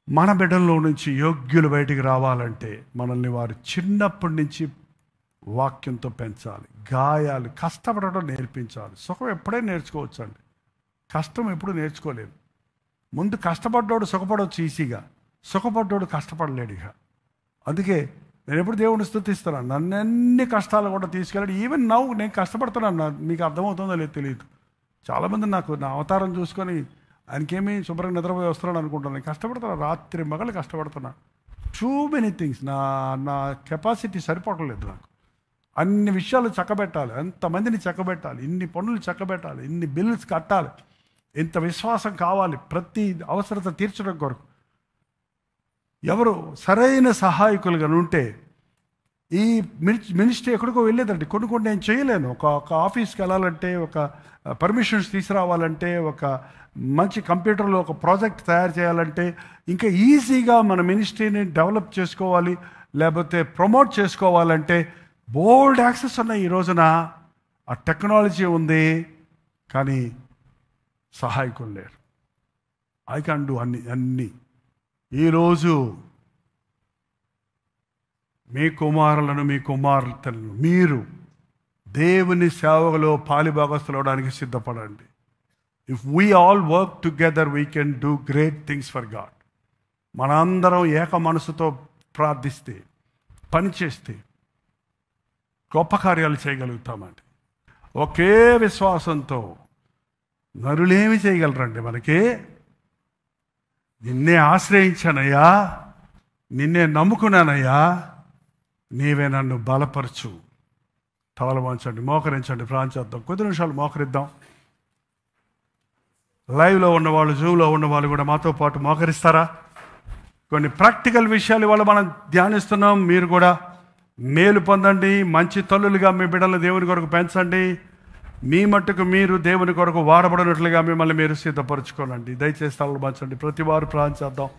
మన బిడ్డల్లో నుంచి యోగ్యులు బయటికి రావాలంటే మనల్ని వారు చిన్నప్పటి నుంచి వాక్యంతో పెంచాలి, గాయాలు కష్టపడడం నేర్పించాలి. సుఖం ఎప్పుడే నేర్చుకోవచ్చు అండి, కష్టం ఎప్పుడు నేర్చుకోలేము. ముందు కష్టపడ్డోడు సుఖపడవచ్చు ఈజీగా, సుఖపడ్డోడు కష్టపడలేడు ఇక. అందుకే నేను ఎప్పుడు దేవుని స్తుతిస్తున్నాను, నన్ను అన్ని కష్టాలు కూడా తీసుకెళ్ళాడు. ఈవెన్ నవ్వు నేను కష్టపడుతున్నాను, మీకు అర్థమవుతుందో లేదు తెలియదు. చాలామంది నాకు నా అవతారం చూసుకొని ఆయనకేమీ శుభ్రంగా నిద్రపోయి వస్తున్నాడు అనుకుంటున్నాను. నేను కష్టపడుతున్నా, రాత్రి మగలు కష్టపడుతున్నా. టూ మెనీ థింగ్స్, నా కెపాసిటీ సరిపోవట్లేదు నాకు. అన్ని విషయాలు చక్కబెట్టాలి, ఎంతమందిని చక్కబెట్టాలి, ఇన్ని పనులు చక్కబెట్టాలి, ఇన్ని బిల్స్ కట్టాలి, ఇంత విశ్వాసం కావాలి ప్రతి అవసరత తీర్చడం కొరకు. ఎవరు సరైన సహాయకులుగా ఉంటే ఈ మినిస్ట్రీ ఎక్కడికో వెళ్ళేదండి. కొన్ని నేను చేయలేను. ఒక ఆఫీస్కి వెళ్ళాలంటే, ఒక పర్మిషన్స్ తీసుకురావాలంటే, ఒక మంచి కంప్యూటర్లో ఒక ప్రాజెక్ట్ తయారు చేయాలంటే, ఇంకా ఈజీగా మన మినిస్ట్రీని డెవలప్ చేసుకోవాలి, లేకపోతే ప్రమోట్ చేసుకోవాలంటే బోల్డ్ యాక్సెస్ ఉన్నాయి. ఈ రోజున ఆ టెక్నాలజీ ఉంది, కానీ సహాయకులు లేరు. ఐ కెన్ డూ అన్నీ. ఈరోజు మీ కుమారులను, మీ కుమార్తెలను మీరు దేవుని సేవలో పాలిభాగస్తులు అవడానికి సిద్ధపడండి. If we all work together we can do great things for God. మనందరం ఏక మనసుతో ప్రార్థిస్తే, పనిచేస్తే గొప్ప కార్యాలు చేయగలుగుతామండి. ఒకే విశ్వాసంతో నరులేమి చేయగలరండి మనకి? నిన్నే ఆశ్రయించానయ్యా, నిన్నే నమ్ముకున్నానయ్యా, నీవే నన్ను బలపరచు. తవలు వంచండి, మోకరించండి, ప్రాంచేద్దాం. కొద్ది నిమిషాలు మోకరిద్దాం. లైవ్లో ఉన్నవాళ్ళు, జూమ్లో ఉన్నవాళ్ళు కూడా మాతో పాటు మోకరిస్తారా? కొన్ని ప్రాక్టికల్ విషయాలు ఇవాళ మనం ధ్యానిస్తున్నాం. మీరు కూడా మేలు పొందండి. మంచి తల్లులుగా మీ బిడ్డలను దేవుని కొరకు పెంచండి. మీ మట్టుకు మీరు దేవుని కొరకు వాడబడినట్లుగా మిమ్మల్ని మీరు సిద్ధపరచుకోనండి. దయచేసి తలలు పంచండి. ప్రతి వారు ప్రార్థన చేద్దాం.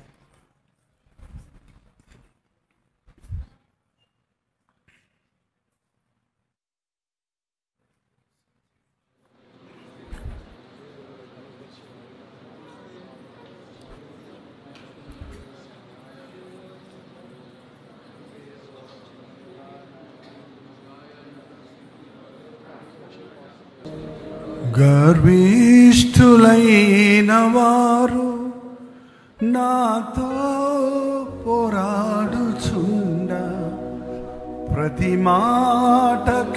గర్విష్ఠులైన వారు నాతో పోరాడుచుండ, ప్రతి మాటకెల్లవారు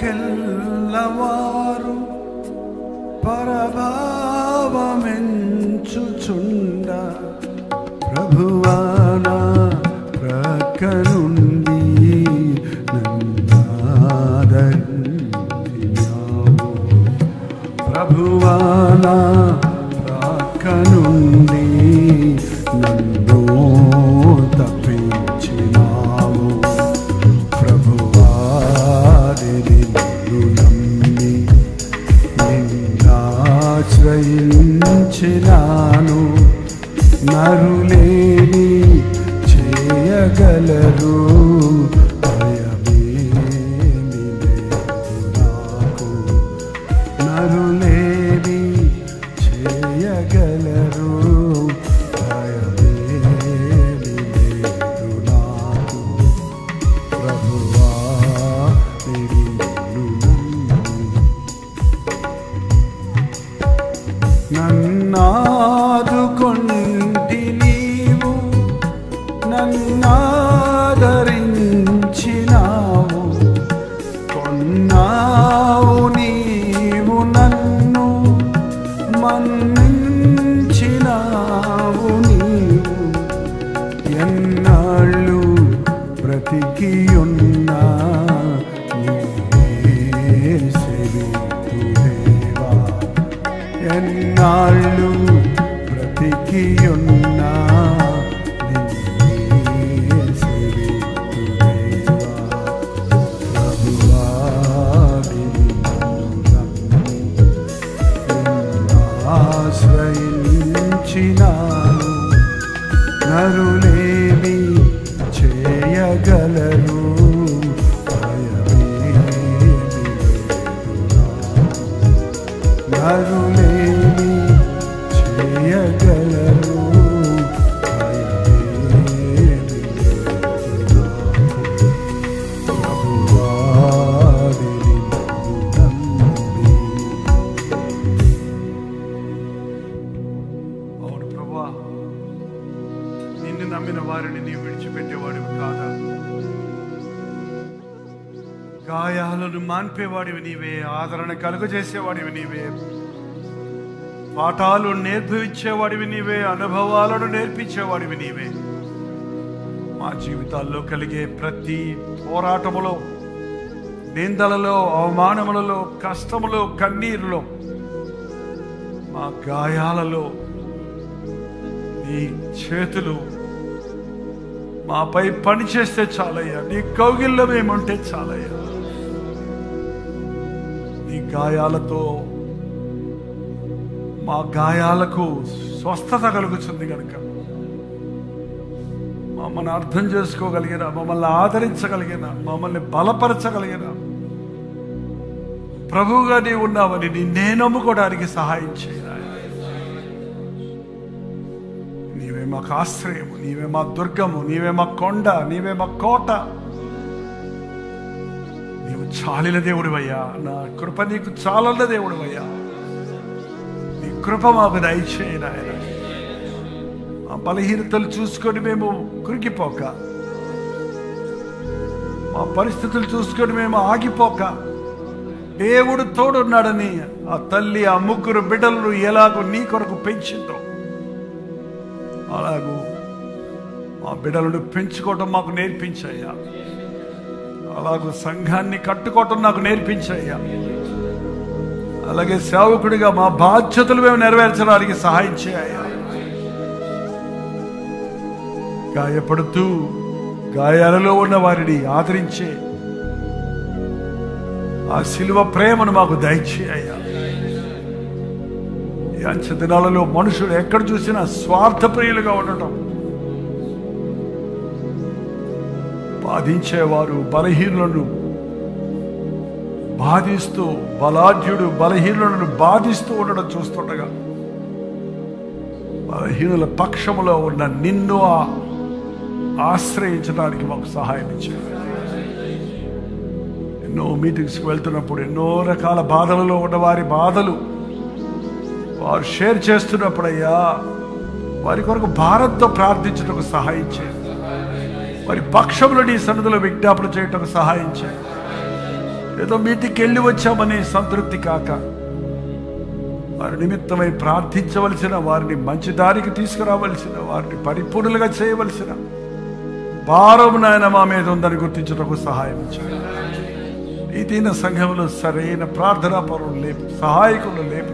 పరభావమెంచుచుండ ప్రభువానా ప్రక్కనుండి నన్నాదరించినావు. ప్రభువానా ప్రక్కనుండి నన్ను తప్పించినావు. ప్రభువారిని నమ్మి నిన్నాశ్రయించినాను. నరులేని చేయగలరు భయమేమి లేదు నాకు. నరులేని చేయగలరు భయమేమి లేదు నాకు. ప్రభువా నిన్ను నమ్మి నన్నాదుకొంటి నీవు నన్నాదరించినావు. కొన్నావు నీవు నన్ను మన్నించినావు నీవు. ఎన్నాళ్ళు బ్రతికి ఉన్నా నీవే సేవితుదేవా. ఎన్నాళ్ళు బ్రతికి ఉన్నా నీవే సేవితుదేవా. ప్రభువా నిన్ను నమ్మి ఆశ్రయించినాను. నరులేమి చేయగలరు భయమేమి లేదు నాకు. నరులేమి చేయగలరు భయమేమి లేదు నాకు. ప్రభువా నిన్ను నమ్మి. అవును ప్రభువా, నిన్ను నమ్మిన వారిని నీవు విడిచిపెట్టేవాడివి కాదా? గాయాలను మాన్పేవాడివి నీవే, ఆదరణ కలుగజేసేవాడివి నీవే, పాఠాలు నేర్పించేవాడివి నీవే, అనుభవాలను నేర్పించేవాడివి నీవే. మా జీవితాల్లో కలిగే ప్రతి పోరాటములో, నిందలలో, అవమానములలో, కష్టములో, కన్నీరులో, మా గాయాలలో నీ చేతులు మాపై పనిచేస్తే చాలయ్యా. నీ కౌగిల్లో మేముంటే చాలయ్యా. నీ గాయాలతో మా గాయాలకు స్వస్థత కలుగుతుంది కనుక మమ్మల్ని అర్థం చేసుకోగలిగిన, మమ్మల్ని ఆదరించగలిగిన, మమ్మల్ని బలపరచగలిగిన ప్రభువుగా నీవు ఉన్నావని నిన్నే నమ్ముకోవడానికి సహాయం చేయాలి. నీవే మాకు ఆశ్రయము, నీవే మా దుర్గము, నీవే మా కొండ, నీవే మా కోట. నీవు చాలిన దేవుడివయ్యా. నా కృప నీకు చాలన్న దేవుడివయ్యా. నీ కృప మాకు దయచేయి నాయన. మా బలహీనతలు చూసుకొని మేము కురికిపోక, మా పరిస్థితులు చూసుకొని మేము ఆగిపోక, దేవుడు తోడున్నాడని ఆ తల్లి ఆ ముగ్గురు బిడ్డలను ఎలాగో నీ కొరకు పెంచిందో అలాగూ మా బిడ్డలను పెంచుకోవటం మాకు నేర్పించయ్యా. అలాగూ సంఘాన్ని కట్టుకోవటం నాకు నేర్పించయ్యా. అలాగే సేవకుడిగా మా బాధ్యతలు మేము నెరవేర్చడానికి సహాయం చేయ్యా. గాయపడుతూ గాయాలలో ఉన్న వారిని ఆదరించే ఆ శిలువ ప్రేమను మాకు దయచేయ్యా. ఈ అంచె దినాలలో మనుషులు ఎక్కడ చూసినా స్వార్థప్రియులుగా ఉండటం, బాధించేవారు బలహీనులను బాధిస్తూ, బలాఢ్యుడు బలహీనులను బాధిస్తూ ఉండడం చూస్తుండగా బలహీనుల పక్షములో ఉన్న నిన్ను ఆశ్రయించడానికి మాకు సహాయం ఇచ్చారు. ఎన్నో మీటింగ్స్కి వెళ్తున్నప్పుడు ఎన్నో రకాల బాధలలో ఉన్న వారి బాధలు వారు షేర్ చేస్తున్నప్పుడయ్యా వారి కొరకు భారత్తో ప్రార్థించటకు సహాయం చేయండి. వారి పక్షంలో నీ సన్నిధిలో విజ్ఞాపన చేయటకు సహాయం చేయండి. ఏదో మీటింగ్కి వెళ్ళి వచ్చామని సంతృప్తి కాక వారి నిమిత్తమై ప్రార్థించవలసిన, వారిని మంచి దారికి తీసుకురావలసిన, వారిని పరిపూర్ణులుగా చేయవలసిన భారం నాయన మా మీద ఉందని గుర్తించడానికి సహాయం చేయండి. ఈ దీన సంఘంలో సరైన ప్రార్థనా పరులు లేపు, సహాయకులు లేపు.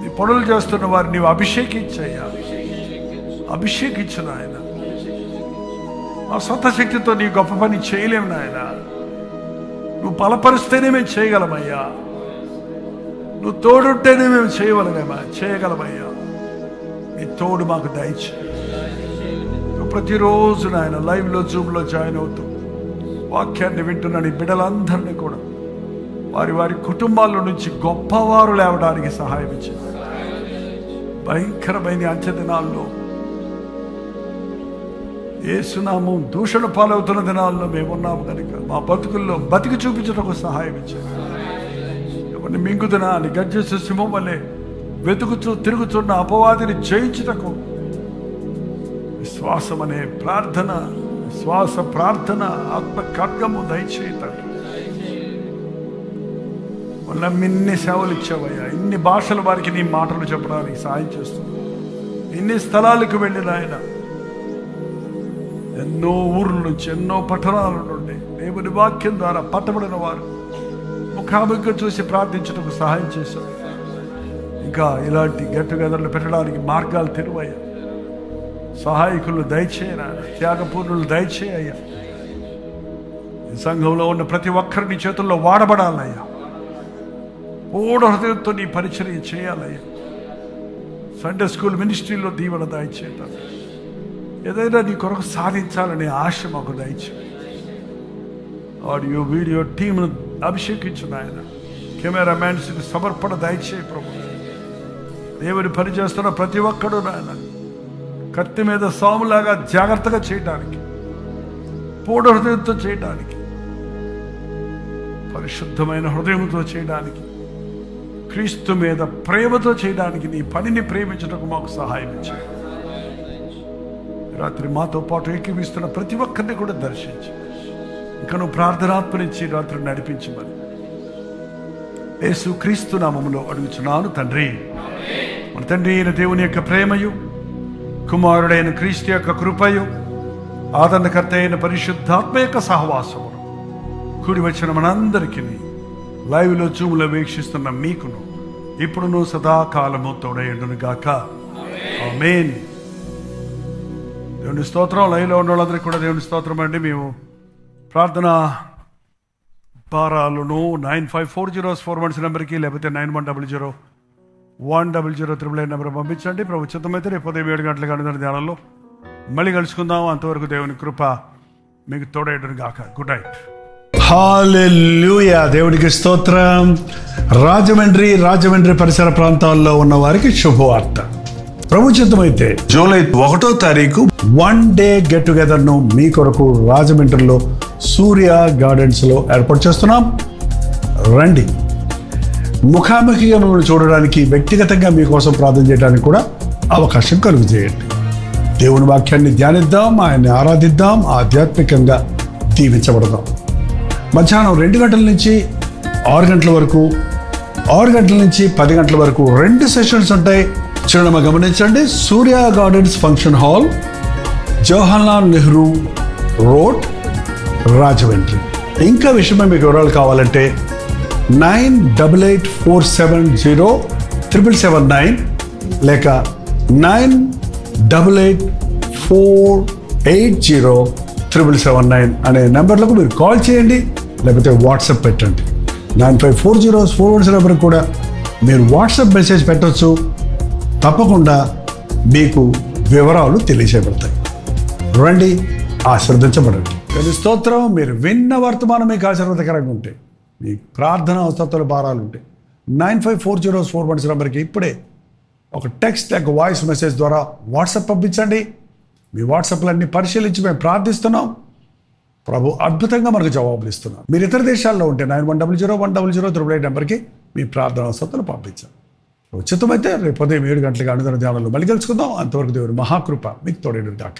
నీ పనులు చేస్తున్న వారిని నీవు అభిషేకించయ్యా, అభిషేకించు నాయన. మా సొంత శక్తితో నీ గొప్ప పని చేయలేము నాయన. నువ్వు బలపరిస్తేనే మేము చేయగలమయ్యా, నువ్వు తోడుంటేనే మేము చేయగలమయ్యా. నీ తోడు మాకు దయచేయి. ప్రతిరోజు నాయన లైవ్లో జూమ్లో జాయిన్ అవుతూ వాక్యాన్ని వింటున్న నీ బిడ్డలందరినీ కూడా వారి వారి కుటుంబాల నుంచి గొప్పవారు లేవడానికి సహాయం ఇచ్చింది. భయంకరమైన అంచె దినాల్లో, యేసునామం దూషణ పాలవుతున్న దినాల్లో మేమున్నాము కనుక మా బతుకుల్లో బతికి చూపించడానికి సహాయం ఇచ్చారు. ఎవరిని మింగుతున్నా అని గర్జించే సింహం వల్లే వెతుకుతూ తిరుగుతున్న అపవాదిని జయించుటకు విశ్వాసం అనే ప్రార్థన, విశ్వాస ప్రార్థన, ఆత్మ ఖడ్గము దయచేయటం. మళ్ళీ ఇన్ని సేవలు ఇచ్చావయ్యా, ఇన్ని భాషల వారికి నీ మాటలు చెప్పడానికి సాయం చేస్తున్నావు. ఇన్ని స్థలాలకు వెళ్ళిన ఆయన ఎన్నో ఊర్ల నుంచి, ఎన్నో పట్టణాల నుండి దేవుని వాక్యం ద్వారా పట్టబడిన వారు ముఖాముఖిగా చూసి ప్రార్థించడానికి సహాయం చేశారు. ఇంకా ఇలాంటి గెట్ టుగెదర్లు పెట్టడానికి మార్గాలు తెరువయ్యా. సహాయకులు దయచేయనా, త్యాగపూర్ణులు దయచేయ్యా. ఈ సంఘంలో ఉన్న ప్రతి ఒక్కరిని చేతుల్లో వాడబడాలయ్యా. పూర్ణ హృదయంతో నీ పరిచర్య చేయాలయ్యా. సండే స్కూల్ మినిస్ట్రీలో దీవెన దయచేయటం, ఏదైనా నీ కొరకు సాధించాలనే ఆశ మాకు దయచేయి. ఆడియో వీడియో టీంను అభిషేకించిన ఆయన, కెమెరామ్యాన్స్కి సమర్పణ దయచేయి ప్రభు. దేవుని పని చేస్తున్న ప్రతి ఒక్కడు నాయన కత్తి మీద సాములాగా జాగ్రత్తగా చేయడానికి, పూర్ణ హృదయంతో చేయడానికి, పరిశుద్ధమైన హృదయంతో చేయడానికి, క్రీస్తు మీద ప్రేమతో చేయడానికి, నీ పనిని ప్రేమించడానికి మాకు సహాయం ఇచ్చాయి. రాత్రి మాతో పాటు ఏకీవిస్తున్న ప్రతి ఒక్కరిని కూడా దర్శించి ఇంకా నువ్వు ప్రార్థనాత్మనిచ్చి రాత్రి నడిపించమని యేసు క్రీస్తు నామములో అడుగుచున్నాను తండ్రి. మన తండ్రి అయిన దేవుని యొక్క ప్రేమయు, కుమారుడైన క్రీస్తు యొక్క కృపయు, ఆదరణకర్త అయిన పరిశుద్ధాత్మ యొక్క సహవాసము కూడి వచ్చిన మనందరికీ లైవ్లో జూమ్లో వీక్షిస్తున్న మీకును ఇప్పుడును సదాకాలము తోడైండును గాక. ఆమేన్. దేవుని స్తోత్రం. లైవ్లో ఉన్న వాళ్ళందరికీ కూడా దేవుని స్తోత్రం అండి. మేము ప్రార్థన భారాలను 9540 నెంబర్కి, లేకపోతే 91001008 నెంబర్ పంపించండి. ప్రభు చిత్తమైతే రేపు ఉదయం 7 గంటలకు అనుదిన ధ్యానంలో మళ్ళీ కలుసుకుందాం. అంతవరకు దేవుని కృప మీకు తోడైండును గాక. Good night. హల్లెలూయా. దేవునికి స్తోత్రం. రాజమండ్రి పరిసర ప్రాంతాల్లో ఉన్న వారికి శుభవార్త. ప్రభు చిత్తమైతే జూలై 1వ తారీఖు 1 డే గెట్ టుగెదర్ ను మీ కొరకు రాజమండ్రిలో సూర్య గార్డెన్స్ లో ఏర్పాటు చేస్తున్నాం. రండి. ముఖాముఖిగా మిమ్మల్ని చూడడానికి, వ్యక్తిగతంగా మీకోసం ప్రార్థన చేయడానికి కూడా అవకాశం కలుగు చేయండి. దేవుని వాక్యాన్ని ధ్యానిద్దాం, ఆయన్ని ఆరాధిద్దాం, ఆధ్యాత్మికంగా దీవించబడదాం. మధ్యాహ్నం 2 గంటల నుంచి 6 గంటల వరకు, 6 గంటల నుంచి 10 గంటల వరకు 2 సెషన్స్ ఉంటాయి. చిరునామా గమనించండి. Surya gardens function hall, Jawaharlal Nehru road, Rajahmundry. ఇంకా విషయమై మీకు వివరాలు కావాలంటే 9884707779 లేక 9884807779 అనే నెంబర్లకు మీరు కాల్ చేయండి, లేకపోతే వాట్సాప్ పెట్టండి. 954041 నెంబర్కి కూడా మీరు వాట్సాప్ మెసేజ్ పెట్టవచ్చు. తప్పకుండా మీకు వివరాలు తెలియజేయబడతాయి. రండి, ఆశీర్వదించబడండి. కానీ స్తోత్రం. మీరు విన్న వర్తమానం మీకు ఆశీర్వాదకరంగా ఉంటే, మీ ప్రార్థన అవసరతల భారాలు ఉంటే 954041 నెంబర్కి ఇప్పుడే ఒక టెక్స్ట్ లేక వాయిస్ మెసేజ్ ద్వారా వాట్సాప్ పంపించండి. మీ వాట్సాప్లన్నీ పరిశీలించి మేము ప్రార్థిస్తున్నాం. ప్రభు అద్భుతంగా మనకు జవాబులు ఇస్తున్నాం. మీరు ఇతర దేశాల్లో ఉంటే 91001008 నెంబర్కి మీ ప్రార్థన అవసరతలు పంపించండి. ఉచితమైతే రేపు ఉదయం 7 గంటలకు అనుదిన ధ్యానంలో మళ్ళీ కలుసుకుందాం. అంతవరకు దేవుని మహాకృప మీకు తోడైనది గాక.